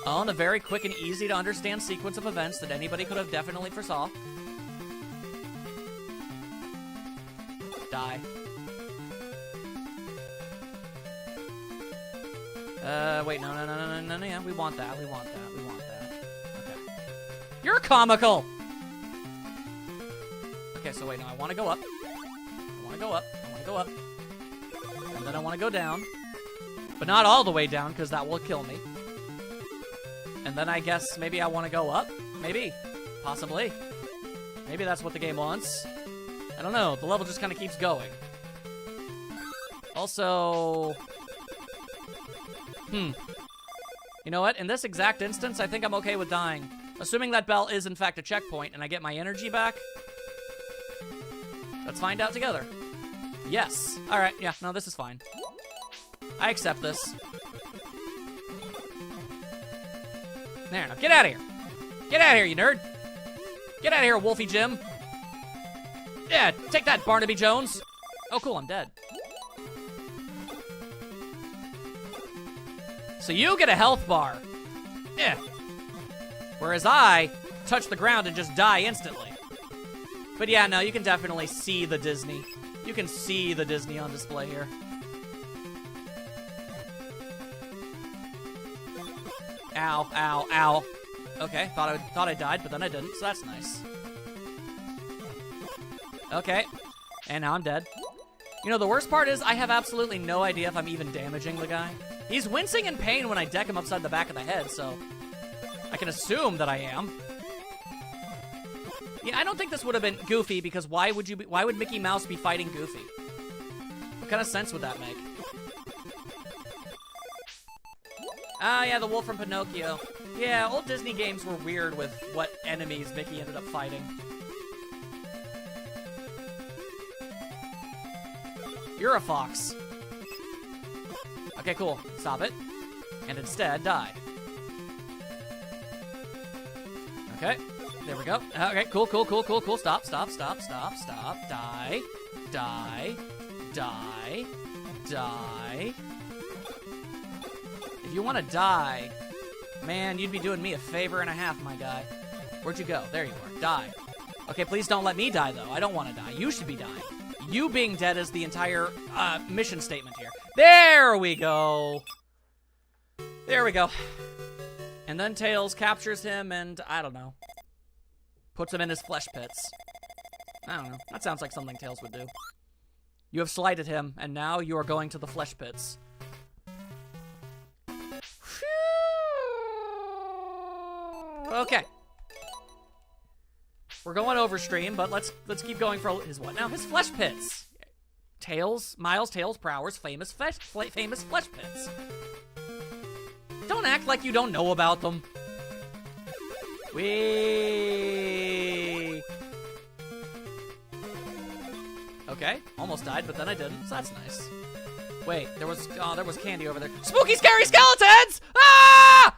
Oh, and a very quick and easy to understand sequence of events that anybody could have definitely foresaw. Die. Wait, no, yeah, we want that. Okay. You're comical! Okay, so wait, no, I want to go up. And then I want to go down. But not all the way down, because that will kill me. And then I guess maybe I want to go up? Maybe. Possibly. Maybe that's what the game wants. I don't know. The level just kind of keeps going. Also... You know what? In this exact instance, I think I'm okay with dying. Assuming that bell is, in fact, a checkpoint and I get my energy back. Let's find out together. Yes. Alright, yeah. No, this is fine. I accept this. There, now get out of here. Get out of here, you nerd. Get out of here, Wolfie Jim. Yeah, take that, Barnaby Jones. Oh, cool, I'm dead. So you get a health bar. Yeah. Whereas I touch the ground and just die instantly. But yeah, no, you can definitely see the Disney. You can see the Disney on display here. Ow, ow, ow. Okay, thought I died, but then I didn't, so that's nice. Okay, and now I'm dead. You know, the worst part is I have absolutely no idea if I'm even damaging the guy. He's wincing in pain when I deck him upside the back of the head, so I can assume that I am. Yeah, I don't think this would have been Goofy, because why would Mickey Mouse be fighting Goofy? What kind of sense would that make? Ah, yeah, the wolf from Pinocchio. Yeah, old Disney games were weird with what enemies Mickey ended up fighting. You're a fox. Okay, cool. Stop it. And instead, die. Okay. There we go. Okay, cool. Stop. Die. If you want to die, man, you'd be doing me a favor and a half, my guy. Where'd you go? There you are. Die. Okay, please don't let me die, though. I don't want to die. You should be dying. You being dead is the entire mission statement here. There we go. There we go. And then Tails captures him and, I don't know, puts him in his flesh pits. I don't know. That sounds like something Tails would do. You have slighted him, and now you are going to the flesh pits. Okay. We're going overstream, but let's keep going for his what now? His flesh pits. Miles Tails Prower's famous flesh pits. Don't act like you don't know about them. Whee! Okay, almost died, but then I didn't, so that's nice. Wait, there was candy over there. Spooky, scary skeletons! Ah!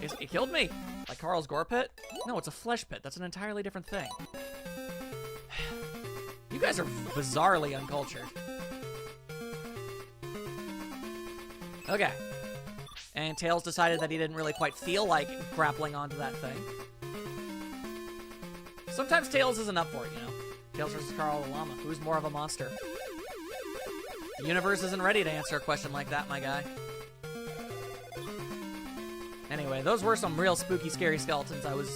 It killed me. Like Carl's gore pit? No, it's a flesh pit. That's an entirely different thing. You guys are bizarrely uncultured. Okay. And Tails decided that he didn't really quite feel like grappling onto that thing. Sometimes Tails isn't up for it, you know? Tails versus Carl the Llama. Who's more of a monster? The universe isn't ready to answer a question like that, my guy. Anyway, those were some real spooky, scary skeletons I was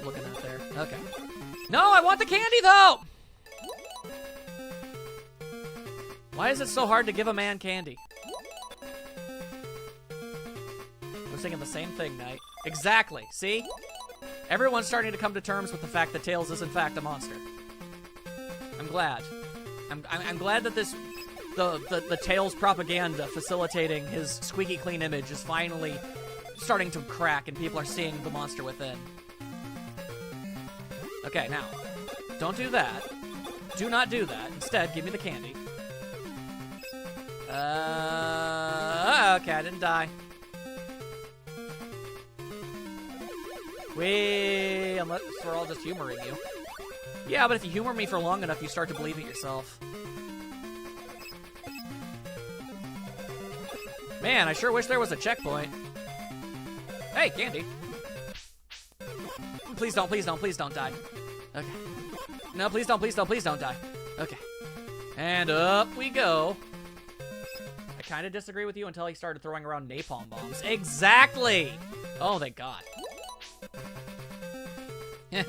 looking at there. Okay. No, I want the candy, though! Why is it so hard to give a man candy? I was thinking the same thing, Knight. Exactly, see? Everyone's starting to come to terms with the fact that Tails is in fact a monster. I'm glad. I'm glad that the Tails propaganda facilitating his squeaky clean image is finally starting to crack and people are seeing the monster within. Okay, now, don't do that. Do not do that. Instead, give me the candy. Okay, I didn't die. Unless we're all just humoring you. Yeah, but if you humor me for long enough, you start to believe it yourself. Man, I sure wish there was a checkpoint. Hey, candy. Please don't die. Okay. No, please don't die. Okay. And up we go. I kind of disagree with you until he started throwing around napalm bombs. Exactly! Oh, thank God.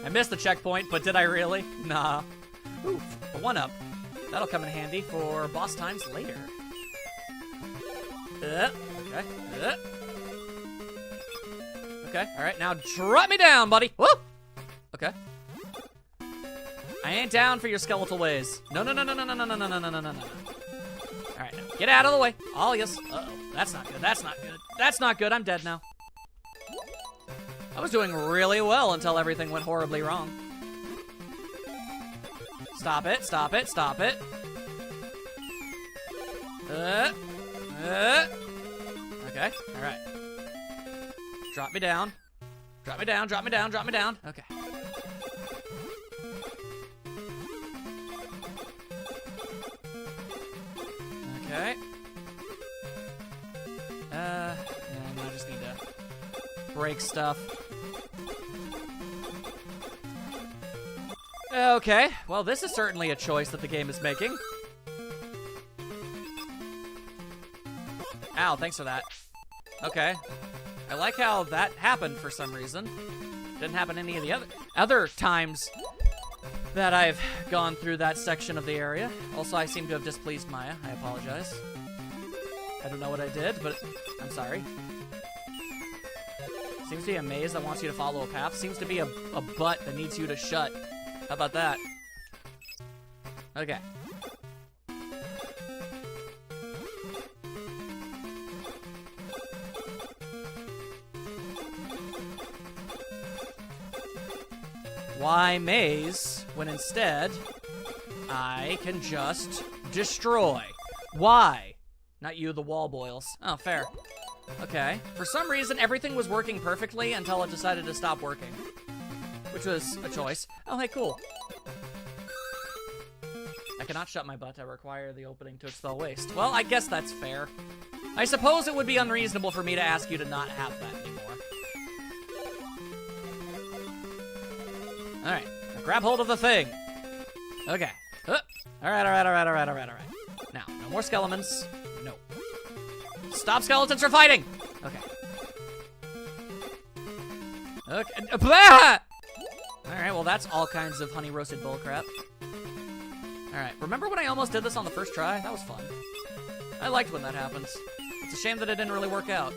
I missed the checkpoint, but did I really? Nah. Ooh, a 1-up. That'll come in handy for boss times later. Okay. Okay, alright, now drop me down, buddy. Whoa! Okay. I ain't down for your skeletal ways. No. Alright, now, get out of the way. Oh, yes. Uh-oh. That's not good. That's not good. I'm dead now. I was doing really well until everything went horribly wrong. Stop it. Okay, alright. Drop me down. Okay. Okay. And I just need to break stuff. Okay, well, this is certainly a choice that the game is making. Ow, thanks for that. Okay. I like how that happened for some reason. Didn't happen any of the other times that I've gone through that section of the area. Also, I seem to have displeased Maya. I apologize. I don't know what I did, but I'm sorry. Seems to be a maze that wants you to follow a path. Seems to be a butt that needs you to shut. How about that? Okay. Why maze when instead I can just destroy? Why? Not you, the wall boils. Oh, fair. Okay. For some reason, everything was working perfectly until it decided to stop working. Which was a choice. Oh, hey, cool. I cannot shut my butt. I require the opening to expel waste. Well, I guess that's fair. I suppose it would be unreasonable for me to ask you to not have that anymore. Alright. Now grab hold of the thing. Okay. Alright. Now, no more skeletons. No. Stop skeletons from fighting! Okay. Okay. Blah! Alright, well that's all kinds of honey roasted bullcrap. Alright, remember when I almost did this on the first try? That was fun. I liked when that happens. It's a shame that it didn't really work out.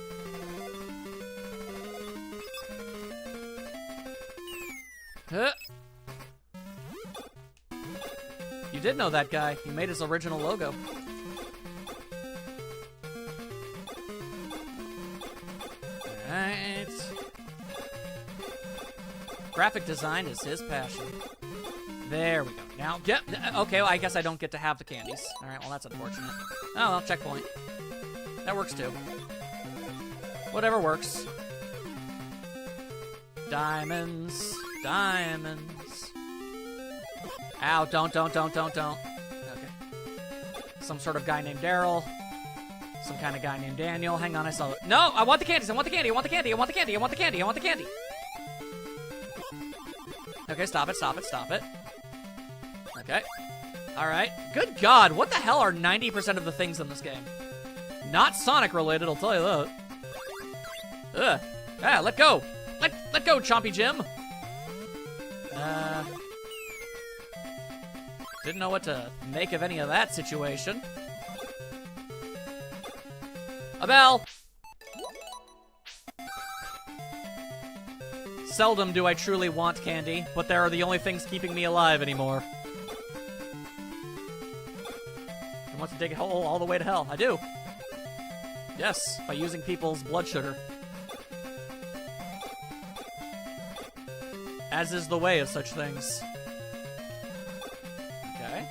Huh. You did know that guy. He made his original logo. Alright. Graphic design is his passion. There we go. Now, get... Okay, well, I guess I don't get to have the candies. Alright, well, that's unfortunate. Oh, well, checkpoint. That works, too. Whatever works. Diamonds. Diamonds. Ow, don't. Okay. Some sort of guy named Daryl. Some kind of guy named Daniel. Hang on, I saw it. No, I want the candies. I want the candy. Okay, stop it. Okay. Alright. Good God, what the hell are 90% of the things in this game? Not Sonic related, I'll tell you that. Ugh. Ah, let go. Let go, Chompy Jim. Didn't know what to make of any of that situation. A bell! Seldom do I truly want candy, but they are the only things keeping me alive anymore. I want to dig a hole all the way to hell. I do. Yes, by using people's blood sugar. As is the way of such things. Okay.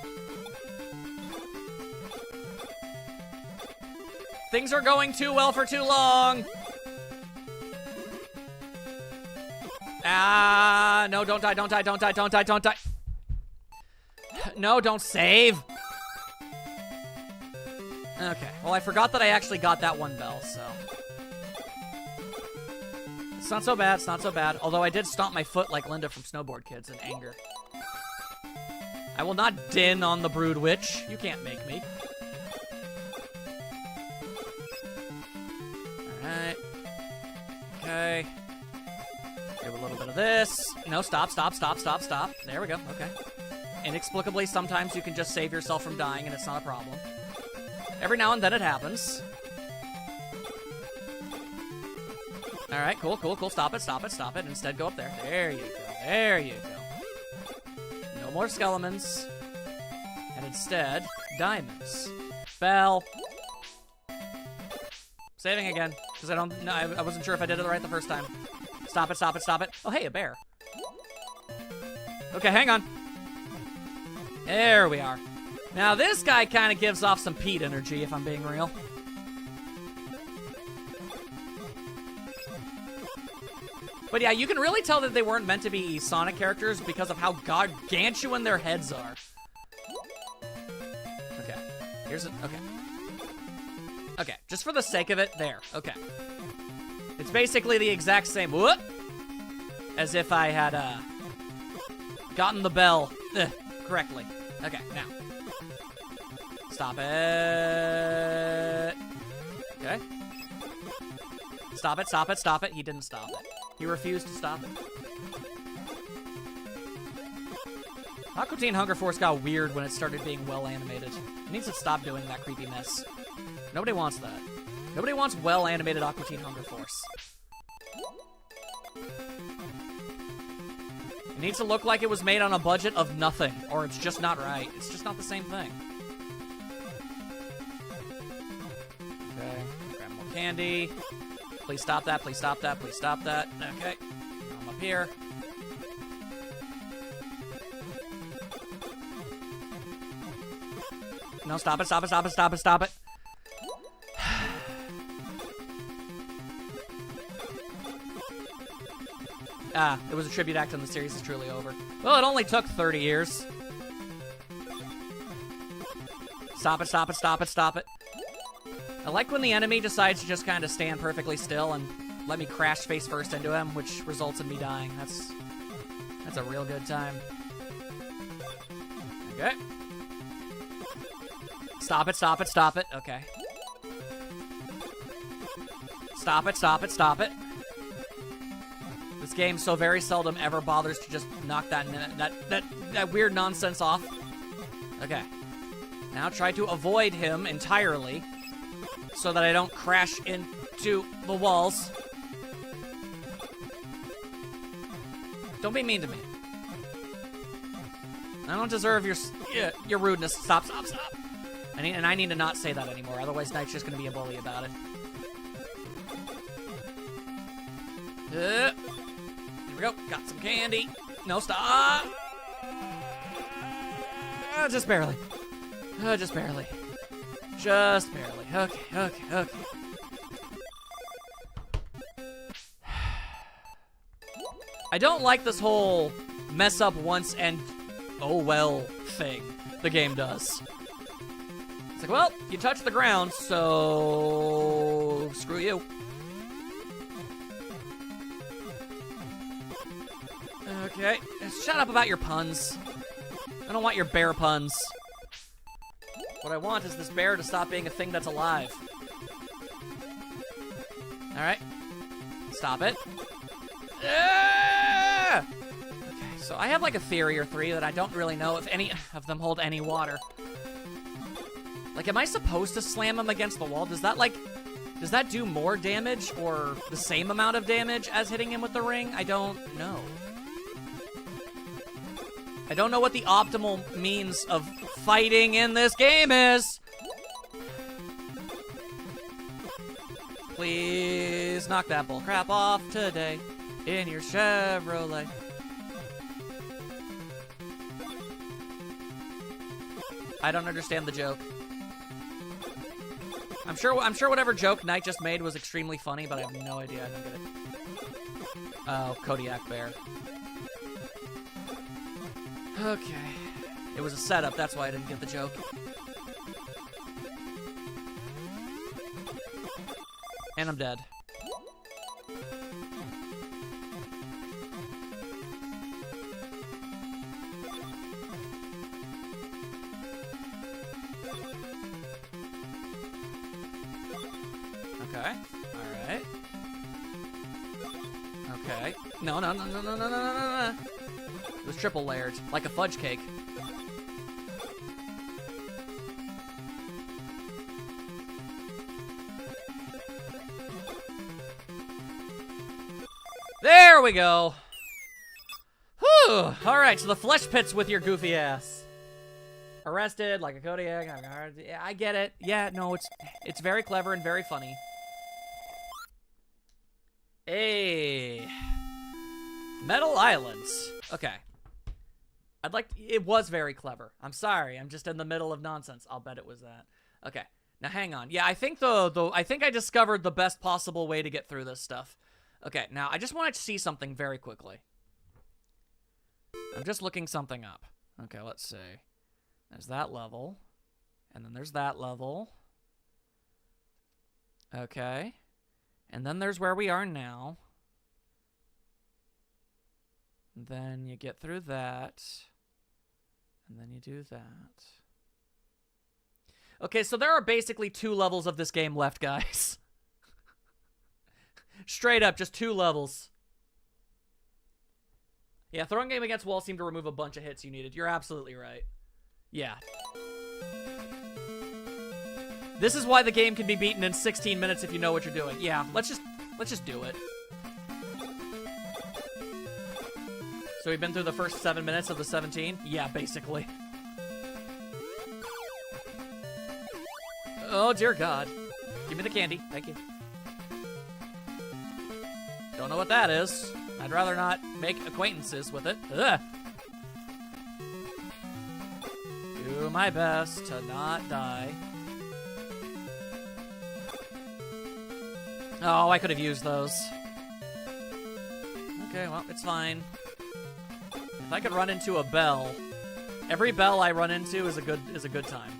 Things are going too well for too long! Ah, no, don't die. No, don't save. Okay, well, I forgot that I actually got that one bell, so. It's not so bad, although I did stomp my foot like Linda from Snowboard Kids in anger. I will not din on the Brood Witch. You can't make me. Alright. Okay. Do a little bit of this. No, stop. There we go, okay. Inexplicably, sometimes you can just save yourself from dying and it's not a problem. Every now and then it happens. Alright, cool. Stop it. Instead, go up there. There you go. No more skeletons. And instead, diamonds. Bell. Saving again. Because I wasn't sure if I did it right the first time. Stop it. Oh, hey, a bear. Okay, hang on. There we are. Now, this guy kind of gives off some Pete energy, if I'm being real. But yeah, you can really tell that they weren't meant to be Sonic characters because of how gargantuan their heads are. Okay. Okay, just for the sake of it, there. Okay. It's basically the exact same, whoop, as if I had, gotten the bell correctly. Okay, now. Stop it. Okay. Stop it. He didn't stop it. He refused to stop it. Aqua Teen Hunger Force got weird when it started being well animated. It needs to stop doing that creepy mess. Nobody wants that. Nobody wants well animated Aqua Teen Hunger Force. It needs to look like it was made on a budget of nothing, or it's just not right. It's just not the same thing. Okay, grab more candy. Please stop that, please stop that, please stop that. Okay, I'm up here. No, stop it, stop it, stop it, stop it, stop it. It was a tribute act and the series is truly over. Well, it only took 30 years. Stop it, stop it, stop it, stop it. I like when the enemy decides to just kind of stand perfectly still and let me crash face first into him, which results in me dying. That's a real good time. Okay. Stop it, stop it, stop it. Okay. Stop it, stop it, stop it. This game so very seldom ever bothers to just knock that weird nonsense off. Okay. Now try to avoid him entirely so that I don't crash into the walls. Don't be mean to me. I don't deserve your rudeness. Stop, stop, stop. I need to not say that anymore, otherwise Knight's just gonna be a bully about it. Here we go. Got some candy. No, stop. Just barely. Just barely. Just barely. Okay, okay, okay. I don't like this whole mess up once and oh well thing the game does. It's like, well, you touched the ground, so screw you. Okay, shut up about your puns. I don't want your bear puns. What I want is this bear to stop being a thing that's alive. Alright. Stop it. Okay, so I have like a theory or three that I don't really know if any of them hold any water. Like, am I supposed to slam him against the wall? Does that do more damage or the same amount of damage as hitting him with the ring? I don't know. I don't know what the optimal means of fighting in this game is. Please knock that bull crap off today in your Chevrolet. I don't understand the joke. I'm sure whatever joke Knight just made was extremely funny, but I have no idea. I don't get it. Oh, Kodiak Bear. Okay. It was a setup, that's why I didn't get the joke. And I'm dead. Okay. Alright. Okay. No, no, no, no, no, no, no, no, no. It was triple layered, like a fudge cake. There we go. Whew. Alright, so the flesh pits with your goofy ass. Arrested, like a Kodiak. Yeah, I get it. Yeah, no, it's very clever and very funny. Hey. Metal Islands. Okay. It was very clever. I'm sorry, I'm just in the middle of nonsense. I'll bet it was that. Okay, now hang on. Yeah, I think I think I discovered the best possible way to get through this stuff. Okay, now I just want to see something very quickly. I'm just looking something up. Okay, let's see. There's that level. And then there's that level. Okay. And then there's where we are now. Then you get through that. And then you do that. Okay, so there are basically 2 levels of this game left, guys. Straight up, just 2 levels. Yeah, throwing game against wall seemed to remove a bunch of hits you needed. You're absolutely right. Yeah. This is why the game can be beaten in 16 minutes if you know what you're doing. Yeah, let's just do it. So we've been through the first 7 minutes of the 17? Yeah, basically. Oh, dear God. Give me the candy. Thank you. Don't know what that is. I'd rather not make acquaintances with it. Ugh. Do my best to not die. Oh, I could have used those. Okay, well, it's fine. If I could run into a bell, every bell I run into is a good time.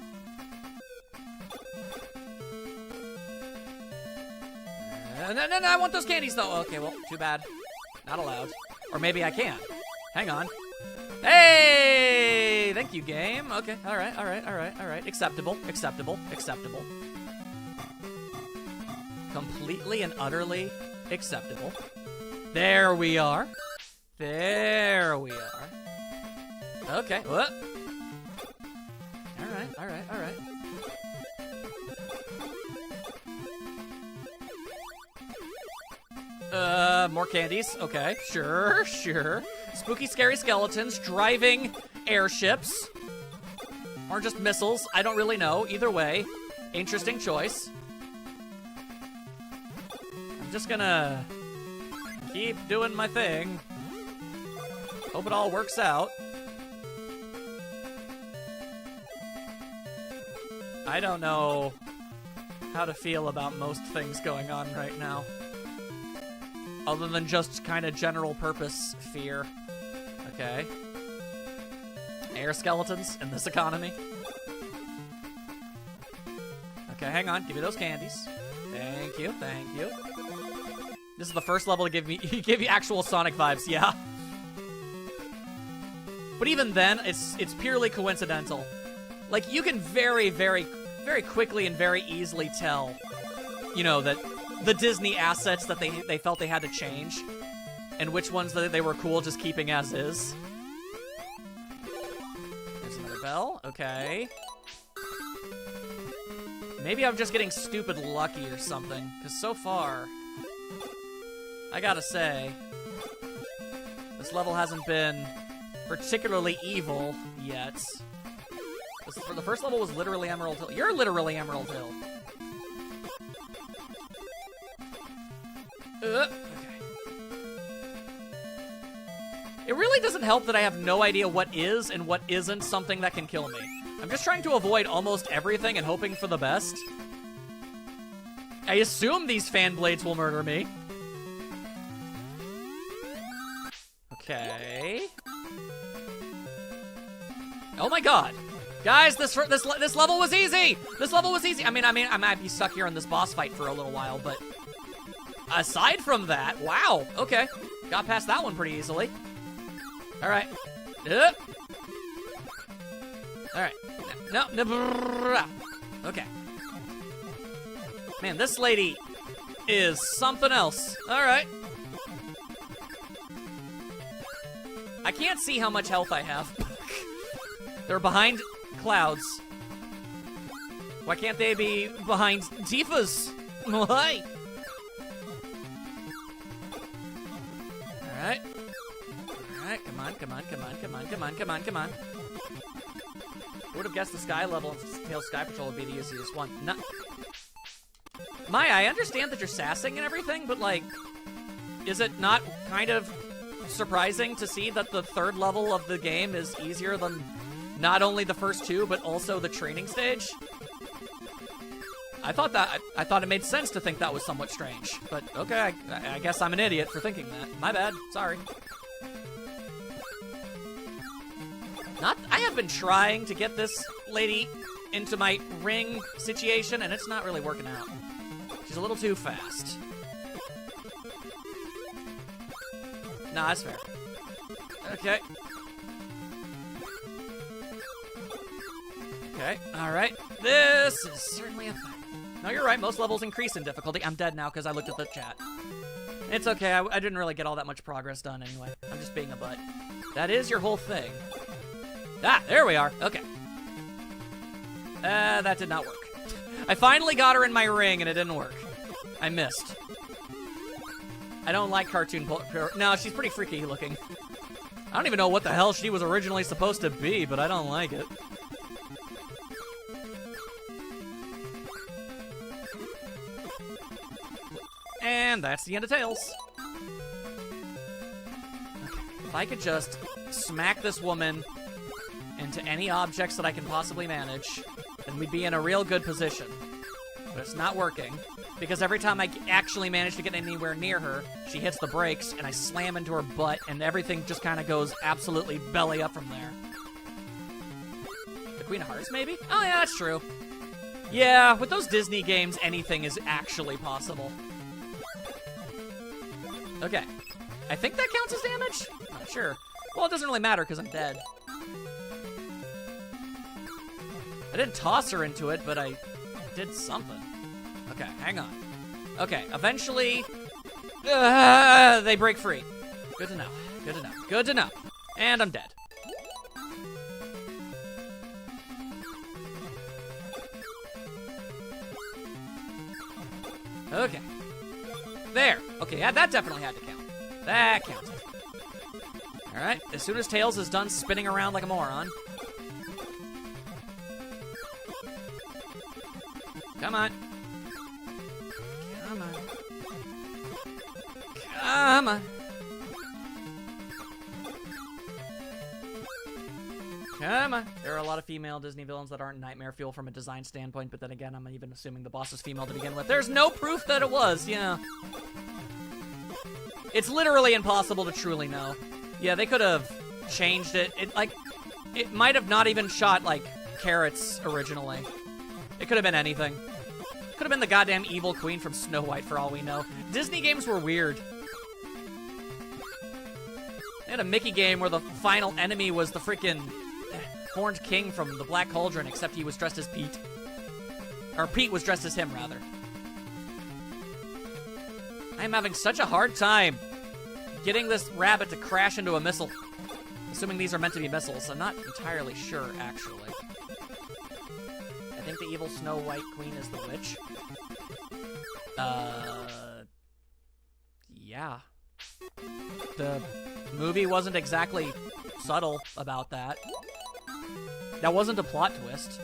No, I want those candies though. Okay, well, too bad. Not allowed. Or maybe I can. Hang on. Hey! Thank you, game. Okay, all right. Acceptable. Completely and utterly acceptable. There we are. Okay, what? All right. More candies. Okay, sure. Spooky, scary skeletons driving airships. Or just missiles. I don't really know. Either way, interesting choice. I'm just gonna keep doing my thing. Hope it all works out. I don't know how to feel about most things going on right now. Other than just kind of general purpose fear. Okay. Air skeletons in this economy. Okay, hang on. Give me those candies. Thank you. This is the first level to give me actual Sonic vibes, yeah. But even then, it's purely coincidental. Like, you can very, very, very quickly and very easily tell, you know, that the Disney assets that they felt they had to change, and which ones that they were cool just keeping as is. There's another bell. Okay. Maybe I'm just getting stupid lucky or something, because so far, I gotta say, this level hasn't been particularly evil yet. The first level was literally Emerald Hill. You're literally Emerald Hill. Okay. It really doesn't help that I have no idea what is and what isn't something that can kill me. I'm just trying to avoid almost everything and hoping for the best. I assume these fan blades will murder me. Okay. Oh my God. Guys, this level was easy! This level was easy! I mean, I might be stuck here in this boss fight for a little while, but aside from that, wow, okay. Got past that one pretty easily. All right. All right. No. Okay. Man, this lady is something else. All right. I can't see how much health I have. They're behind clouds. Why can't they be behind Tifa's? Why? Alright. Alright, come on. I would have guessed the sky level and Tails Sky Patrol would be the easiest one. No. Maya, I understand that you're sassing and everything, but like, is it not kind of surprising to see that the third level of the game is easier than not only the first two, but also the training stage? I thought it made sense to think that was somewhat strange, but okay, I guess I'm an idiot for thinking that. My bad, sorry. I have been trying to get this lady into my ring situation, and it's not really working out. She's a little too fast. Nah, that's fair. Okay. Okay, alright. This is certainly a thing. No, you're right, most levels increase in difficulty. I'm dead now because I looked at the chat. It's okay, I didn't really get all that much progress done anyway. I'm just being a butt. That is your whole thing. Ah, there we are. Okay. That did not work. I finally got her in my ring and it didn't work. I missed. I don't like cartoon... No, she's pretty freaky looking. I don't even know what the hell she was originally supposed to be, but I don't like it. And that's the end of Tails. Okay. If I could just smack this woman into any objects that I can possibly manage, then we'd be in a real good position. But it's not working, because every time I actually manage to get anywhere near her, she hits the brakes, and I slam into her butt, and everything just kind of goes absolutely belly up from there. The Queen of Hearts, maybe? Oh yeah, that's true. Yeah, with those Disney games, anything is actually possible. Okay. I think that counts as damage? Not sure. Well, it doesn't really matter because I'm dead. I didn't toss her into it, but I did something. Okay, hang on. Okay, eventually, they break free. Good to know. Good to know. Good to know. And I'm dead. Okay. There. Okay, yeah, that definitely had to count. That counted. Alright, as soon as Tails is done spinning around like a moron. Come on. Come on. Come on. Come on. There are a lot of female Disney villains that aren't nightmare fuel from a design standpoint, but then again, I'm even assuming the boss is female to begin with. There's no proof that it was, yeah. It's literally impossible to truly know. Yeah, they could have changed it. It might have not even shot, like, carrots originally. It could have been anything. Could have been the goddamn evil queen from Snow White for all we know. Disney games were weird. They had a Mickey game where the final enemy was the freaking Horned King from the Black Cauldron, except he was dressed as Pete. Or Pete was dressed as him, rather. I'm having such a hard time getting this rabbit to crash into a missile. Assuming these are meant to be missiles. I'm not entirely sure, actually. I think the evil Snow White queen is the witch. Yeah. The movie wasn't exactly subtle about that. That wasn't a plot twist.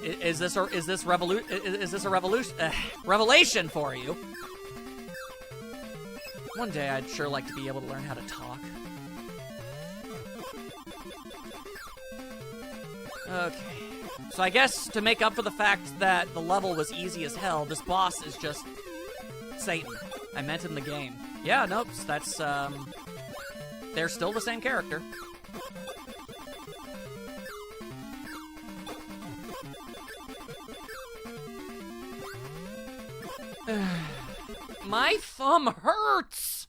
Is this a revelation for you? One day I'd sure like to be able to learn how to talk. Okay. So I guess to make up for the fact that the level was easy as hell, this boss is just Satan. I meant in the game. Yeah, nope, that's, they're still the same character. My thumb hurts!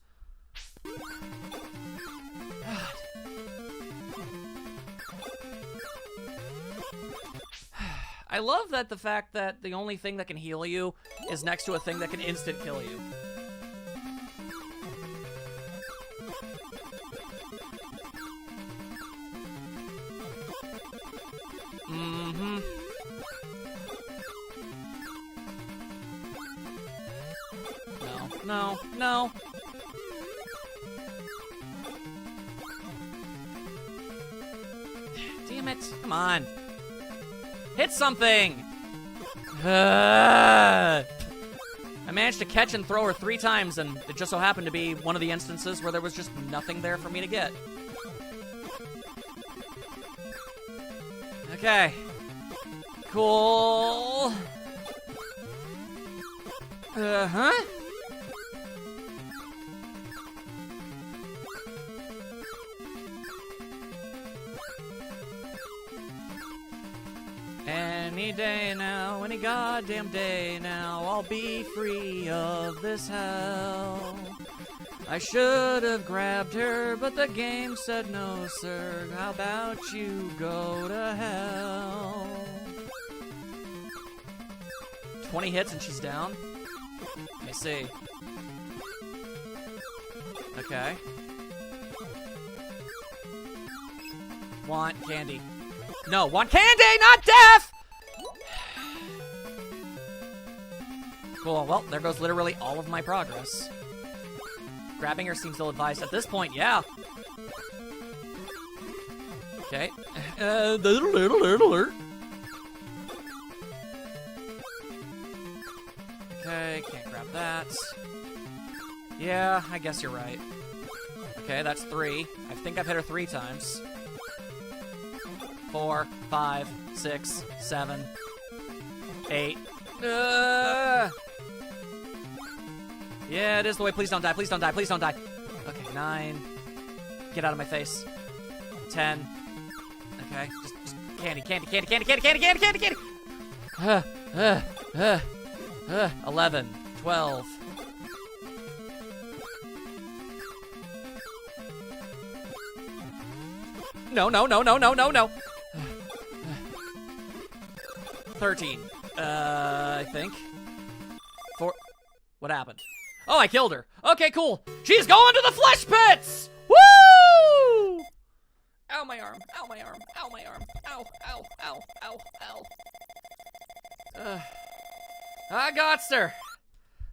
I love that the fact that the only thing that can heal you is next to a thing that can instant kill you. Mm-hmm. No, no. Damn it. Come on. Hit something! I managed to catch and throw her 3 times, and it just so happened to be one of the instances where there was just nothing there for me to get. Okay. Cool. Uh-huh. Any day now, any goddamn day now, I'll be free of this hell. I should have grabbed her, but the game said no, sir. How about you go to hell? 20 hits and she's down? I see. Okay. Want candy. No, want candy, not death! Cool, well, there goes literally all of my progress. Grabbing her seems ill-advised. At this point, yeah. Okay. Okay, can't grab that. Yeah, I guess you're right. Okay, that's 3. I think I've hit her 3 times. 4, 5, 6, 7, 8. Yeah, it is the way. Please don't die. Please don't die. Please don't die. Okay, 9. Get out of my face. 10. Okay, just candy, candy, candy, candy, candy, candy, candy, candy, candy. 11, 12. No, no, no, no, no, no, no. 13. I think. 4. What happened? Oh, I killed her. Okay, cool. She's going to the flesh pits! Woo! Ow, my arm. Ow, my arm. Ow, my arm. Ow, ow, ow, ow, ow. I got her.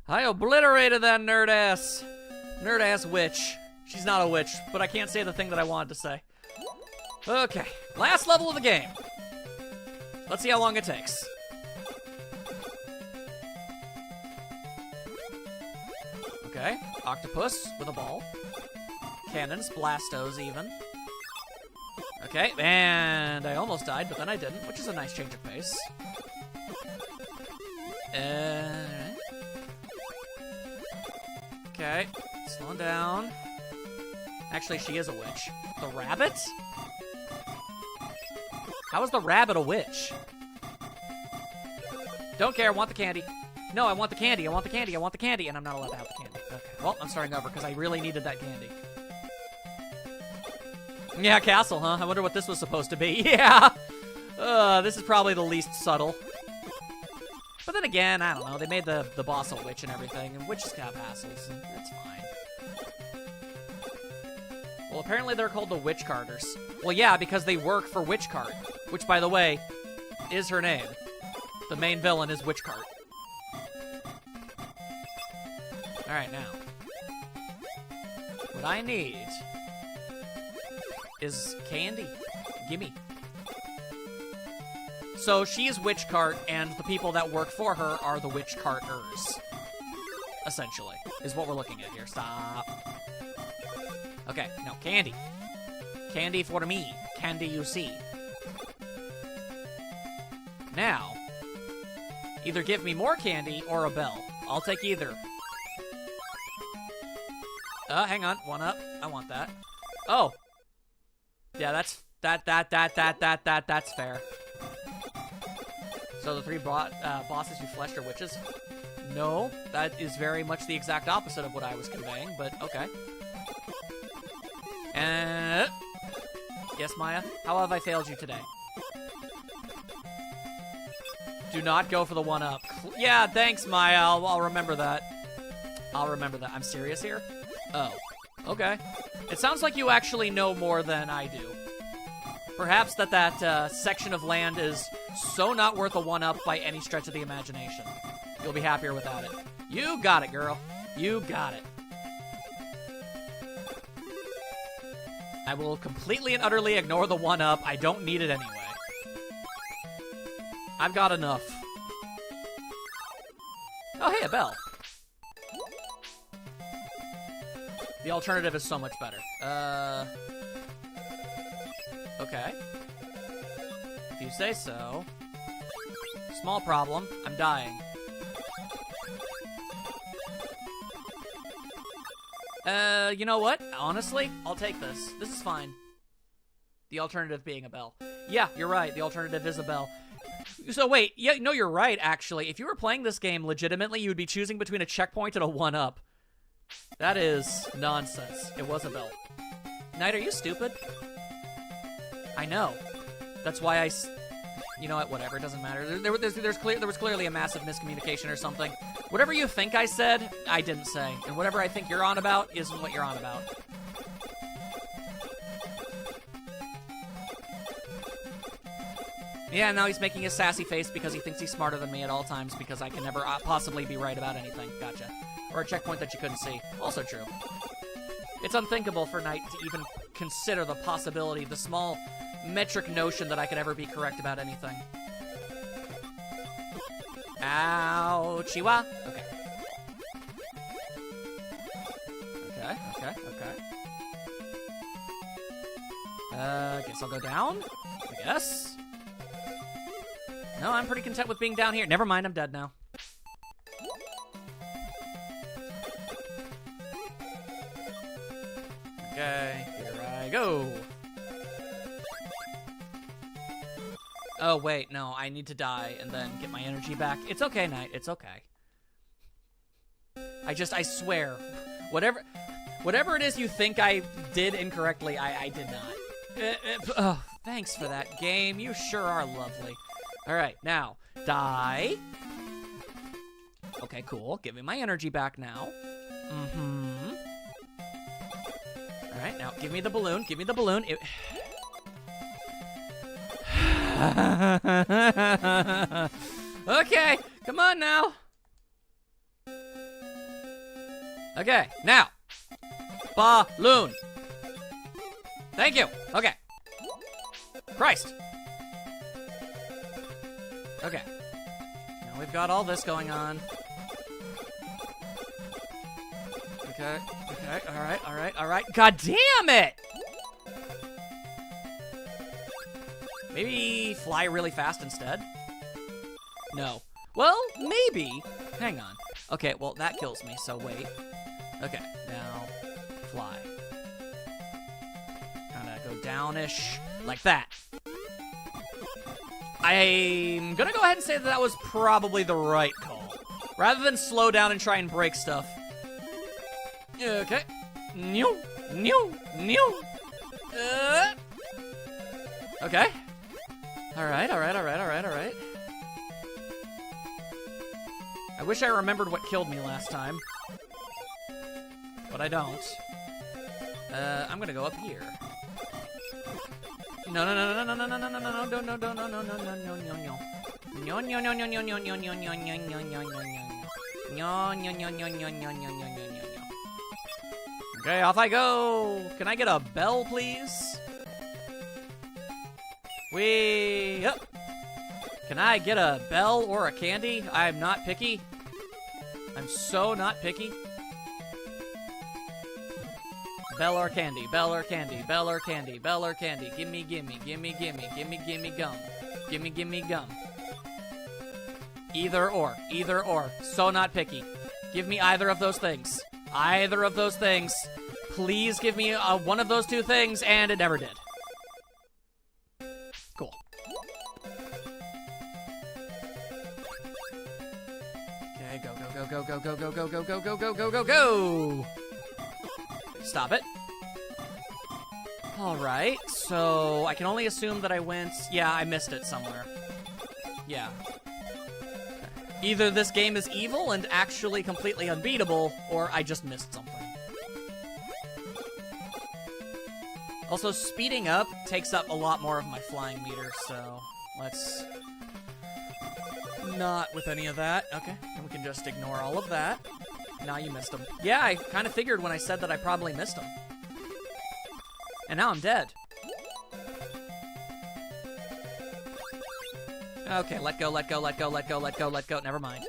I obliterated that nerd-ass witch. She's not a witch, but I can't say the thing that I wanted to say. Okay, last level of the game. Let's see how long it takes. Okay, octopus with a ball. Cannons, blastos even. Okay, and I almost died, but then I didn't, which is a nice change of pace. Okay, slowing down. Actually, she is a witch. The rabbit? How is the rabbit a witch? Don't care, I want the candy. No, I want the candy, I want the candy, I want the candy, and I'm not allowed to have the candy. Okay, well, I'm starting over because I really needed that candy. Yeah, castle, huh? I wonder what this was supposed to be. Yeah! This is probably the least subtle. But then again, I don't know, they made the boss a witch and everything, and witches have hassles, and it's fine. Well, apparently they're called the Witch Carters. Well, yeah, because they work for Witch Cart, which, by the way, is her name. The main villain is Witch Cart. Alright, now. What I need is candy. Gimme. So she's Witch Cart, and the people that work for her are the Witch Carters. Essentially, is what we're looking at here. Stop. Okay, no, candy. Candy for me. Candy you see. Now, either give me more candy or a bell. I'll take either. Hang on, 1 up. I want that. Oh. Yeah, that's fair. So the 3 bosses you fleshed are witches? No, that is very much the exact opposite of what I was conveying, but okay. Yes, Maya? How have I failed you today? Do not go for the 1-up. Yeah, thanks, Maya. I'll remember that. I'll remember that. I'm serious here? Oh. Okay. It sounds like you actually know more than I do. Perhaps that section of land is so not worth a 1-up by any stretch of the imagination. You'll be happier without it. You got it, girl. You got it. I will completely and utterly ignore the 1-up. I don't need it anyway. I've got enough. Oh, hey, a bell. The alternative is so much better. Okay. If you say so. Small problem. I'm dying. You know what? Honestly, I'll take this. This is fine. The alternative being a bell. Yeah, you're right. The alternative is a bell. So wait, yeah, no, you're right, actually. If you were playing this game legitimately, you would be choosing between a checkpoint and a 1-up. That is nonsense. It was a bell. Knight, are you stupid? I know. That's why you know what, whatever, it doesn't matter. There was clearly a massive miscommunication or something. Whatever you think I said, I didn't say. And whatever I think you're on about isn't what you're on about. Yeah, now he's making a sassy face because he thinks he's smarter than me at all times because I can never possibly be right about anything. Gotcha. Or a checkpoint that you couldn't see. Also true. It's unthinkable for Knight to even consider the possibility, the small metric notion that I could ever be correct about anything. Ow, Chihuahua. Okay. Okay. Guess I'll go down. I guess. No, I'm pretty content with being down here. Never mind, I'm dead now. Okay, here I go. Oh, wait, no, I need to die and then get my energy back. It's okay, Knight, it's okay. I swear, whatever it is you think I did incorrectly, I did not. Oh, thanks for that, game. You sure are lovely. All right, now, die. Okay, cool. Give me my energy back now. Mm-hmm. All right, now, give me the balloon. Give me the balloon. Okay, come on now. Okay, now. Balloon. Thank you. Okay. Christ. Okay. Now we've got all this going on. Okay. All right. God damn it! Maybe fly really fast instead? No. Well, maybe. Hang on. Okay, well, that kills me, so wait. Okay, now fly. Kinda go downish, like that. I'm gonna go ahead and say that that was probably the right call. Rather than slow down and try and break stuff. Okay. New. Okay. Alright. I wish I remembered what killed me last time. But I don't. I'm gonna go up here. No. Okay, off I go. Can I get a bell, please? Up. Can I get a bell or a candy? I'm not picky. I'm so not picky. Bell or candy, bell or candy, bell or candy, bell or candy. Gimme gum. Gimme gum. Either or. So not picky. Give me either of those things. Either of those things. Please give me one of those two things, and it never did. Cool. Okay, go. Stop it. Alright, so I can only assume that I went... Yeah, I missed it somewhere. Yeah. Either this game is evil and actually completely unbeatable, or I just missed something. Also, speeding up takes up a lot more of my flying meter, so let's... Not with any of that. Okay, and we can just ignore all of that. Now you missed him. Yeah, I kind of figured when I said that I probably missed him. And now I'm dead. Okay, let go. Never mind.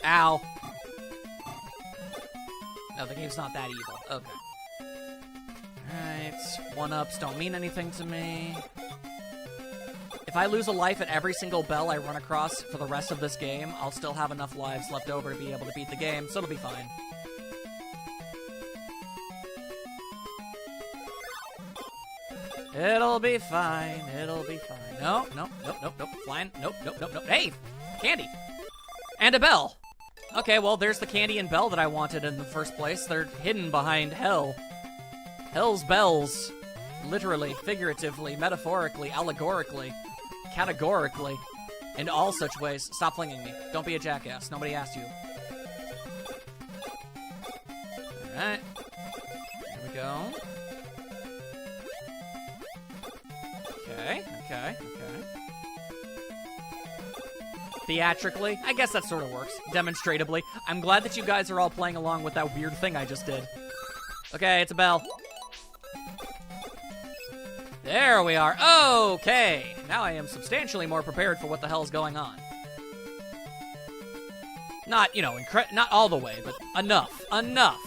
Ow. No, the game's not that evil. Okay. Alright, one-ups don't mean anything to me. If I lose a life at every single bell I run across for the rest of this game, I'll still have enough lives left over to be able to beat the game, so it'll be fine. It'll be fine. No. Flying. Nope. Hey! Candy! And a bell! Okay, well, there's the candy and bell that I wanted in the first place. They're hidden behind hell. Hell's bells. Literally, figuratively, metaphorically, allegorically, categorically, in all such ways. Stop flinging me. Don't be a jackass. Nobody asked you. Alright. Here we go. Okay. theatrically. I guess that sort of works. Demonstratively. I'm glad that you guys are all playing along with that weird thing I just did. Okay, it's a bell. There we are. Okay. Now I am substantially more prepared for what the hell's going on. Not, you know, not all the way, but enough. Enough.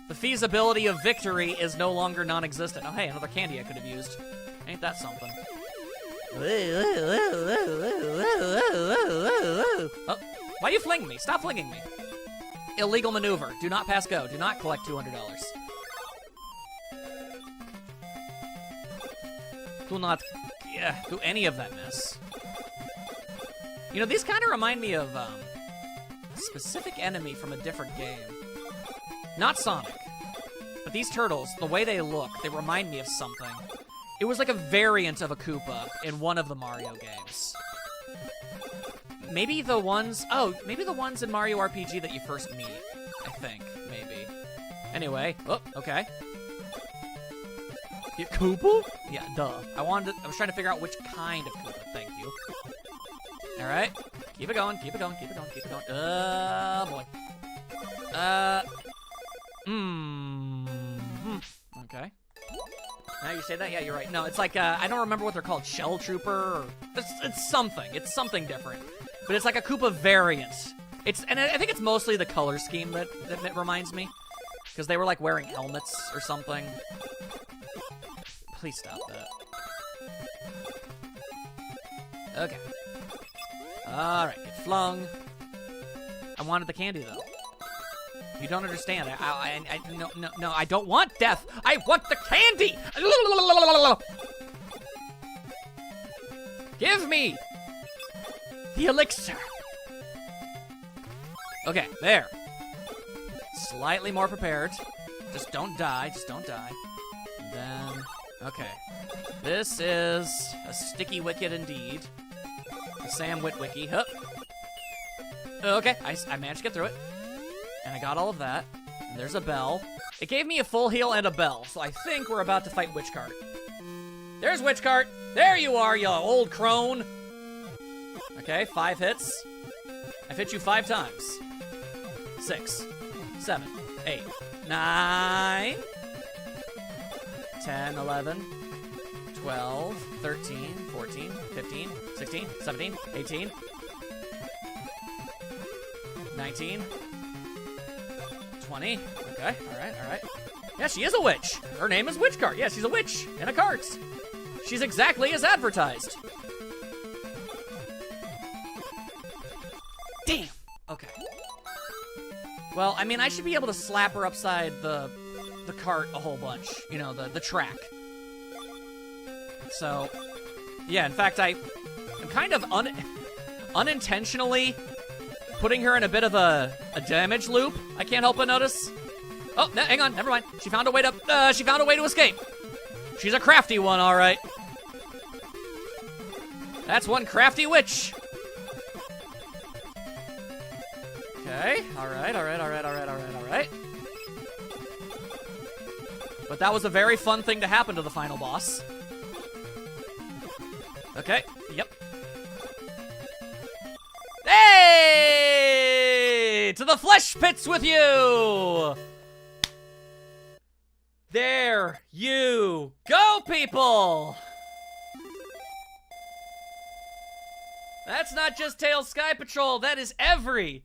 The feasibility of victory is no longer non-existent. Oh, hey, another candy I could have used. Ain't that something? Oh, why are you flinging me? Stop flinging me. Illegal maneuver. Do not pass go. Do not collect $200. Do not do any of that mess. You know, these kind of remind me of a specific enemy from a different game. Not Sonic. But these turtles, the way they look, they remind me of something. It was like a variant of a Koopa in one of the Mario games. Maybe the ones in Mario RPG that you first meet. I think, maybe. Anyway, oh, okay. Koopa? Yeah, duh. I was trying to figure out which kind of Koopa. Thank you. Alright. Keep it going, keep it going, keep it going, keep it going. Oh, boy. Okay. Now you say that? Yeah, you're right. No, it's like, I don't remember what they're called. Shell Trooper? Or, it's something. It's something different. But it's like a Koopa variant. And I think it's mostly the color scheme that reminds me. Because they were like wearing helmets or something. Please stop that. Okay. Alright, get flung. I wanted the candy, though. You don't understand. No, I don't want death. I want the candy! Give me the elixir. Okay, there. Slightly more prepared. Just don't die. Just don't die. And then... Okay. This is a sticky wicket indeed. A Sam Witwicky. Hup. Okay, I managed to get through it. And I got all of that. And there's a bell. It gave me a full heal and a bell, so I think we're about to fight Witchcart. There's Witchcart! There you are, you old crone! Okay, 5 hits. I've hit you 5 times. 6, 7, 8, 9... 10, 11, 12, 13, 14, 15, 16, 17, 18, 19, 20. Okay, alright. Yeah, she is a witch. Her name is Witchcart. Yeah, she's a witch in a cart. She's exactly as advertised. Damn. Okay. Well, I mean, I should be able to slap her upside the cart a whole bunch. You know, the track. So, yeah, in fact, I'm kind of unintentionally putting her in a bit of a damage loop. I can't help but notice. Oh, hang on, never mind. She found a way to escape. She's a crafty one, all right. That's one crafty witch. Okay, all right. But that was a very fun thing to happen to the final boss. Okay, yep. Hey! To the flesh pits with you! There you go, people! That's not just Tails Sky Patrol, that is every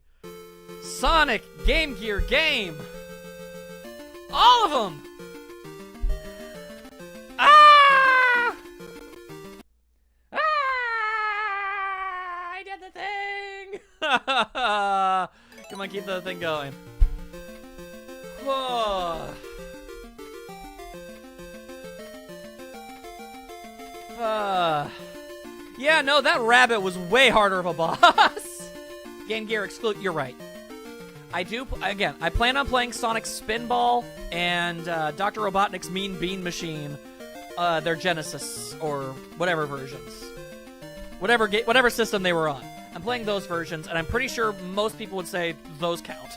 Sonic Game Gear game. All of them! Ah! Ah! I did the thing! Come on, keep the thing going. Whoa. Yeah, no, that rabbit was way harder of a boss. Game Gear exclude. You're right. I plan on playing Sonic Spinball and Dr. Robotnik's Mean Bean Machine, their Genesis or whatever versions, whatever system they were on. I'm playing those versions, and I'm pretty sure most people would say those count.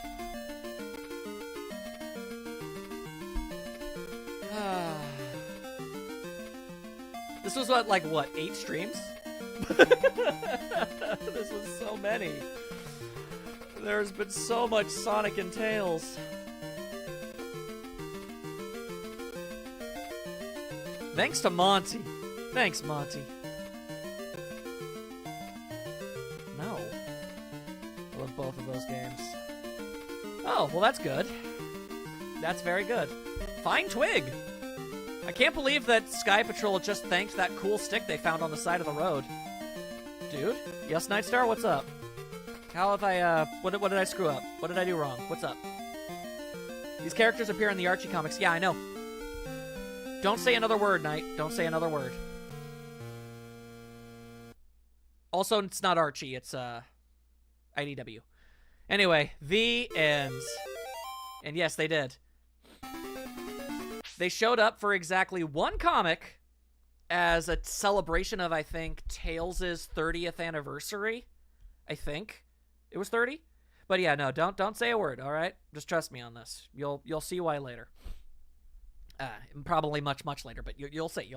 This was what, 8 streams? This was so many. There's been so much Sonic and Tails. Thanks to Monty. Thanks, Monty. No. I love both of those games. Oh, well that's good. That's very good. Fine twig. I can't believe that Sky Patrol just thanked that cool stick they found on the side of the road. Dude? Yes, Nightstar, what's up? How have I, what did I screw up? What did I do wrong? What's up? These characters appear in the Archie comics. Yeah, I know. Don't say another word, Knight. Don't say another word. Also, it's not Archie, it's, IDW. Anyway, the ends. And yes, they did. They showed up for exactly one comic as a celebration of, I think, Tails' 30th anniversary. I think it was 30. But yeah, no, don't say a word, all right? Just trust me on this. You'll see why later. Probably much later, but you'll see.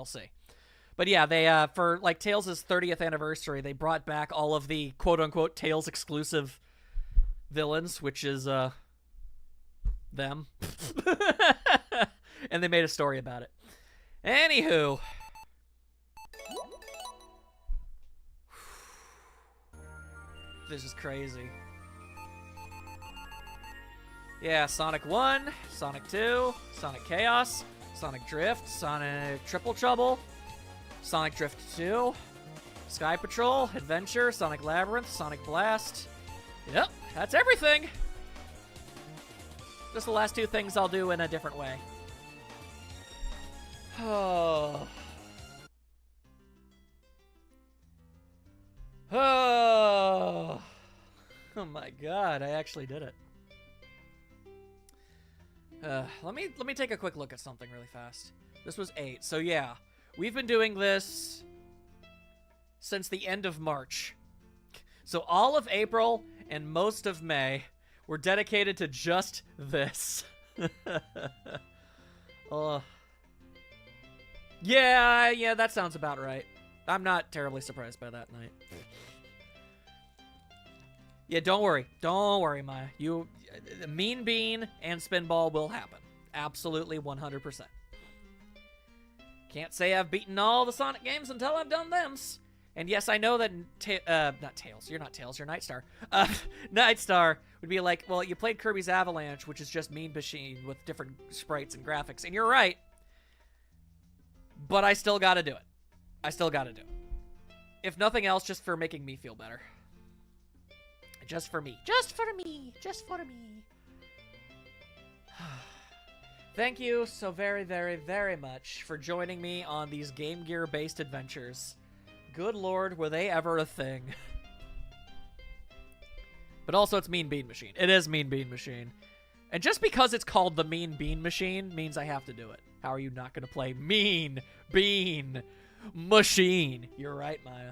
But yeah, they for like Tails' 30th anniversary, they brought back all of the quote-unquote Tails exclusive villains, which is them. And they made a story about it. Anywho, this is crazy. Yeah, Sonic 1, Sonic 2, Sonic Chaos, Sonic Drift, Sonic Triple Trouble, Sonic Drift 2, Sky Patrol, Adventure, Sonic Labyrinth, Sonic Blast. Yep, that's everything. Just the last two things I'll do in a different way. Oh. Oh. Oh my god, I actually did it. Let me take a quick look at something really fast. This was 8. So yeah, we've been doing this since the end of March. So all of April and most of May were dedicated to just this. Yeah, that sounds about right. I'm not terribly surprised by that, Knight. Yeah, don't worry, Maya. Mean Bean and Spinball will happen. Absolutely 100%. Can't say I've beaten all the Sonic games until I've done them. And yes, I know that, not Tails. You're not Tails, you're Nightstar. Nightstar would be like, well, you played Kirby's Avalanche, which is just Mean Machine with different sprites and graphics. And you're right. But I still gotta do it. If nothing else, just for making me feel better. Just for me. Thank you so very, very, very much for joining me on these Game Gear-based adventures. Good lord, were they ever a thing. But also, it's Mean Bean Machine. It is Mean Bean Machine. And just because it's called the Mean Bean Machine means I have to do it. How are you not going to play Mean Bean Machine? You're right, Maya.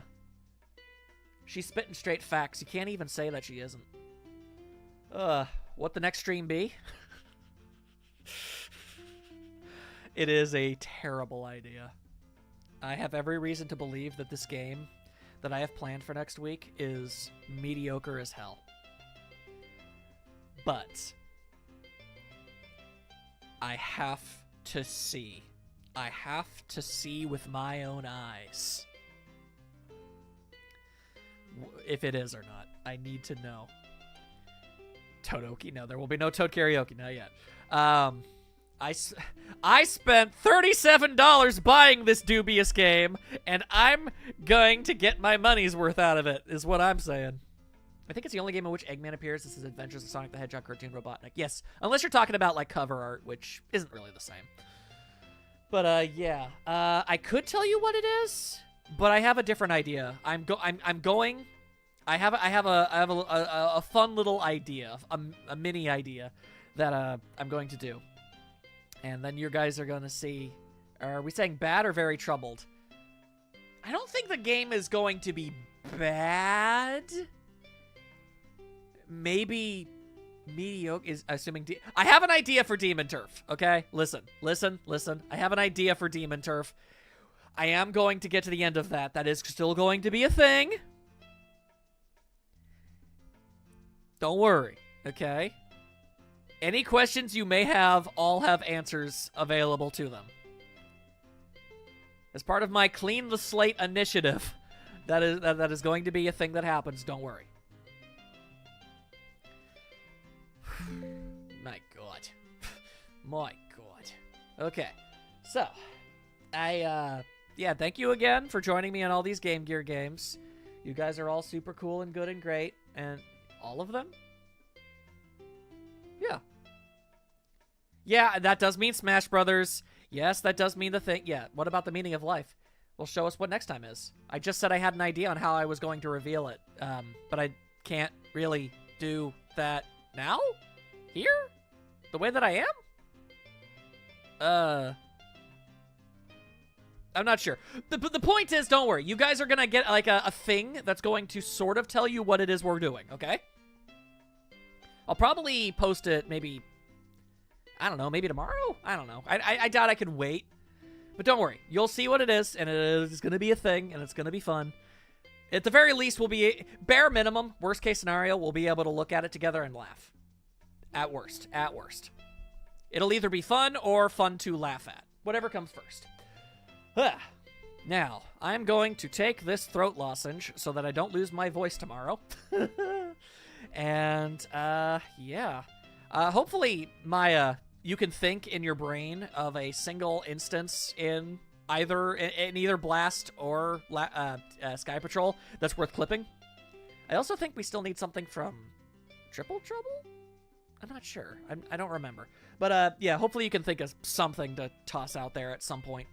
She's spitting straight facts. You can't even say that she isn't. What the next stream be? It is a terrible idea. I have every reason to believe that this game that I have planned for next week is mediocre as hell. But I have to see. I have to see with my own eyes if it is or not. I need to know. Toadoki? No, there will be no Toad Karaoke. Not yet. I spent $37 buying this dubious game, and I'm going to get my money's worth out of it, is what I'm saying. I think it's the only game in which Eggman appears. This is Adventures of Sonic the Hedgehog cartoon Robotnik. Yes, unless you're talking about, like, cover art, which isn't really the same. But, yeah. I could tell you what it is, but I have a different idea. I have a fun little idea, a mini idea that I'm going to do. And then you guys are going to see, are we saying bad or very troubled? I don't think the game is going to be bad. Maybe mediocre is assuming. I have an idea for Demon Turf, okay? Listen. I have an idea for Demon Turf. I am going to get to the end of that. That is still going to be a thing. Don't worry, okay? Any questions you may have all have answers available to them. As part of my Clean the Slate initiative, that is going to be a thing that happens. Don't worry. My God. My God. Okay. So, yeah, thank you again for joining me on all these Game Gear games. You guys are all super cool and good and great. And all of them? Yeah. Yeah, that does mean Smash Brothers. Yes, that does mean the thing. Yeah, what about the meaning of life? Well, show us what next time is. I just said I had an idea on how I was going to reveal it, but I can't really do that now? Here? The way that I am? I'm not sure. The point is, don't worry. You guys are going to get, like, a thing that's going to sort of tell you what it is we're doing, okay? I'll probably post it maybe, I don't know, maybe tomorrow? I don't know. I doubt I could wait. But don't worry. You'll see what it is, and it is going to be a thing, and it's going to be fun. At the very least, we'll be, bare minimum, worst case scenario, we'll be able to look at it together and laugh. At worst. At worst. It'll either be fun or fun to laugh at. Whatever comes first. Now, I'm going to take this throat lozenge so that I don't lose my voice tomorrow. And, yeah. Hopefully, Maya, you can think in your brain of a single instance in either Blast or Sky Patrol that's worth clipping. I also think we still need something from Triple Trouble? I'm not sure. I don't remember. But, yeah, hopefully you can think of something to toss out there at some point.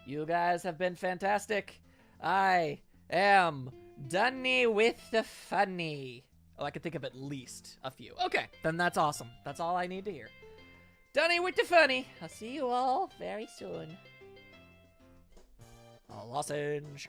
You guys have been fantastic. I am Dunny with the funny. Oh, I could think of at least a few. Okay, then that's awesome. That's all I need to hear. Dunny with the funny. I'll see you all very soon. A lozenge.